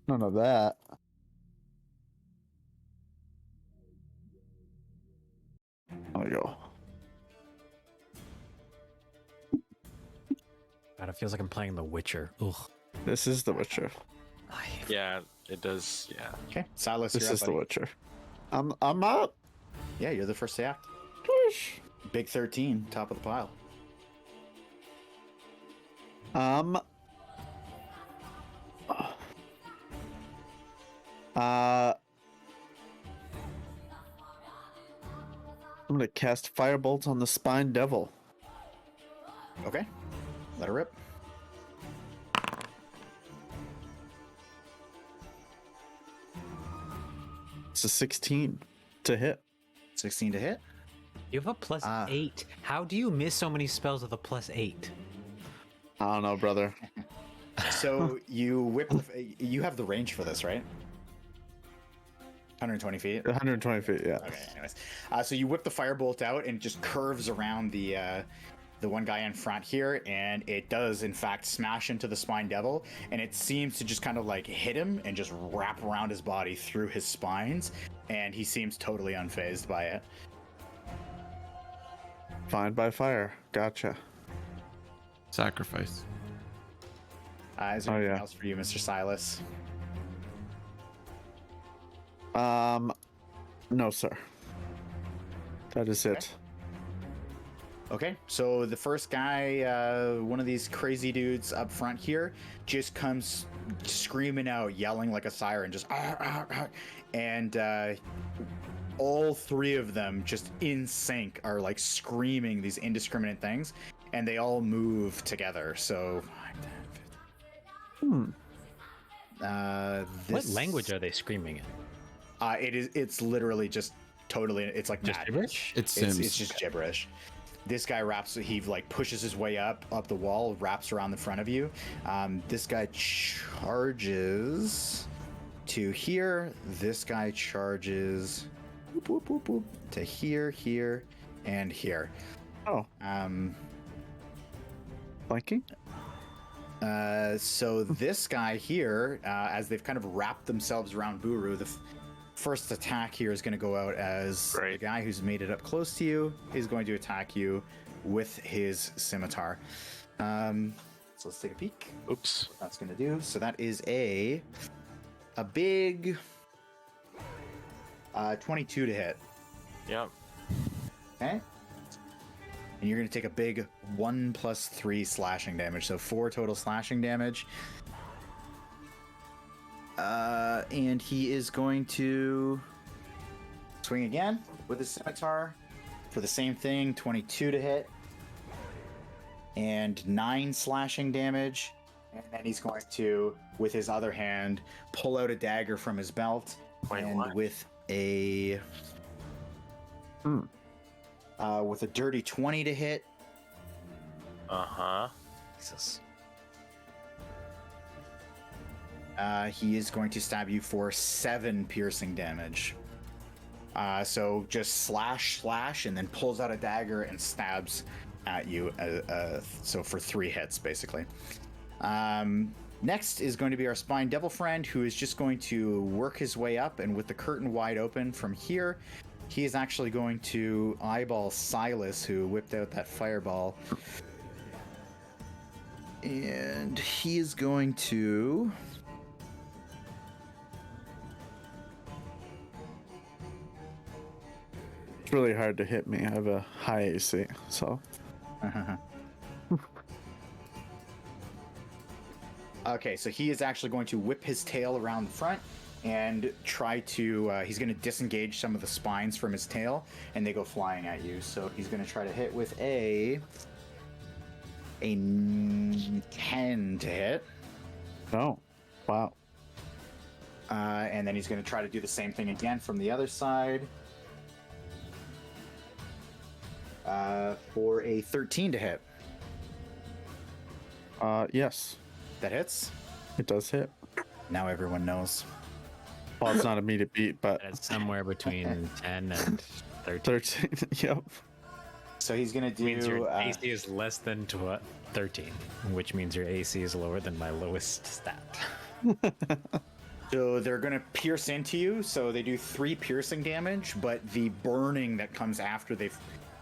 None of that. There we go. God, it feels like I'm playing The Witcher. Ugh. This is The Witcher. Yeah, it does. Yeah. Okay, Silas, This you're is up, The buddy. Witcher. I'm up. Yeah, you're the first to act. Push. Big 13, top of the pile. I'm gonna cast Firebolt on the Spine Devil. Okay, let her rip. It's a 16 to hit. 16 to hit. You have a plus Ah. 8. How do you miss so many spells with a plus 8? I don't know, brother. So you whip. You have the range for this, right? 120 feet. 120 feet, yeah. Okay. Anyways, so you whip the firebolt out and it just curves around the one guy in front here, and it does in fact smash into the spine devil, and it seems to just kind of like hit him and just wrap around his body through his spines, and he seems totally unfazed by it. Fine by fire. Gotcha. Sacrifice. Is there anything yeah. else for you, Mr. Silas? No, sir. That is it. Okay, so the first guy, one of these crazy dudes up front here, just comes screaming out, yelling like a siren, just "Arr, arr, arr," and all three of them, just in sync, are like screaming these indiscriminate things, and they all move together. So, What language are they screaming in? it's literally just totally. It's like Just mad. gibberish? It's Sims. It's just gibberish. This guy he like pushes his way up the wall, wraps around the front of you. This guy charges to here. This guy charges whoop, whoop, whoop, whoop, to here, and here. Oh, flanking? So this guy here, as they've kind of wrapped themselves around Buru, the first attack here is going to go out as the Great. guy who's made it up close to you is going to attack you with his scimitar. So let's take a peek. Oops. What that's going to do. So that is a big 22 to hit. Yep. Okay. And you're going to take a big 1+3 slashing damage. So 4 total slashing damage. And he is going to swing again with his scimitar for the same thing, 22 to hit. And 9 slashing damage. And then he's going to, with his other hand, pull out a dagger from his belt. Wait, and what? with a dirty 20 to hit. Uh-huh. Jesus. He is going to stab you for 7 piercing damage. So just slash, and then pulls out a dagger and stabs at you. So for 3 hits, basically. Next is going to be our spine devil friend, who is just going to work his way up, and with the curtain wide open from here, he is actually going to eyeball Silas, who whipped out that fireball. And he is going to... It's really hard to hit me. I have a high AC, so. Okay, so he is actually going to whip his tail around the front and try to, he's going to disengage some of the spines from his tail, and they go flying at you. So he's going to try to hit with a 10 to hit. Oh, wow. And then he's going to try to do the same thing again from the other side. For a 13 to hit. Yes. That hits. It does hit. Now everyone knows. Well, it's not immediate beat, but It's somewhere between 10 and 13. 13. Yep. So he's going to Means do... your AC is less than 13, which means your AC is lower than my lowest stat. So they're going to pierce into you. So they do 3 piercing damage, but the burning that comes after they've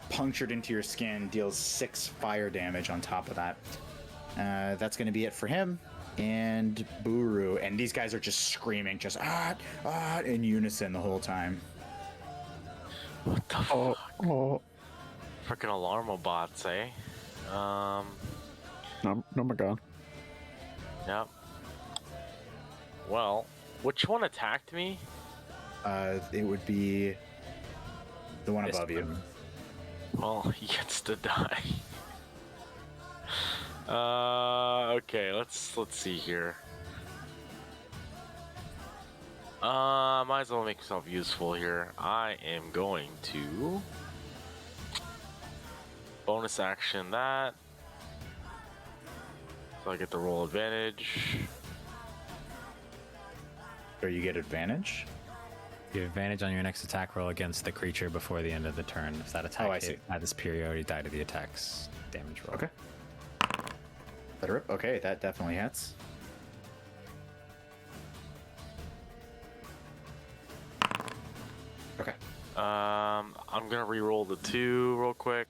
punctured into your skin deals 6 fire damage on top of that. That's going to be it for him. And Buru. And these guys are just screaming, just in unison the whole time. What the fuck? Freaking alarm bots, eh? No, my god. Yep. Well, which one attacked me? It would be the one above you. Well, he gets to die. Okay, let's see here. Might as well make myself useful here. I am going to bonus action that, so I get the roll advantage. Or you get advantage? You have advantage on your next attack roll against the creature before the end of the turn. If that attack I see. at this period, you die to the attack's damage roll. Okay. Let her rip. Okay, that definitely hits. Okay. I'm gonna re-roll the 2 real quick.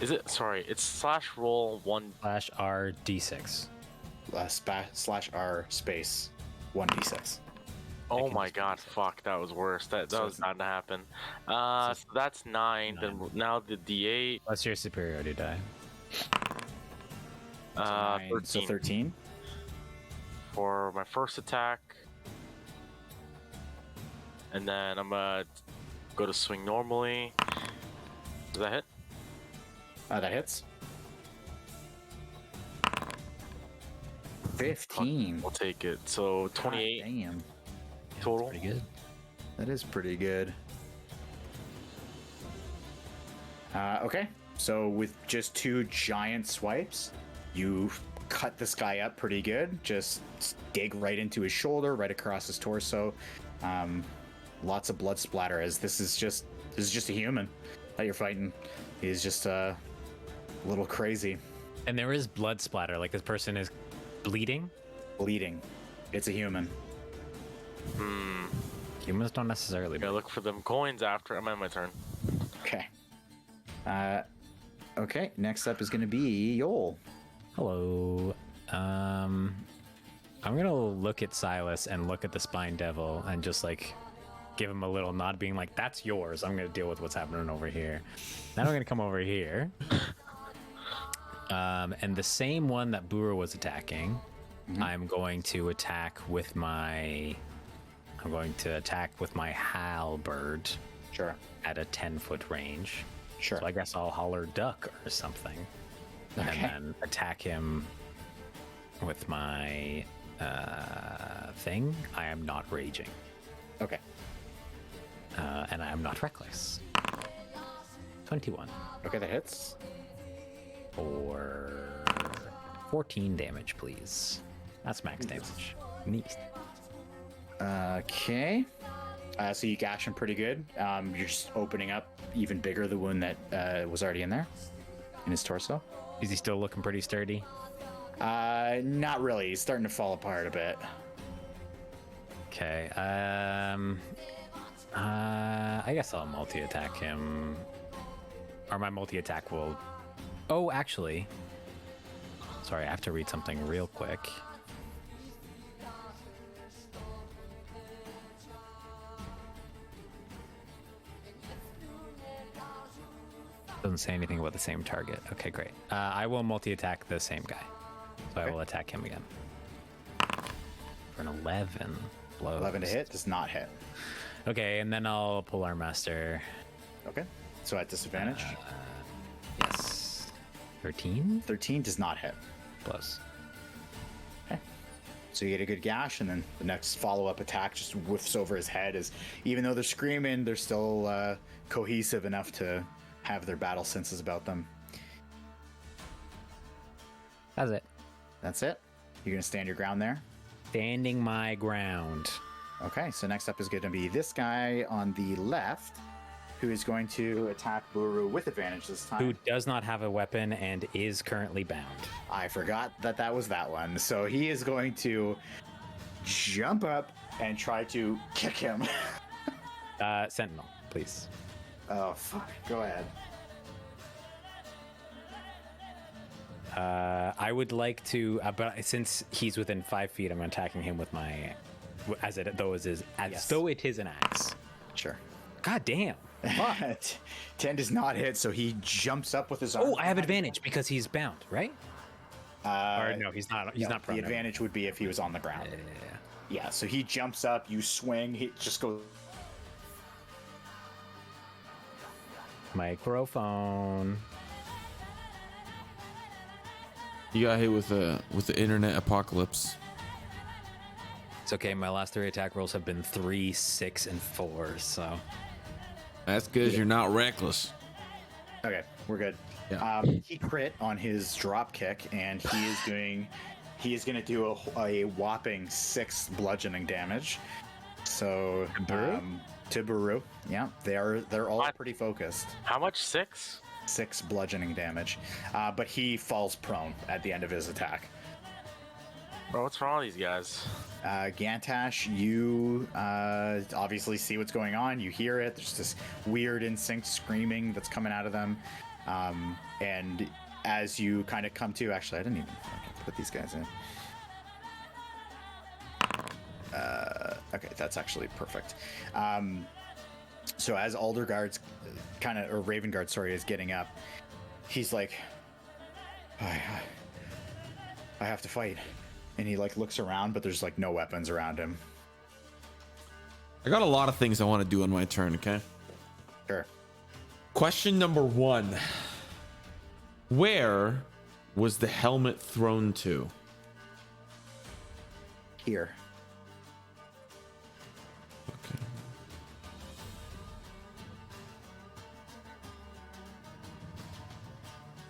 Is it? Sorry, it's slash roll 1. Slash R D6. Slash R space 1d6. Oh my god, fuck, that was worse. That was not to happen. So that's 9. Then now the D8. Plus your superiority die. 13. So 13. For my first attack. And then I'm gonna go to swing normally. Does that hit? That hits. 15. We'll take it. So 28 God damn. total. Pretty good. That is pretty good. Okay. So with just 2 giant swipes, you cut this guy up pretty good. Just dig right into his shoulder, right across his torso. Lots of blood splatter, as this is just a human that you're fighting. He's just a little crazy. And there is blood splatter, like this person is bleeding. Bleeding. It's a human. Humans don't necessarily Gotta look for them coins after. I'm on my turn. Okay. Okay, next up is going to be Yoll. Hello. I'm gonna look at Silas and look at the spine devil and just like give him a little nod, being like, "That's yours. I'm gonna deal with what's happening over here." Then I'm gonna come over here. And the same one that Buru was attacking, I'm going to attack with my halberd. Sure. At a 10-foot range. Sure. So I guess I'll holler duck or something. Okay. And then attack him with my thing. I am not raging. Okay. And I am not reckless. 21 Okay, that hits. for 14 damage, please. That's max damage. Neat. Okay. So you gash him pretty good. You're just opening up even bigger the wound that was already in there, in his torso. Is he still looking pretty sturdy? Not really. He's starting to fall apart a bit. Okay. I guess I'll multi-attack him. Or my multi-attack will... Oh, actually... Sorry, I have to read something real quick. Doesn't say anything about the same target. Okay, great. I will multi-attack the same guy. So I will attack him again. For an 11 blows. 11 to hit does not hit. Okay, and then I'll pull our master. Okay. So at disadvantage. Yes. 13 13 does not hit. plus. Okay. So you get a good gash, and then the next follow-up attack just whiffs over his head. As even though they're screaming, they're still cohesive enough to have their battle senses about them. That's it. That's it. You're gonna stand your ground there. Standing my ground. Okay. So next up is going to be this guy on the left, who is going to attack Buru with advantage this time. Who does not have a weapon and is currently bound. I forgot that was that one. So he is going to jump up and try to kick him. Sentinel, please. Oh, fuck. Go ahead. I would like to, but since he's within 5 feet, I'm attacking him with my, though it is an axe. Sure. God damn. 10 does not hit, so he jumps up with his arm. Oh, I have advantage because he's bound, right? Or no, he's not. He's not prone. The advantage would be if he was on the ground. Yeah, so he jumps up, you swing, he just goes. Microphone. You got hit with the internet apocalypse. It's okay. My last 3 attack rolls have been 3, 6, and 4. So That's because you're not reckless. Okay, we're good. Yeah. He crit on his drop kick, and he is going to do a whopping 6 bludgeoning damage. So to Buru, yeah, they're all pretty focused. How much? 6? 6 bludgeoning damage, but he falls prone at the end of his attack. Bro, what's wrong with these guys? Gantash, you obviously see what's going on. You hear it. There's this weird instinct screaming that's coming out of them. And as you kind of come to, actually, I didn't even put these guys in. Okay, that's actually perfect. So as Ravengard, is getting up, he's like, I have to fight. And he looks around, but there's no weapons around him. I got a lot of things I want to do on my turn, okay? Sure. Question number 1. Where was the helmet thrown to? Here. Okay.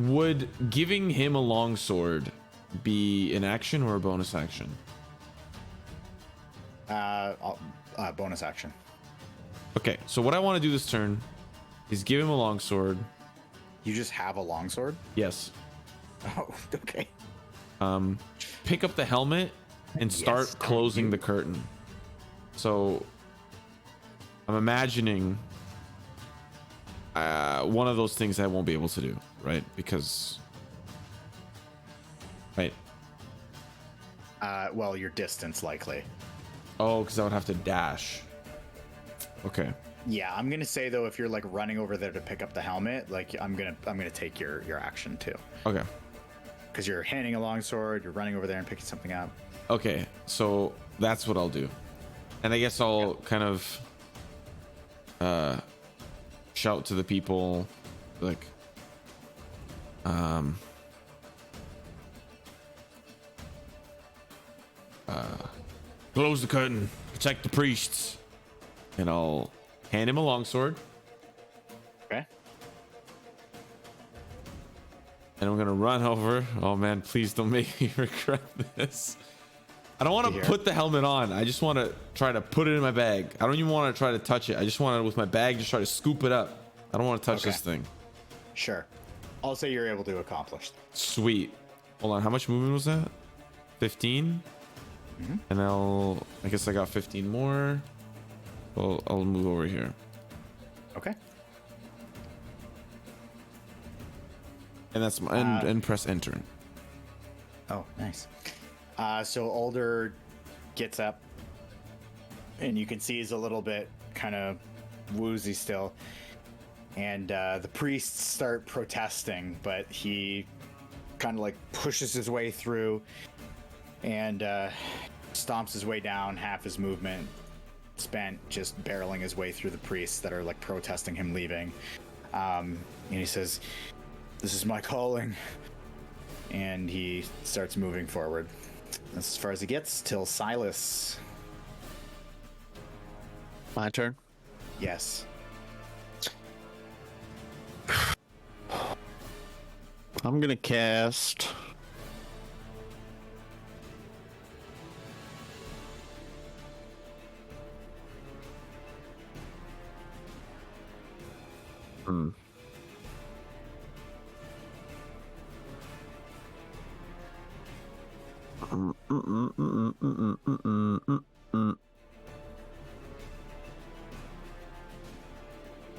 Would giving him a longsword be an action or a bonus action? Bonus action. Okay, so what I want to do this turn is give him a longsword. You just have a longsword? Yes. Oh, okay. Pick up the helmet and start closing the curtain. So I'm imagining one of those things I won't be able to do, right? Because well, your distance likely. Oh, because I would have to dash. Okay. Yeah, I'm gonna say though, if you're running over there to pick up the helmet, I'm gonna take your action too. Okay. Because you're handing a longsword, you're running over there and picking something up. Okay, so that's what I'll do, and I guess I'll kind of shout to the people, close the curtain, protect the priests, and I'll hand him a longsword. Okay. And I'm gonna run over. Oh man, please don't make me regret this. I don't want to put the helmet on. I just want to try to put it in my bag. I don't even want to try to touch it. I just want to, with my bag, just try to scoop it up. I don't want to touch this thing. Sure. I'll say you're able to accomplish that. Sweet. Hold on. How much movement was that? 15? And I guess I got 15 more. Well, I'll move over here. Okay. And that's my, and press enter. Oh, nice. So Ulder gets up, and you can see he's a little bit kind of woozy still. And the priests start protesting, but he kind of like pushes his way through and stomps his way down, half his movement spent just barreling his way through the priests that are like protesting him leaving. And he says, "This is my calling." And he starts moving forward. That's as far as he gets till Silas. My turn. Yes. I'm gonna cast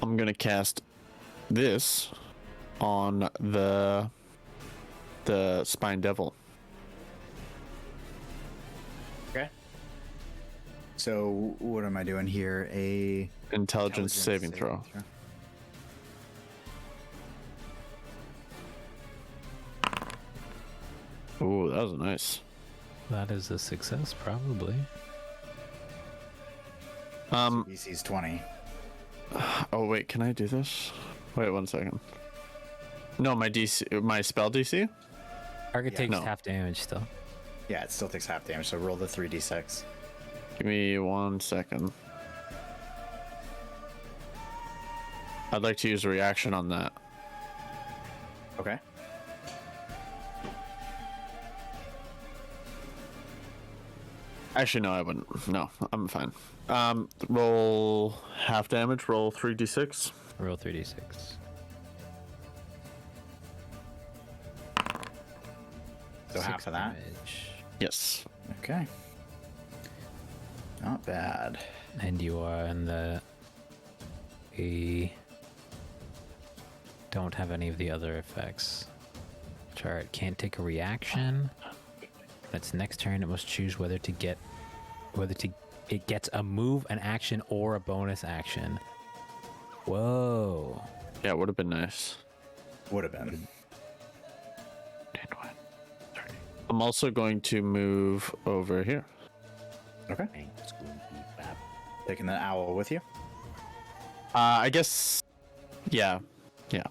I'm gonna cast this on the spine devil. Okay. So what am I doing here? A Intelligence saving throw. Ooh, that was nice. That is a success, probably. DC's 20. Oh wait, can I do this? Wait 1 second. No, my DC, my spell DC. Target takes No. half damage still. Yeah, it still takes half damage, so roll the 3d6. Give me 1 second. I'd like to use a reaction on that. Okay. Actually, no, I wouldn't. No, I'm fine. Roll half damage. Roll 3d6. Roll 3d6. So half of that. Damage. Yes. Okay. Not bad. And you are in the... don't have any of the other effects. Chart can't take a reaction. Its next turn, it must choose whether it gets a move, an action, or a bonus action. Whoa. Yeah, it would have been nice. Would have been. I'm also going to move over here. Okay. Taking the owl with you. I guess. Yeah. Yeah.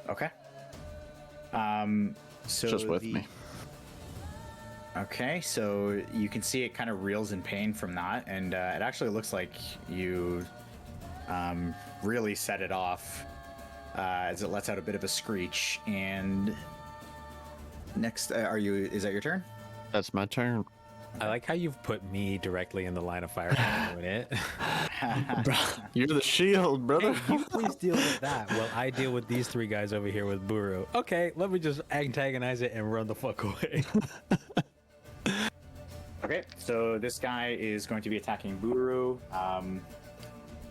Okay. So Just with me. Okay, so you can see it kind of reels in pain from that, and it actually looks like you really set it off as it lets out a bit of a screech. And next, is that your turn? That's my turn. I like how you've put me directly in the line of fire when doing it. You're the shield, brother. Hey, you please deal with that while I deal with these three guys over here with Buru. Okay, let me just antagonize it and run the fuck away. Okay, so this guy is going to be attacking Buru,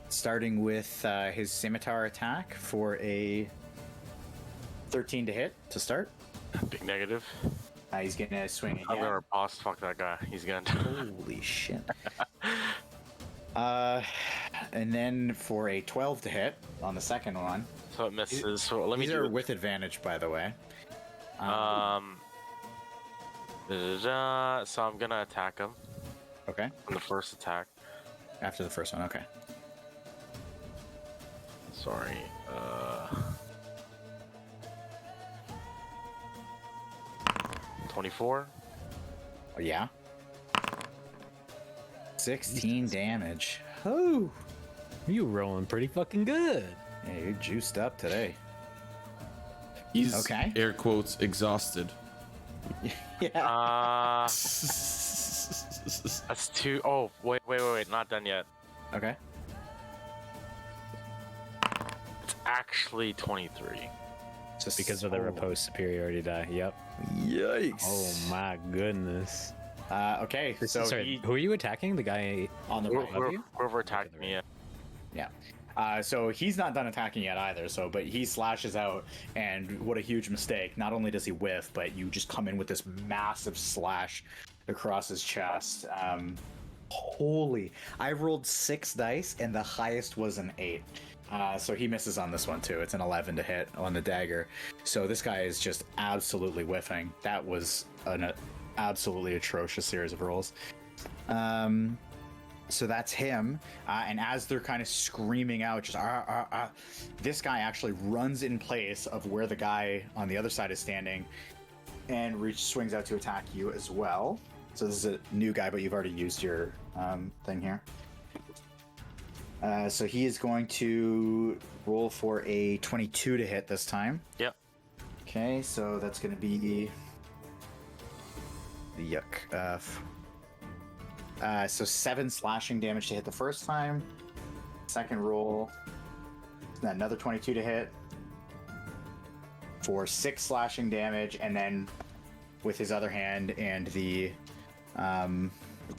starting with his scimitar attack for a 13 to hit to start. Big negative. He's gonna swing again. I'm gonna boss fuck that guy. He's gonna. Holy shit. And then for a 12 to hit on the second one. So it misses. So let me These do are it. with advantage, by the way. So I'm gonna attack him Okay. on the first attack. After the first one, okay. Sorry. 24. Oh, yeah. 16 damage. Oh. You rolling pretty fucking good. Yeah, you're juiced up today. He's Okay. air quotes exhausted. Yeah. That's 2. Oh, wait, not done yet. Okay. It's actually 23. Just Because of the repose superiority die. Yep. Yikes. Oh my goodness. Okay. So Sorry, who are you attacking? The guy on the right of you? Whoever attacked me, yeah. Yeah. So he's not done attacking yet either. So, but he slashes out, and what a huge mistake! Not only does he whiff, but you just come in with this massive slash across his chest. Holy! I rolled 6 dice, and the highest was an 8. So he misses on this one too. It's an 11 to hit on the dagger. So this guy is just absolutely whiffing. That was an absolutely atrocious series of rolls. So that's him. And as they're kind of screaming out, just this guy actually runs in place of where the guy on the other side is standing and swings out to attack you as well. So this is a new guy, but you've already used your thing here. So he is going to roll for a 22 to hit this time. Yep. Okay, so that's going to be yuck. So 7 slashing damage to hit the first time. Second roll, another 22 to hit for 6 slashing damage, and then with his other hand and the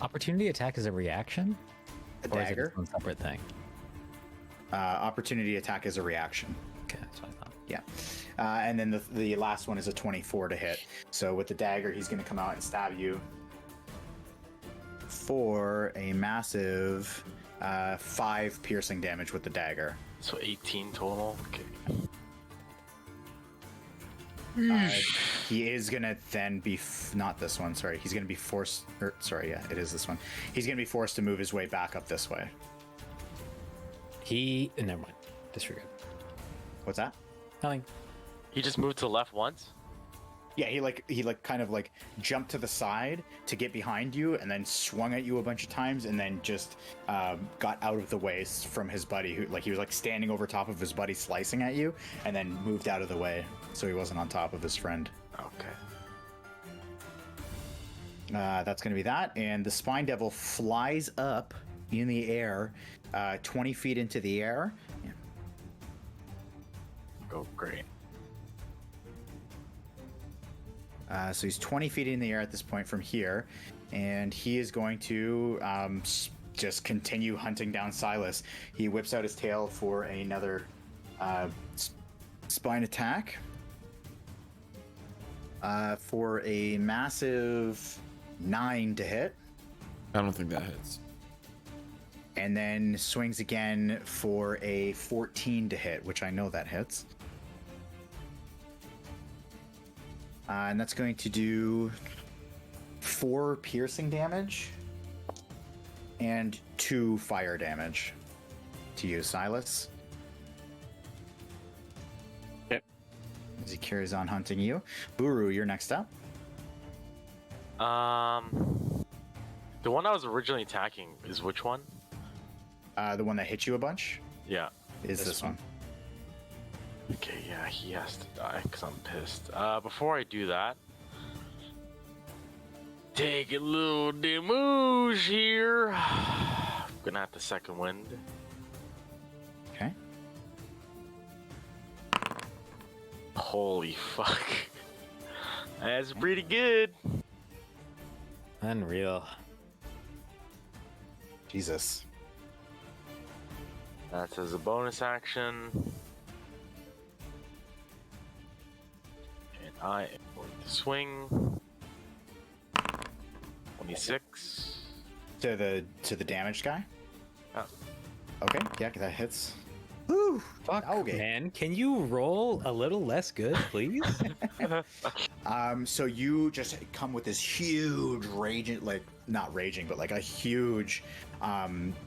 Opportunity attack is a reaction? Or is it dagger. its own separate thing? Opportunity attack is a reaction. Okay, that's what I thought. Yeah. And then the last one is a 24 to hit. So with the dagger, he's going to come out and stab you for a massive 5 piercing damage with the dagger. So 18 total. Okay. He is going to then be... not this one, sorry. He's going to be forced... sorry, yeah, it is this one. He's going to be forced to move his way back up this way. Never mind. Disregard. What's that? Nothing. He just moved to the left once? Yeah, he kind of jumped to the side to get behind you, and then swung at you a bunch of times, and then just got out of the way from his buddy, who he was standing over top of his buddy, slicing at you, and then moved out of the way so he wasn't on top of his friend. Okay. That's going to be that, and the Spine Devil flies up in the air, 20 feet into the air. Yeah. Oh, great. So he's 20 feet in the air at this point from here, and he is going to just continue hunting down Silas. He whips out his tail for another spine attack for a massive 9 to hit, I don't think that hits. and then swings again for a 14 to hit, which I know that hits. And that's going to do 4 piercing damage and 2 fire damage to you, Silas. Yep. As he carries on hunting you. Buru, you're next up. The one I was originally attacking is which one? The one that hit you a bunch Yeah. is this one. Okay, yeah, he has to die because I'm pissed. Before I do that, take a little damage here. I'm gonna have to second wind. Okay. Holy fuck. That's pretty good. Unreal. Jesus. That's as a bonus action. And I am going to swing. 26. To the damaged guy? Yeah. Okay, yeah, that hits. Woo! Fuck, Okay. man. Can you roll a little less good, please? So you just come with this huge raging, not raging, but a huge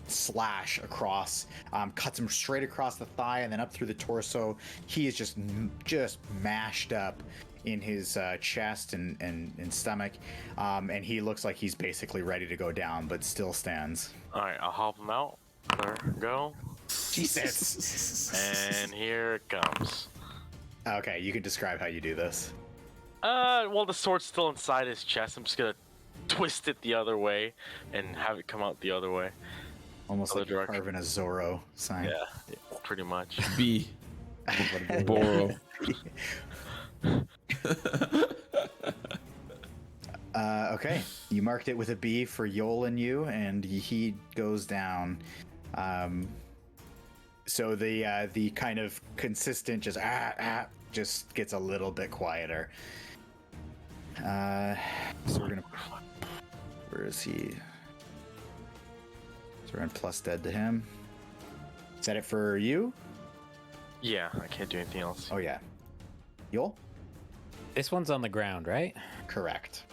slash across, cuts him straight across the thigh and then up through the torso. He is just mashed up in his chest and stomach, and he looks like he's basically ready to go down, but still stands. Alright, I'll help him out. There we go. Jesus. And here it comes. Okay, you can describe how you do this. Well, the sword's still inside his chest. I'm just gonna twist it the other way and have it come out the other way. Almost Other like you're direction. carving a Zorro sign. Yeah, pretty much. B. Boro. Okay, you marked it with a B for Yoll and you, and he goes down. So the kind of consistent just gets a little bit quieter. So we're gonna. Where is he? So we're gonna plus dead to him. Is that it for you? Yeah, I can't do anything else. Oh yeah. Yoll? This one's on the ground, right? Correct.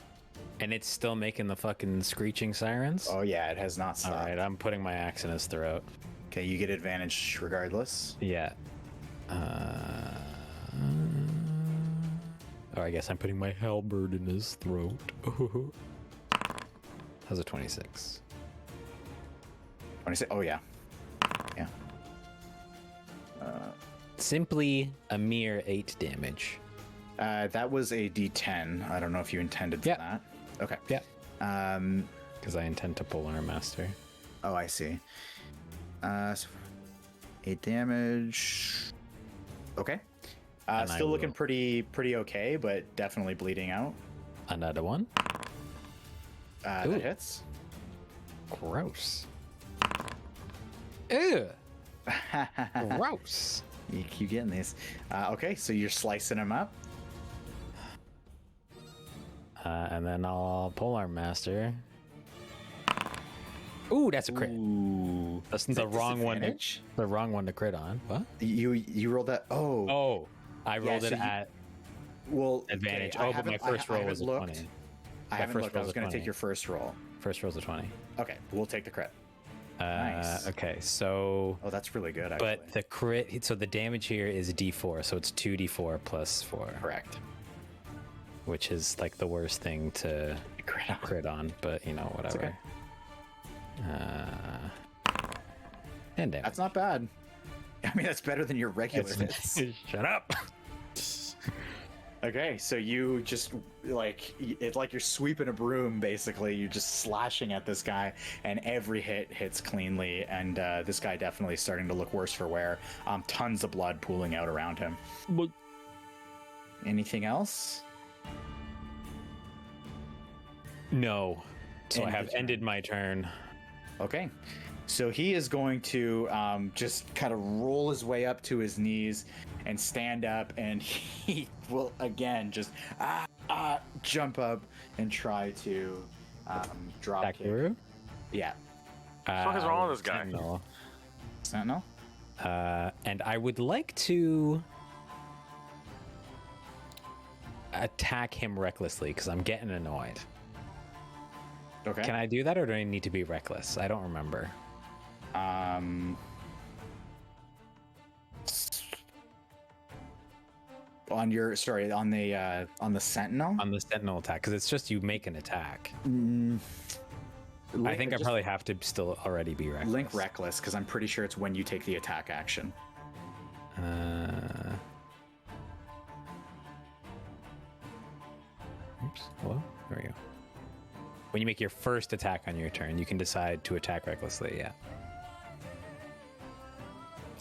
And it's still making the fucking screeching sirens? Oh yeah, it has not All stopped. right, I'm putting my axe in his throat. Okay, you get advantage regardless. Yeah. Oh, I guess I'm putting my halberd in his throat. How's a 26? 26. Oh yeah. Yeah. Simply a mere 8 damage. That was a D10. I don't know if you intended for Yeah. that. Okay. Yeah. Um. Because I intend to pull our master. Oh, I see. So 8 damage. Okay. And I Still looking will- pretty okay, but definitely bleeding out. Another one? That Ooh. hits. Gross. Ew. Gross. You keep getting these. Okay, so you're slicing them up. And then I'll pull our master. Ooh, that's a crit. Ooh. That's Is the that wrong one. disadvantage? The wrong one to crit on. What? You rolled that. Oh. Oh, I rolled so it you- at Well. advantage. okay, I Oh, but my haven't- first I roll was haven't a looked. 20. I haven't first looked. I roll's was a going to 20. take your first roll. First roll's a 20. Okay, we'll take the crit. Nice. Okay, so Oh, that's really good, actually. but the crit. So the damage here is D4, so it's 2D4 plus 4, Correct. which is like the worst thing to crit on. But you know, whatever. okay. And damage. That's not bad. I mean, that's better than your regular hits. Shut up. Okay, so you just it's like you're sweeping a broom. Basically, you're just slashing at this guy, and every hit hits cleanly. And this guy definitely starting to look worse for wear. Tons of blood pooling out around him. Anything else? No. So I End have the turn. ended my turn. Okay, so he is going to just kind of roll his way up to his knees and stand up, and he will again just jump up and try to drop Attack kick. Buru? Yeah, What the fuck is wrong with this guy? Sentinel. Sentinel. And I would like to attack him recklessly because I'm getting annoyed. Okay. Can I do that, or do I need to be reckless? I don't remember. On the Sentinel. On the Sentinel attack, because it's just you make an attack. I think I just probably have to still already be reckless. link reckless because I'm pretty sure it's when you take the attack action. Oops. Hello? There we go. When you make your first attack on your turn, you can decide to attack recklessly, yeah.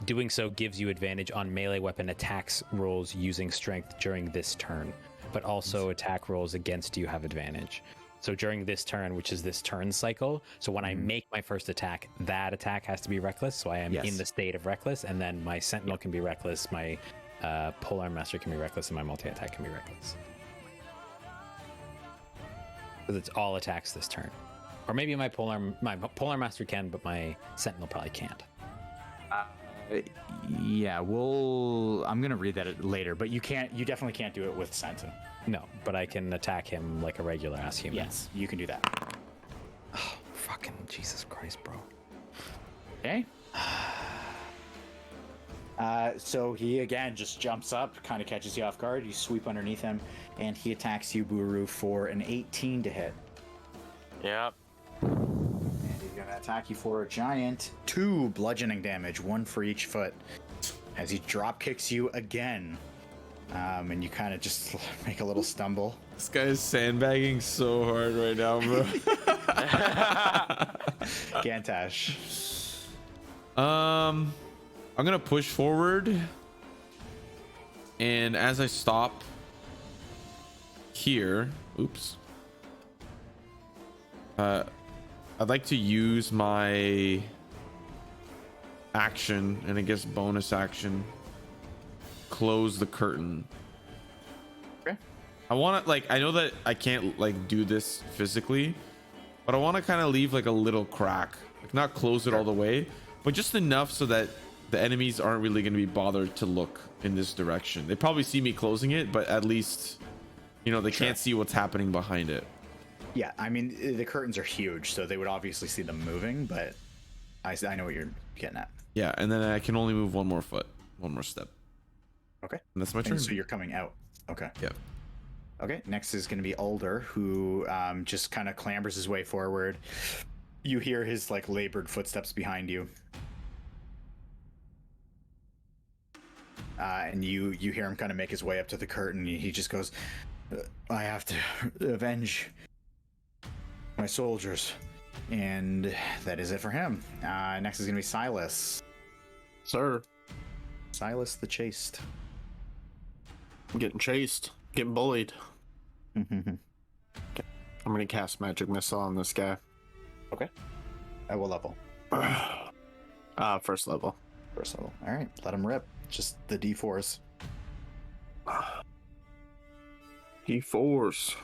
Doing so gives you advantage on melee weapon attacks rolls using strength during this turn, but also attack rolls against you have advantage. So during this turn, which is this turn cycle, so when I make my first attack, that attack has to be reckless, so I am Yes. in the state of reckless, and then my Sentinel can be reckless, my Polearm Master can be reckless, and my multi-attack can be reckless. Because it's all attacks this turn. Or maybe my Polearm Master can, but my Sentinel probably can't. Yeah, I'm gonna read that later, but you definitely can't do it with Sentinel. No, but I can attack him like a regular ass human. Yes, you can do that. Oh, fucking Jesus Christ, bro. Okay. So he again just jumps up, kind of catches you off guard. You sweep underneath him, and he attacks you, Buru, for an 18 to hit. Yep. And he's gonna attack you for a giant 2 bludgeoning damage, 1 for each foot, as he drop kicks you again. And you kind of just make a little stumble. This guy is sandbagging so hard right now, bro. Gantash. I'm gonna push forward, and as I stop here, oops. I'd like to use my action, and I guess bonus action, close the curtain. Okay. I want to, like, I know that I can't like do this physically, but I want to kind of leave like a little crack, like not close it all the way, but just enough so that the enemies aren't really going to be bothered to look in this direction. They probably see me closing it, but at least, you know, they can't see what's happening behind it. Yeah, I mean, the curtains are huge, so they would obviously see them moving, but I know what you're getting at. Yeah, and then I can only move one more foot, one more step. Okay. And that's my turn. And so you're coming out. Okay. Yeah. Okay, next is going to be Ulder, who just kind of clambers his way forward. You hear his like labored footsteps behind you. And you hear him kind of make his way up to the curtain. He just goes, I have to avenge my soldiers. And that is it for him. Next is going to be Silas. Sir, Silas the Chaste. I'm getting chased, getting bullied. Okay. I'm gonna cast magic missile on this guy. At what level? First level. First level. All right, let him rip. Just the D4s. D4s.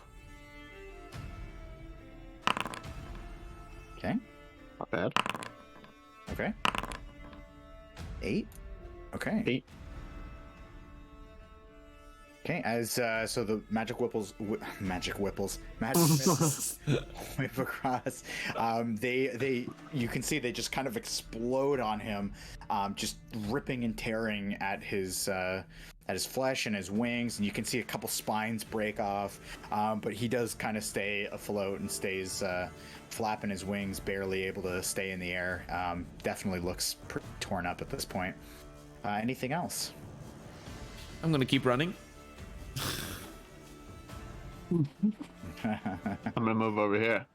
Okay. Not bad. Okay. 8. Okay. 8. Okay. As so the magic missiles whip across. They you can see they just kind of explode on him, just ripping and tearing at his flesh and his wings, and you can see a couple spines break off. But he does kind of stay afloat and stays flapping his wings, barely able to stay in the air. Definitely looks pretty torn up at this point. Anything else? I'm gonna keep running. I'm gonna move over here.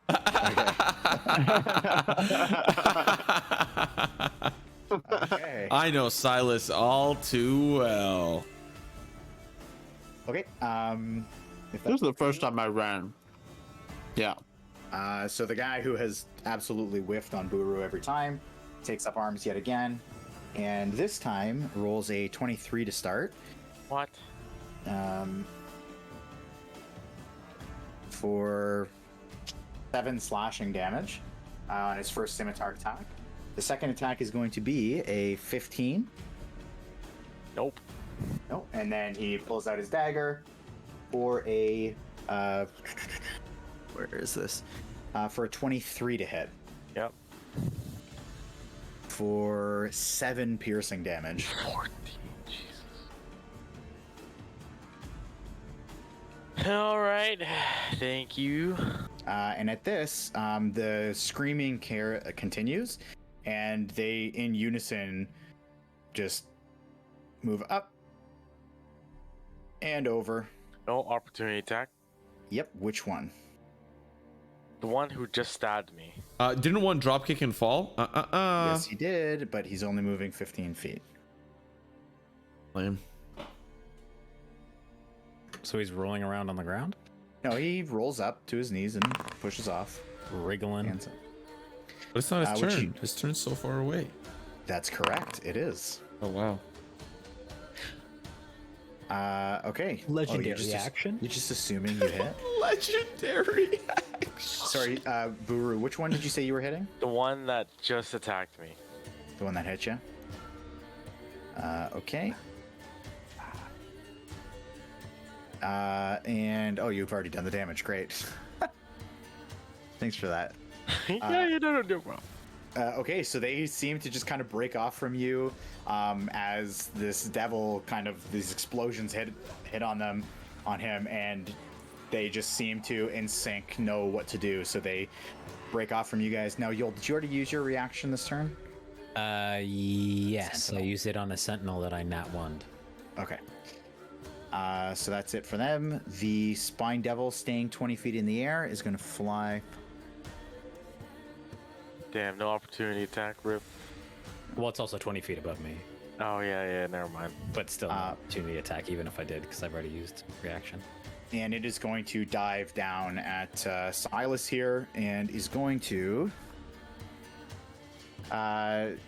Okay. I know Silas all too well. Okay. If This is the first time I ran. Yeah. So the guy who has absolutely whiffed on Buru every time takes up arms yet again, and this time rolls a 23 to start. What? For 7 slashing damage on his first scimitar attack. The second attack is going to be a 15. Nope. Nope. And then he pulls out his dagger for a where is this? For a 23 to hit. Yep. For 7 piercing damage. 14. Jesus. All right. Thank you. And at this, the screaming continues, and they, in unison, just move up and over. No opportunity attack. Yep, which one? The one who just stabbed me. Didn't one drop kick and fall? Yes, he did, but he's only moving 15 feet. Lame. So he's rolling around on the ground, No, he rolls up to his knees and pushes off. wriggling. Hands up. But it's not his Which turn. you- His turn's so far away. That's correct. It is. Oh wow. Okay. Legendary you're just action? You're just assuming you hit. Legendary. Sorry, Buru, which one did you say you were hitting? The one that just attacked me. The one that hit you? Okay. And you've already done the damage. Great. Thanks for that. Yeah, you don't do well. Okay, so they seem to just kind of break off from you as this devil these explosions hit on him, and they just seem to in sync know what to do. So they break off from you guys. Now, Yoll, did you already use your reaction this turn? Yes, Sentinel. I used it on a sentinel that I nat 1'd. Okay. So that's it for them. The Spine Devil, staying 20 feet in the air, is going to fly. Damn, no opportunity attack, rip. Well, it's also 20 feet above me, Oh, yeah, never mind. but still no opportunity attack, even if I did, because I've already used reaction. And it is going to dive down at Silas here, and is going to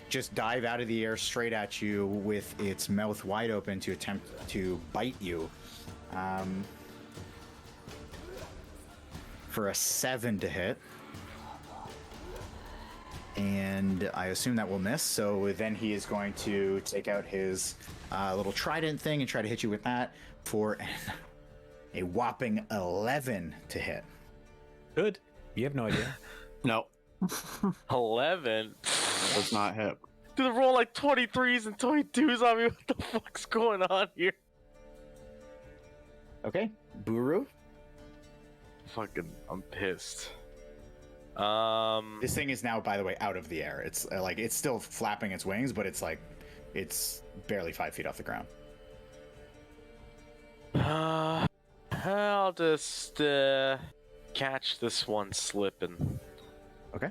just dive out of the air straight at you with its mouth wide open to attempt to bite you. For a 7 to hit. And I assume that will miss, so then he is going to take out his little trident thing and try to hit you with that for a whopping 11 to hit. Good. You have no idea. No, 11? does not hit. Dude, they roll like 23s and 22s on me. What the fuck's going on here? Okay, Buru. Fucking, I'm pissed. This thing is now, by the way, out of the air. It's like it's still flapping its wings, but it's like it's barely 5 feet off the ground. I'll just catch this one slipping. Okay.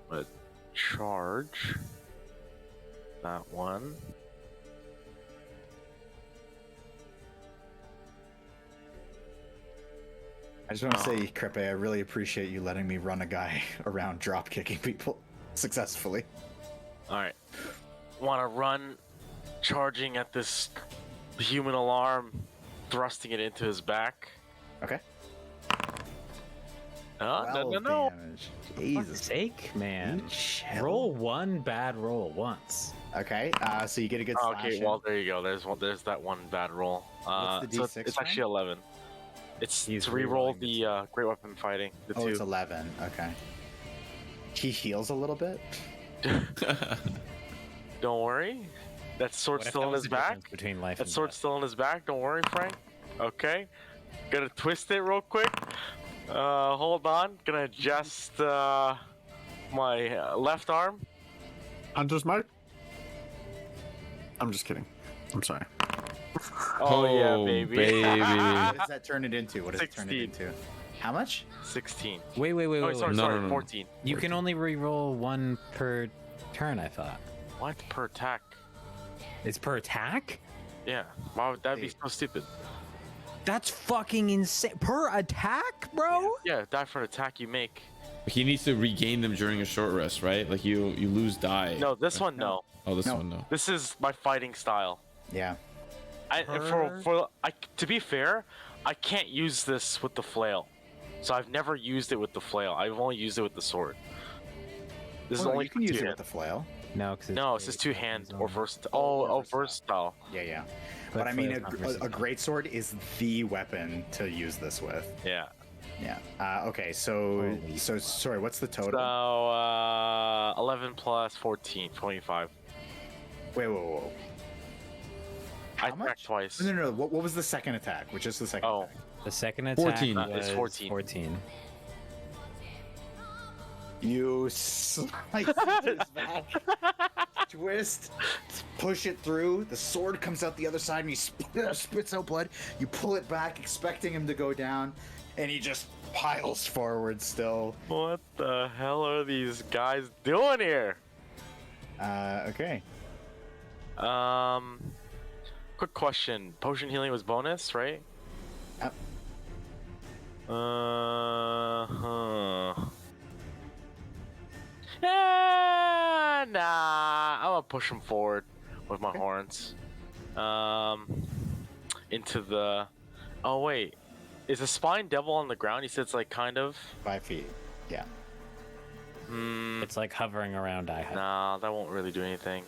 But charge that one. I just want to say, Krepe, I really appreciate you letting me run a guy around drop kicking people successfully. Alright. Wanna run, charging at this human alarm, thrusting it into his back. Okay. No. Damage. For Jesus. sake, man. Chill. Roll one bad roll once. Okay. So you get a good slash. Okay, in. well there you go. There's that one bad roll. What's the So D6 it's from? actually 11. It's He's to re-roll rerolling the great weapon fighting. The Oh, two. it's 11. Okay. He heals a little bit. Don't worry. That sword's What if still that in was his the difference back. between life That and sword's death? still in his back. Don't worry, Phrank. Okay. Gonna twist it real quick. Hold on. Gonna adjust my left arm. Hunter's mark. I'm just kidding. I'm sorry. Oh, yeah, Oh, baby. What does that turn it into? What does it turn it 16. into? How much? 16. Wait. Oh, sorry, No, sorry. no, no. 14. You can only re-roll one per turn, I thought. What per attack? It's per attack? Yeah. Why would that be so stupid? That's fucking insane. Per attack, bro? Yeah, die for an attack you make. He needs to regain them during a short rest, right? Like you lose die. No, this one, no. Oh, this No. one, no. This is my fighting style. Yeah. To be fair, I can't use this with the flail. So I've never used it with the flail. I've only used it with the sword. This is Well, only you can use it two-hand. with the flail. No, because No, it's just two hand or versatile. Oh, Oh, versatile. Yeah, yeah. But I mean, a versatile. great sword is the weapon to use this with. Yeah. Yeah. Okay. So Holy sorry. What's the So total? 11 plus 14, 25. Wait. Whoa. I How much? attacked twice. No. What was the second attack? Which is the second Oh. attack? the second attack 14. was It's 14. 14. You slice into his back, twist, push it through. The sword comes out the other side, and he spits out blood. You pull it back, expecting him to go down, and he just piles forward still. What the hell are these guys doing here? Okay. Quick question. Potion healing was bonus, right? Yep. Nah. I'm gonna push him forward with my horns. Into the. Oh wait, is the spine devil on the ground? He said it's like kind of. 5 feet. Yeah. It's like hovering around eye height. Nah, that won't really do anything.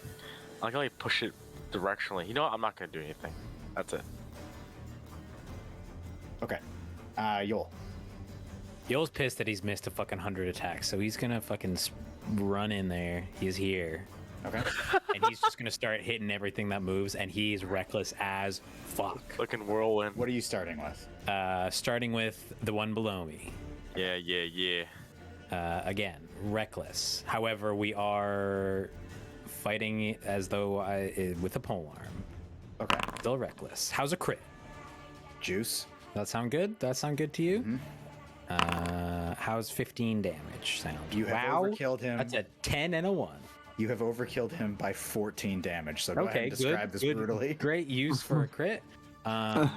I can only push it directionally. You know what? I'm not gonna do anything. That's it. Okay. Yoll. Yoll's pissed that he's missed a fucking 100 attacks, so he's gonna fucking run in there. He's here. Okay. And he's just gonna start hitting everything that moves, and he's reckless as fuck. Looking whirlwind. What are you starting with? Starting with the one below me. Yeah. Again, reckless. However, we are fighting as though with a polearm. Okay. Still reckless. How's a crit? juice. That sound good? That sound good to you? Mhm. How's 15 damage sound? You have overkilled him. That's a 10 and a 1. You have overkilled him by 14 damage. So go ahead Okay, and describe this good. brutally. Great use for a crit. I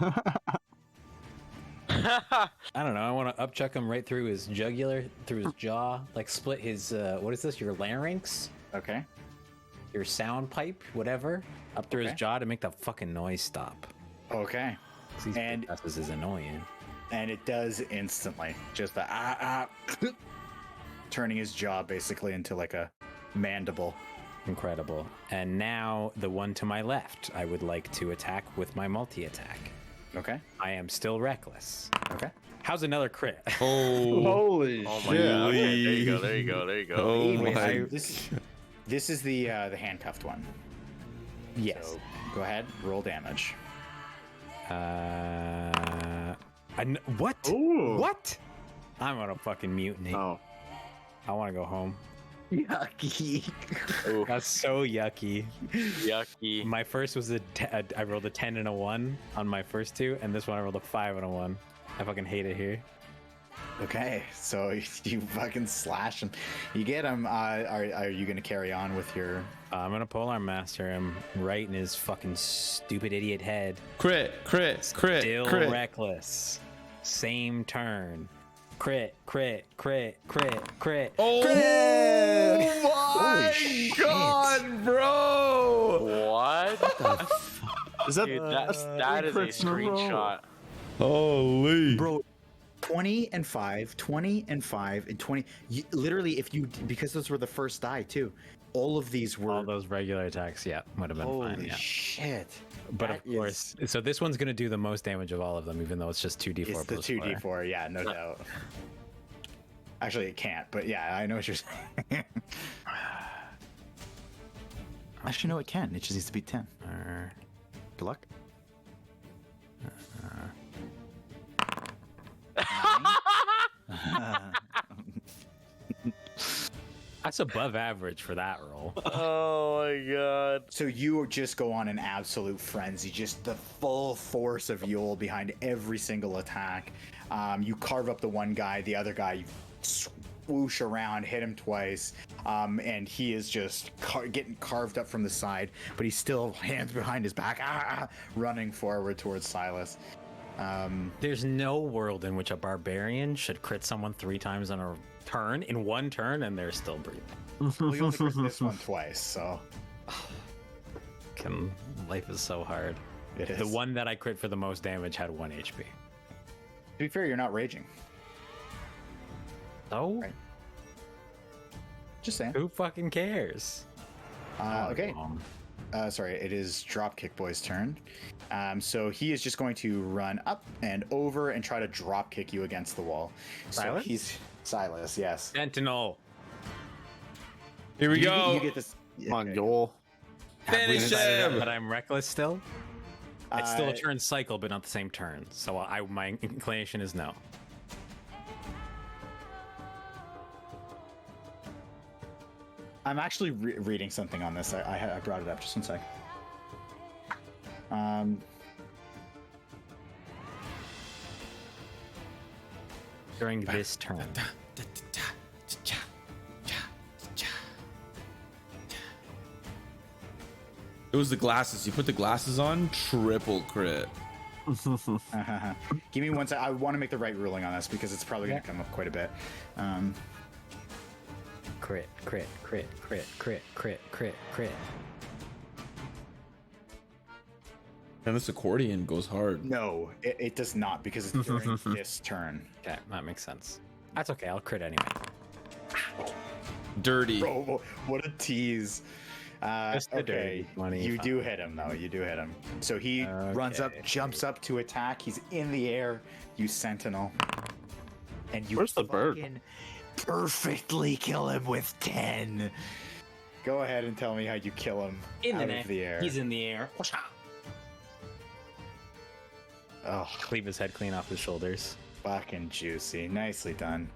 don't know. I want to upchuck him right through his jugular, through his jaw, like split his, what is this? Your larynx? Okay. Your sound pipe, whatever, up through his Okay. jaw to make the fucking noise stop. Okay. 'Cause these And- this is annoying. And it does instantly. Just the turning his jaw basically into like a mandible. Incredible. And now the one to my left, I would like to attack with my multi-attack. Okay. I am still reckless. Okay. How's another crit? Oh, Holy Oh my god. Okay, there you go. There you go. There you go. oh Wait, my! this is the handcuffed one. Yes. So go ahead, roll damage. What? Ooh. What? I'm gonna fucking mutiny. Oh. I want to go home. Yucky. Ooh, That's so yucky. yucky. My first was I rolled a 10 and a 1 on my first two, and this one I rolled a 5 and a 1. I fucking hate it here. Okay, so you fucking slash him. You get him. Are you gonna carry on with your? I'm gonna polearm master him right in his fucking stupid idiot head. Crit, crit, crit, Still crit. reckless. Same turn. Crit, crit, crit, crit, crit. Oh crit! my shit. god, bro! What? Is that Dude, that is a crits in a row? screenshot. Holy, Bro, 20 and 5, 20 and 5, and 20. Literally, because those were the first die too. All of these were. All those regular attacks, yeah, would have been Holy fine. Yeah. shit! But That of course, so this one's gonna do the most damage of all of them, even though it's just 2d4 It's the plus 2d4. Yeah, no doubt. Actually, it can't. But yeah, I know what you're saying. Actually, no, it can. It just needs to be 10. Good luck. That's above average for that roll. Oh my god. So you just go on an absolute frenzy, just the full force of Yoll behind every single attack. You carve up the one guy, the other guy, you swoosh around, hit him twice, and he is just getting carved up from the side, but he's still hands behind his back, running forward towards Silas. There's no world in which a barbarian should crit someone 3 times in a turn, in one turn, and they're still breathing. Well, you only crit this one twice, so Life is so hard. it is. The one that I crit for the most damage had 1 HP. To be fair, you're not raging. Oh, Right. Just saying. who fucking cares? Okay. Sorry, it is Dropkick Boy's turn. So he is just going to run up and over and try to drop kick you against the wall. Silas? So he's Silas, yes. Sentinel. Here we You go. You get this. Come on, okay. Yoll. Have we Finish decided him! that I'm reckless still? It's still a Uh, turn cycle, but not the same turn. So my inclination is no. I'm actually reading something on this. I brought it up. Just 1 sec. During this turn. It was the glasses. You put the glasses on, triple crit. Give me 1 sec. I want to make the right ruling on this because it's probably going to come up quite a bit. Crit, crit, crit, crit, crit, crit, crit, crit. And this accordion goes hard. No, it does not because it's during this turn. Okay, that makes sense. That's okay, I'll crit anyway. Dirty. Bro, what a tease. Just the Okay, dirty 20, you fine. do hit him though. You do hit him. So he runs up, Okay. jumps up to attack. He's in the air. You sentinel, and you Where's the bird? fucking perfectly kill him with 10. Go ahead and tell me how you kill him out of the air. He's in the air. Oh, Cleave his head clean off his shoulders. fucking juicy. Nicely done.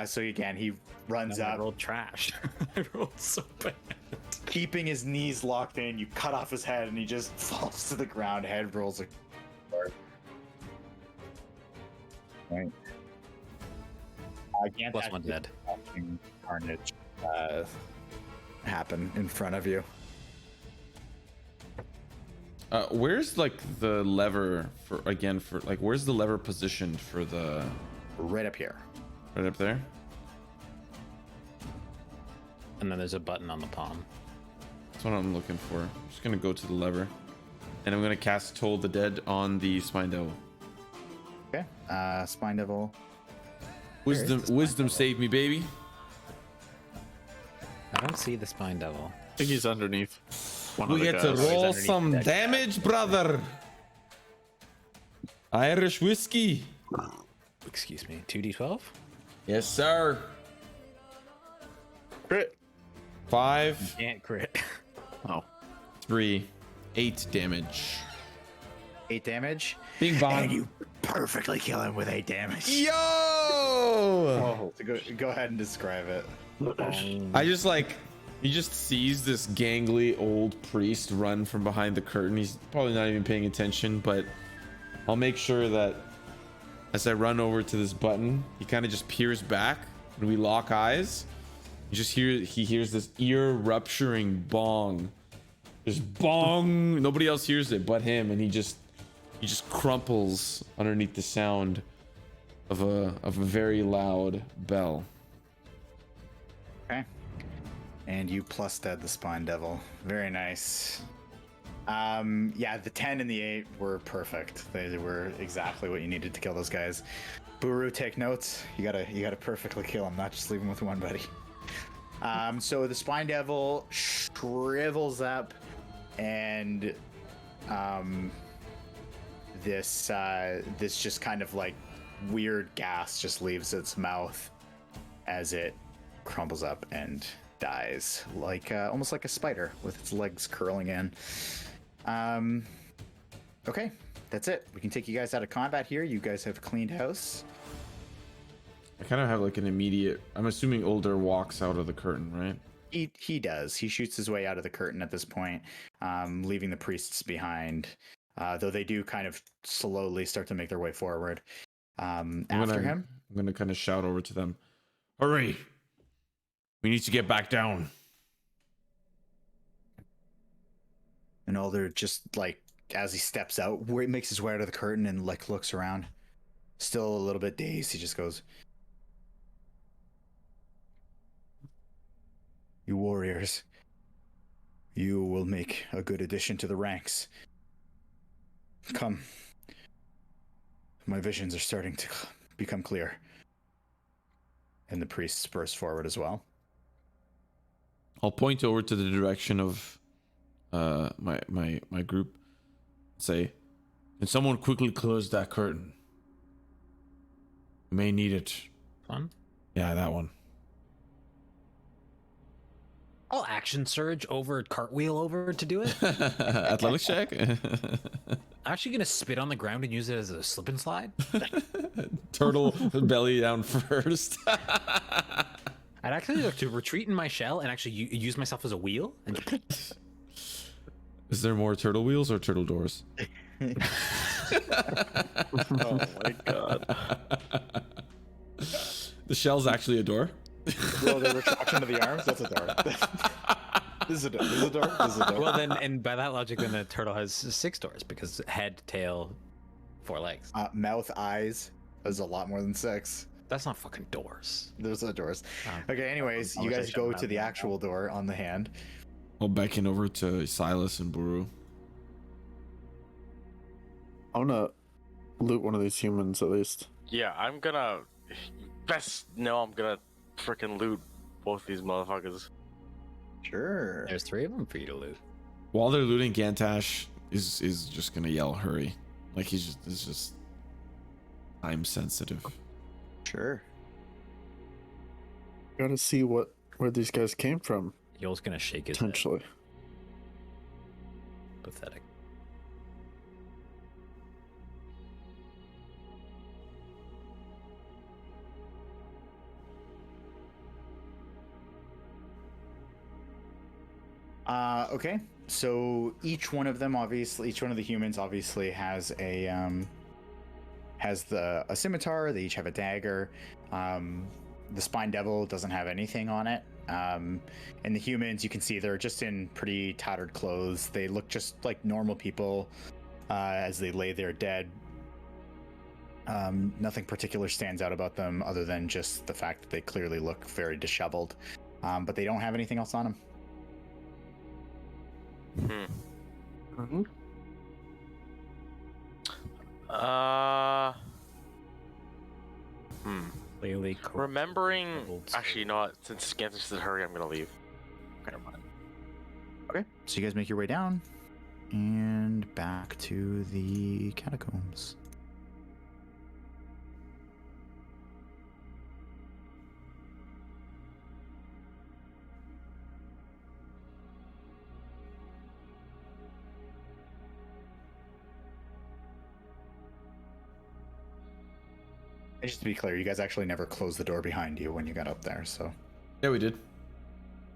So again, he runs I up, rolled trash. I rolled so bad. keeping his knees locked in. You cut off his head, and he just falls to the ground. Head rolls. point. Gantash Plus one dead. watching carnage happen in front of you. Where's like the lever for like where's the lever positioned for the Right up here. right up there? And then there's a button on the palm. That's what I'm looking for. I'm just gonna go to the lever, and I'm gonna cast Toll the Dead on the Spine Devil. Okay. Spine Devil. Wisdom save me, baby. I don't see the spine devil. I think he's underneath. One We of the get to guys. roll underneath some that guy. damage, brother. Irish whiskey. Excuse me. 2d12? Yes, sir. Crit. 5, Can't crit. Oh. 3, 8 damage. 8 damage. Bing And bong. you perfectly kill him with 8 damage. Yo! Oh, so go ahead and describe it. I just like he just sees this gangly old priest run from behind the curtain. He's probably not even paying attention, but I'll make sure that as I run over to this button, he kind of just peers back and we lock eyes. He hears this ear rupturing bong. Just bong. Nobody else hears it but him, and he just crumples underneath the sound of a very loud bell. Okay. And you plus dead the Spine Devil. Very nice. Yeah, the 10 and the 8 were perfect. They were exactly what you needed to kill those guys. Buru, take notes. You gotta perfectly kill them, not just leave them with one buddy. So the Spine Devil shrivels up, and this just kind of like weird gas just leaves its mouth as it crumbles up and dies, like almost like a spider with its legs curling in. Okay, that's it. We can take you guys out of combat here. You guys have cleaned house. I kind of have like an immediate. I'm assuming Ulder walks out of the curtain, right? He does. He shoots his way out of the curtain at this point, leaving the priests behind. Though they do kind of slowly start to make their way forward. After him, I'm gonna kind of shout over to them. Hurry! We need to get back down. and Ulder just like as he steps out, where he makes his way out of the curtain and like looks around, still a little bit dazed. He just goes, "You warriors, you will make a good addition to the ranks. Come. My visions are starting to become clear." And the priest spurs forward as well. I'll point over to the direction of my group. Say, can someone quickly close that curtain? We may need it. One. Yeah, that one. I'll action surge over, cartwheel over to do it. Athletics check. I'm actually gonna spit on the ground and use it as a slip and slide. Turtle belly down first. I'd actually like to retreat in my shell and actually use myself as a wheel. And Is there more turtle wheels or turtle doors? Oh my god. The shell's actually a door. Well, the retraction of the arms, that's a door. This is a door. This is a door. This is a door. well, then, and by that logic, then the turtle has 6 doors because head, tail, 4 legs. Mouth, eyes. There's a lot more than 6. That's not fucking doors. There's no doors. Oh. Okay, anyways, you guys go to the actual door on the hand. I'll beckon over to Silas and Buru. I wanna loot one of these humans at least. Yeah, I'm gonna. Best no, I'm gonna freaking loot both these motherfuckers. Sure. There's 3 of them for you to loot. While they're looting, Gantash is just gonna yell, "Hurry!" Like it's just time sensitive. Sure. Gotta see where these guys came from, Yoll's gonna shake his head. potentially. Pathetic. Okay. So each one of them, obviously, each one of the humans, obviously, has has a scimitar. They each have a dagger. The spine devil doesn't have anything on it. And the humans, you can see they're just in pretty tattered clothes. They look just like normal people as they lay there dead. Nothing particular stands out about them other than just the fact that they clearly look very disheveled. But they don't have anything else on them. Clearly, Remembering. Actually, you know what? Since Gantash said hurry, I'm gonna leave. Never mind. Okay, so you guys make your way down and back to the catacombs. And just to be clear, you guys actually never closed the door behind you when you got up there, so. Yeah, we did.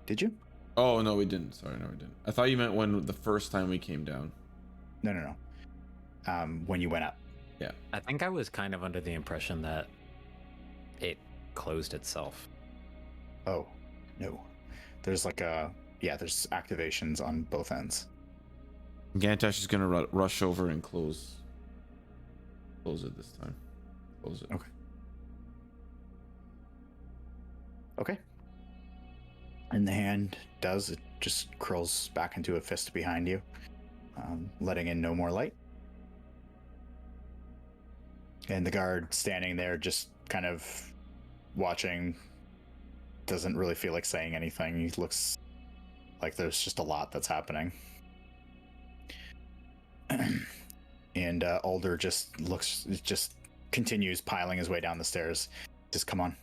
Did you? Oh, no, we didn't. Sorry, no, we didn't. I thought you meant when the first time we came down. No. When you went up. Yeah. I think I was kind of under the impression that it closed itself. Oh, no. There's like there's activations on both ends. Gantash is going to rush over and close it this time. Close it. Okay. And the hand does, it just curls back into a fist behind you, letting in no more light. And the guard standing there just kind of watching, doesn't really feel like saying anything. He looks like there's just a lot that's happening. And Ulder just continues piling his way down the stairs. Just come on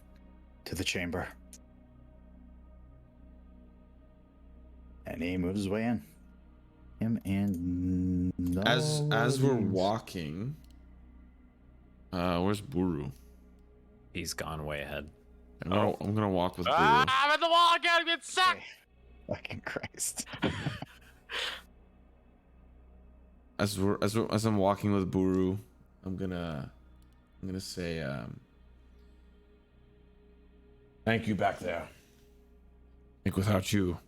to the chamber. And he moves his way in. Him and as we're walking, where's Buru? He's gone way ahead. I'm gonna walk with Buru. I'm at the wall again. Get sucked. Fucking Christ. As I'm walking with Buru, I'm gonna say thank you back there. I think without you,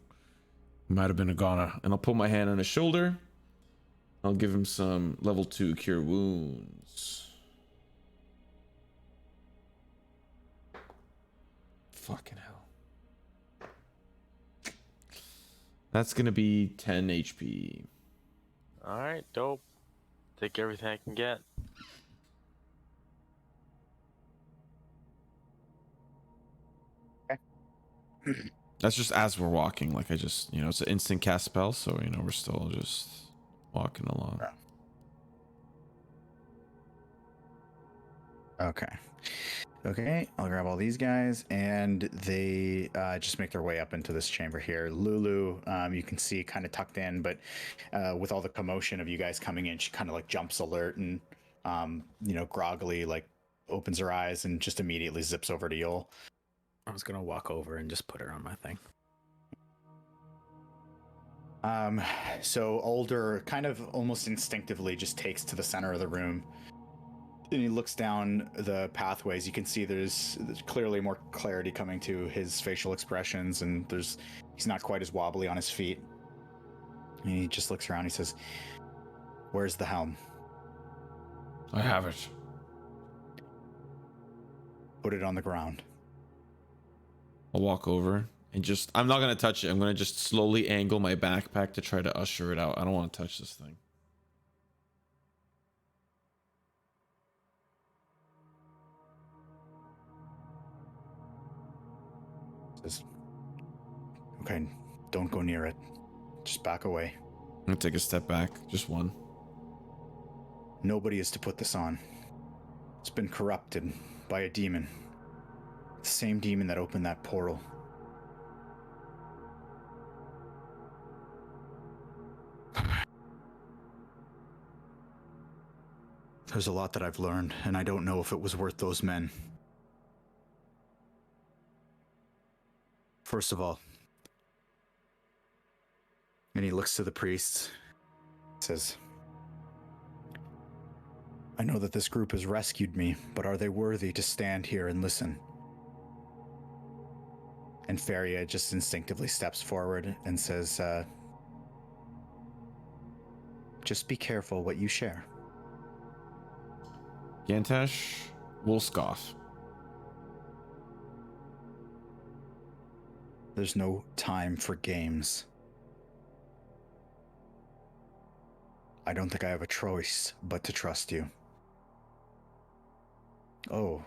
might have been a goner. And I'll put my hand on his shoulder. I'll give him some level 2 cure wounds. Fucking hell. That's gonna be 10 HP. Alright, dope. Take everything I can get. That's just as we're walking. Like I just, it's an instant cast spell, so we're still just walking along. Okay, I'll grab all these guys, and they just make their way up into this chamber here. Lulu, you can see kind of tucked in, but with all the commotion of you guys coming in, she kind of like jumps alert and, groggily like opens her eyes and just immediately zips over to Yoll. I was gonna walk over and just put her on my thing. So Ulder kind of almost instinctively just takes to the center of the room. And he looks down the pathways. You can see there's clearly more clarity coming to his facial expressions, and he's not quite as wobbly on his feet. And he just looks around. He says, "Where's the helm?" I have it. Put it on the ground. I'll walk over and I'm not going to touch it. I'm going to just slowly angle my backpack to try to usher it out. I don't want to touch this thing. Says, "Okay, don't go near it. Just back away." I'm going to take a step back. Just one. Nobody is to put this on. It's been corrupted by a demon. The same demon that opened that portal. There's a lot that I've learned, and I don't know if it was worth those men. First of all, and he looks to the priest, says, I know that this group has rescued me, but are they worthy to stand here and listen? And Feria just instinctively steps forward and says, just be careful what you share. Gantash will scoff. There's no time for games. I don't think I have a choice but to trust you. Oh.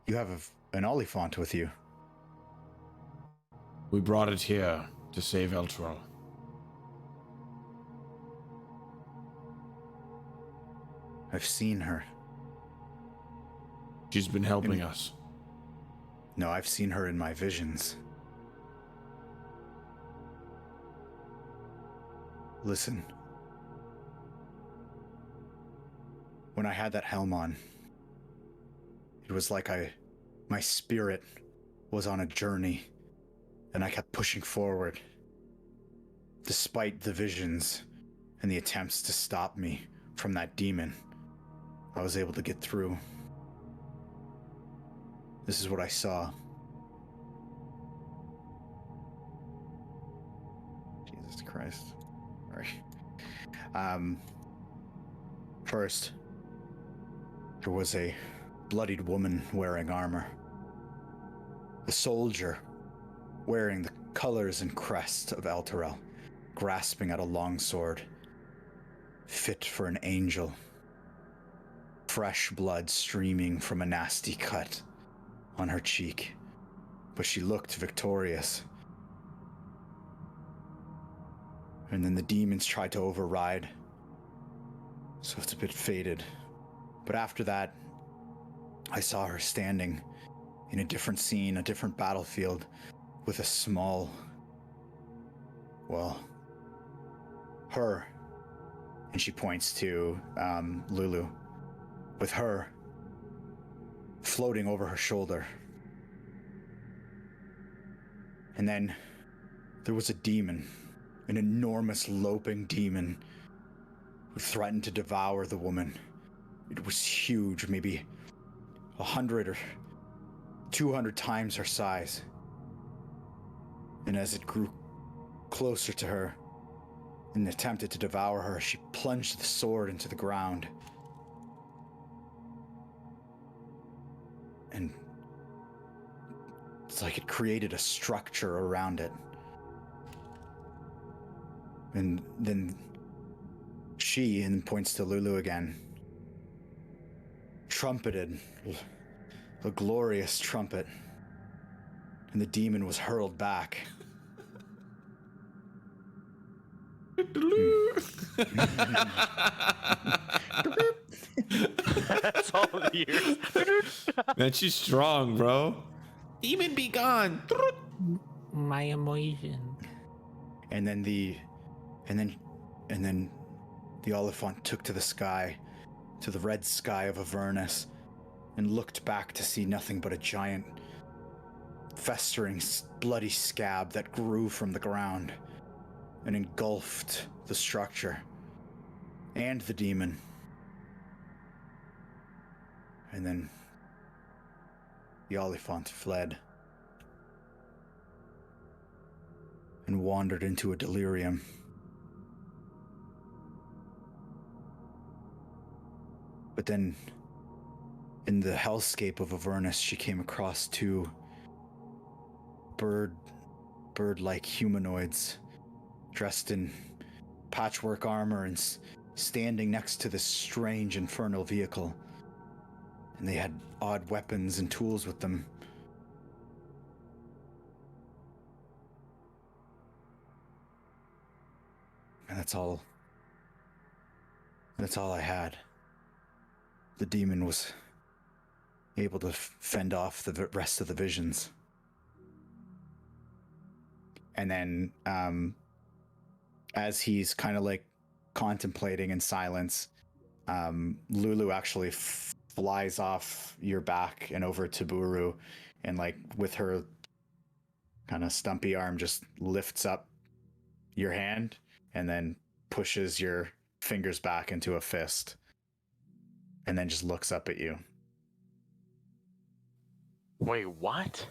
You have an Oliphant with you. We brought it here to save Elturel. I've seen her. She's been helping us. No, I've seen her in my visions. Listen. When I had that helm on, it was like my spirit was on a journey, and I kept pushing forward. Despite the visions and the attempts to stop me from that demon, I was able to get through. This is what I saw. Jesus Christ. Sorry. First, there was a bloodied woman wearing armor. A soldier wearing the colors and crest of Elturel, grasping at a longsword, fit for an angel. Fresh blood streaming from a nasty cut on her cheek, but she looked victorious. And then the demons tried to override, so it's a bit faded. But after that, I saw her standing in a different scene, a different battlefield, with a small, well, her, and she points to Lulu, with her floating over her shoulder. And then there was a demon, an enormous loping demon, who threatened to devour the woman. It was huge, maybe 100 or 200 times her size. And as it grew closer to her and attempted to devour her, she plunged the sword into the ground. And it's like it created a structure around it. And then she, and points to Lulu again, trumpeted a glorious trumpet, and the demon was hurled back. That's all the years. Man, she's strong, bro. Demon be gone. My emotion. And then the Oliphant took to the sky, to the red sky of Avernus, and looked back to see nothing but a giant, festering, bloody scab that grew from the ground and engulfed the structure and the demon. And then the Oliphant fled and wandered into a delirium. But then, in the hellscape of Avernus, she came across two bird-like humanoids dressed in patchwork armor and standing next to this strange infernal vehicle. And they had odd weapons and tools with them. And that's all I had. The demon was able to fend off the rest of the visions. And then, as he's kind of like contemplating in silence, Lulu actually flies off your back and over to Buru, and like with her kind of stumpy arm just lifts up your hand and then pushes your fingers back into a fist and then just looks up at you. Wait, what?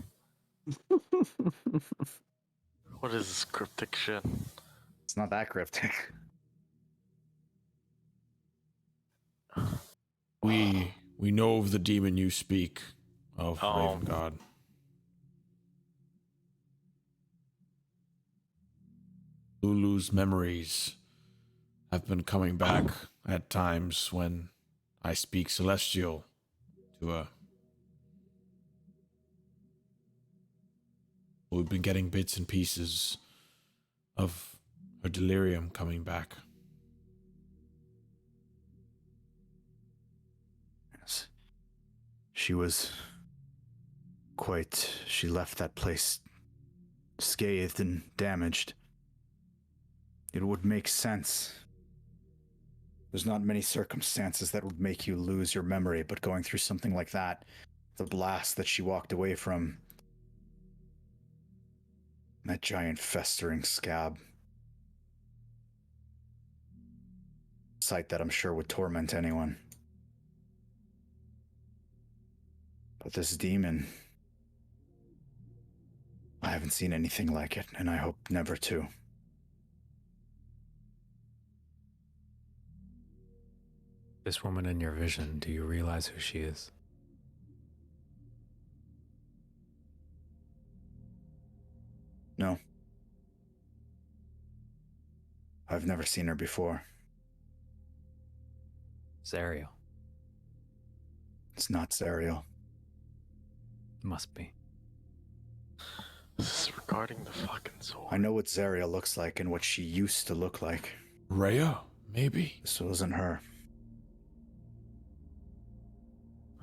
What is this cryptic shit? It's not that cryptic. We know of the demon you speak of, Ravengard. Lulu's memories have been coming back at times when I speak Celestial to her. We've been getting bits and pieces of her delirium coming back. Yes. She left that place scathed and damaged. It would make sense. There's not many circumstances that would make you lose your memory, but going through something like that, the blast that she walked away from, that giant festering scab, sight that I'm sure would torment anyone. But this demon, I haven't seen anything like it, and I hope never to. This woman in your vision, do you realize who she is? No. I've never seen her before. Zariel. It's not Zariel. Must be. This is regarding the fucking sword. I know what Zariel looks like and what she used to look like. Rhea? Maybe. This wasn't her.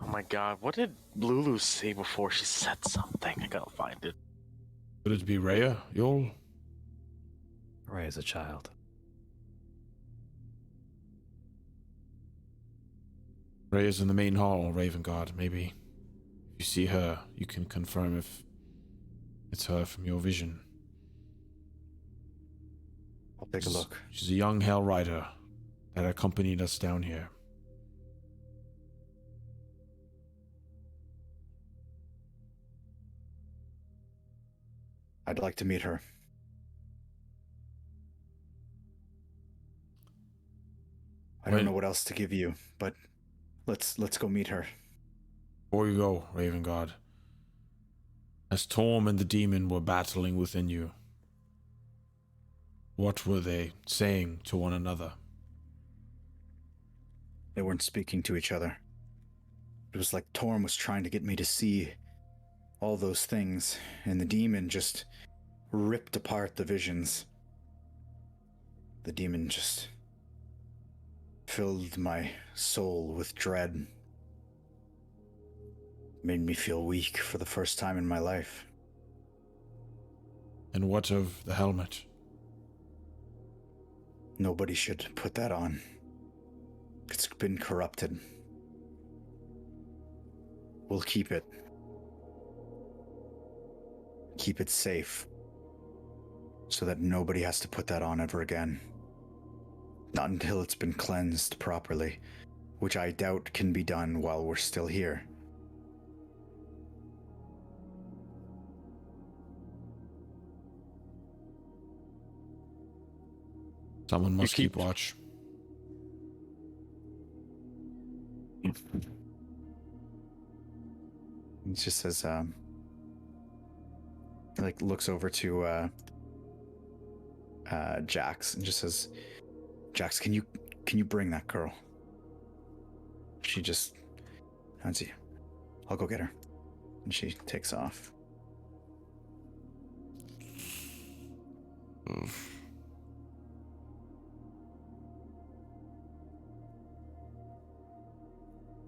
Oh my god, what did Lulu say before she said something? I gotta find it. Could it be Rhea, Yoll? Ray is a child. Rhea's in the main hall, Ravengard. Maybe if you see her, you can confirm if it's her from your vision. I'll take a look. She's a young Hell Rider that accompanied us down here. I'd like to meet her. I don't know what else to give you, but let's go meet her. Before you go, Ravengard, as Torm and the demon were battling within you, what were they saying to one another? They weren't speaking to each other. It was like Torm was trying to get me to see all those things, and the demon just ripped apart the visions. The demon just filled my soul with dread. Made me feel weak for the first time in my life. And what of the helmet? Nobody should put that on. It's been corrupted. We'll keep it. Keep it safe. So that nobody has to put that on ever again. Not until it's been cleansed properly, which I doubt can be done while we're still here. Someone must keep watch. It just says, looks over to Jax and just says, Jax, can you bring that girl? She just, I'll go get her. And she takes off.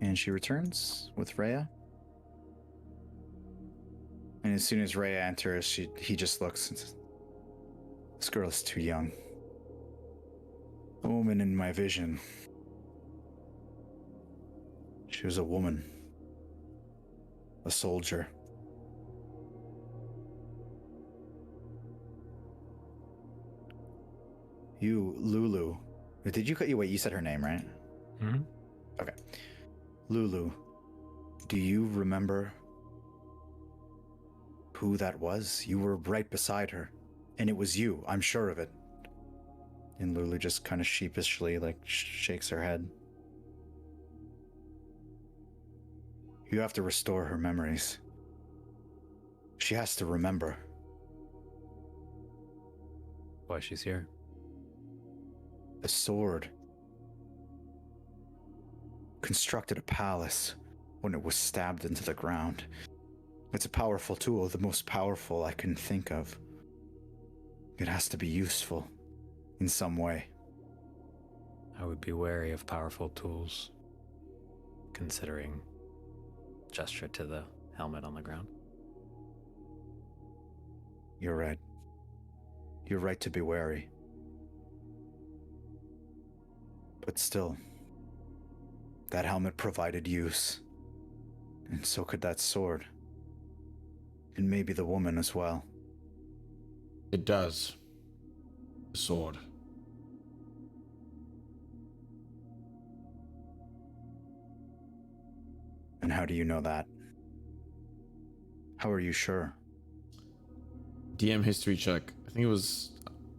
And she returns with Rhea. And as soon as Rhea enters, he just looks and says, this girl is too young. The woman in my vision. She was a woman. A soldier. You, Lulu. Did you wait, you said her name, right? Mm-hmm. Okay. Lulu, do you remember who that was? You were right beside her. And it was you, I'm sure of it. And Lulu just kind of sheepishly, shakes her head. You have to restore her memories. She has to remember. Why she's here. The sword constructed a palace when it was stabbed into the ground. It's a powerful tool, the most powerful I can think of. It has to be useful in some way. I would be wary of powerful tools, considering gesture to the helmet on the ground. You're right. You're right to be wary. But still, that helmet provided use. And so could that sword. And maybe the woman as well. It does. The sword. And how do you know that? How are you sure? DM history check. I think it was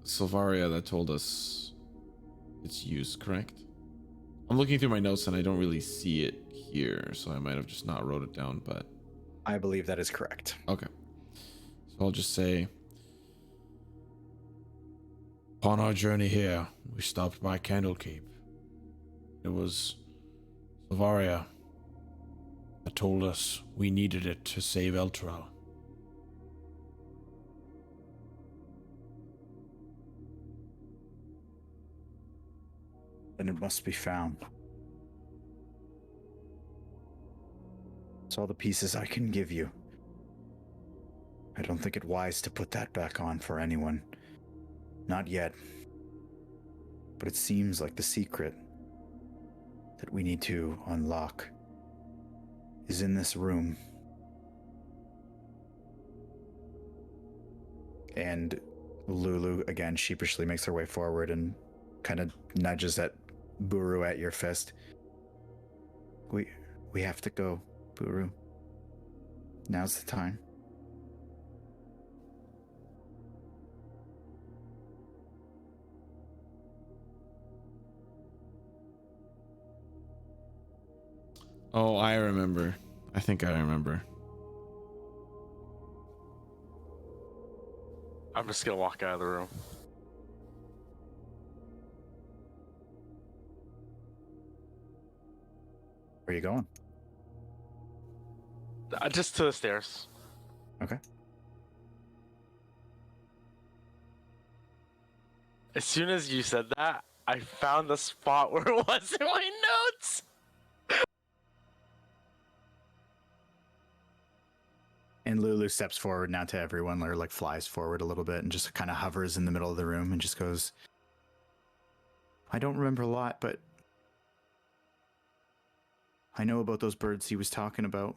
Silvaria that told us its use, correct? I'm looking through my notes and I don't really see it here, so I might have just not wrote it down, but... I believe that is correct. Okay. So I'll just say... Upon our journey here, we stopped by Candlekeep. It was Silvaria that told us we needed it to save Elturel. Then it must be found. It's all the pieces I can give you. I don't think it wise to put that back on for anyone. Not yet. But it seems like the secret that we need to unlock is in this room. And Lulu, again, sheepishly makes her way forward and kind of nudges at Buru at your fist. We have to go, Buru. Now's the time. Oh, I remember. I think I remember. I'm just gonna walk out of the room. Where are you going? Just to the stairs. Okay. As soon as you said that, I found the spot where it was in my notes. And Lulu steps forward now to everyone, or flies forward a little bit and just kind of hovers in the middle of the room and just goes, I don't remember a lot, but I know about those birds he was talking about.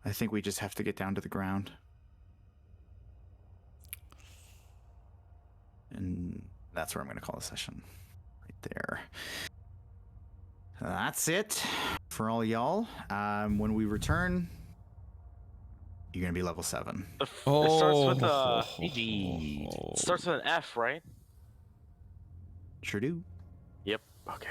I think we just have to get down to the ground. And that's where I'm going to call the session. Right there. That's it for all y'all. When we return, you're going to be level 7. It starts with Oh. It starts with an F, right? Sure do. Yep. Okay.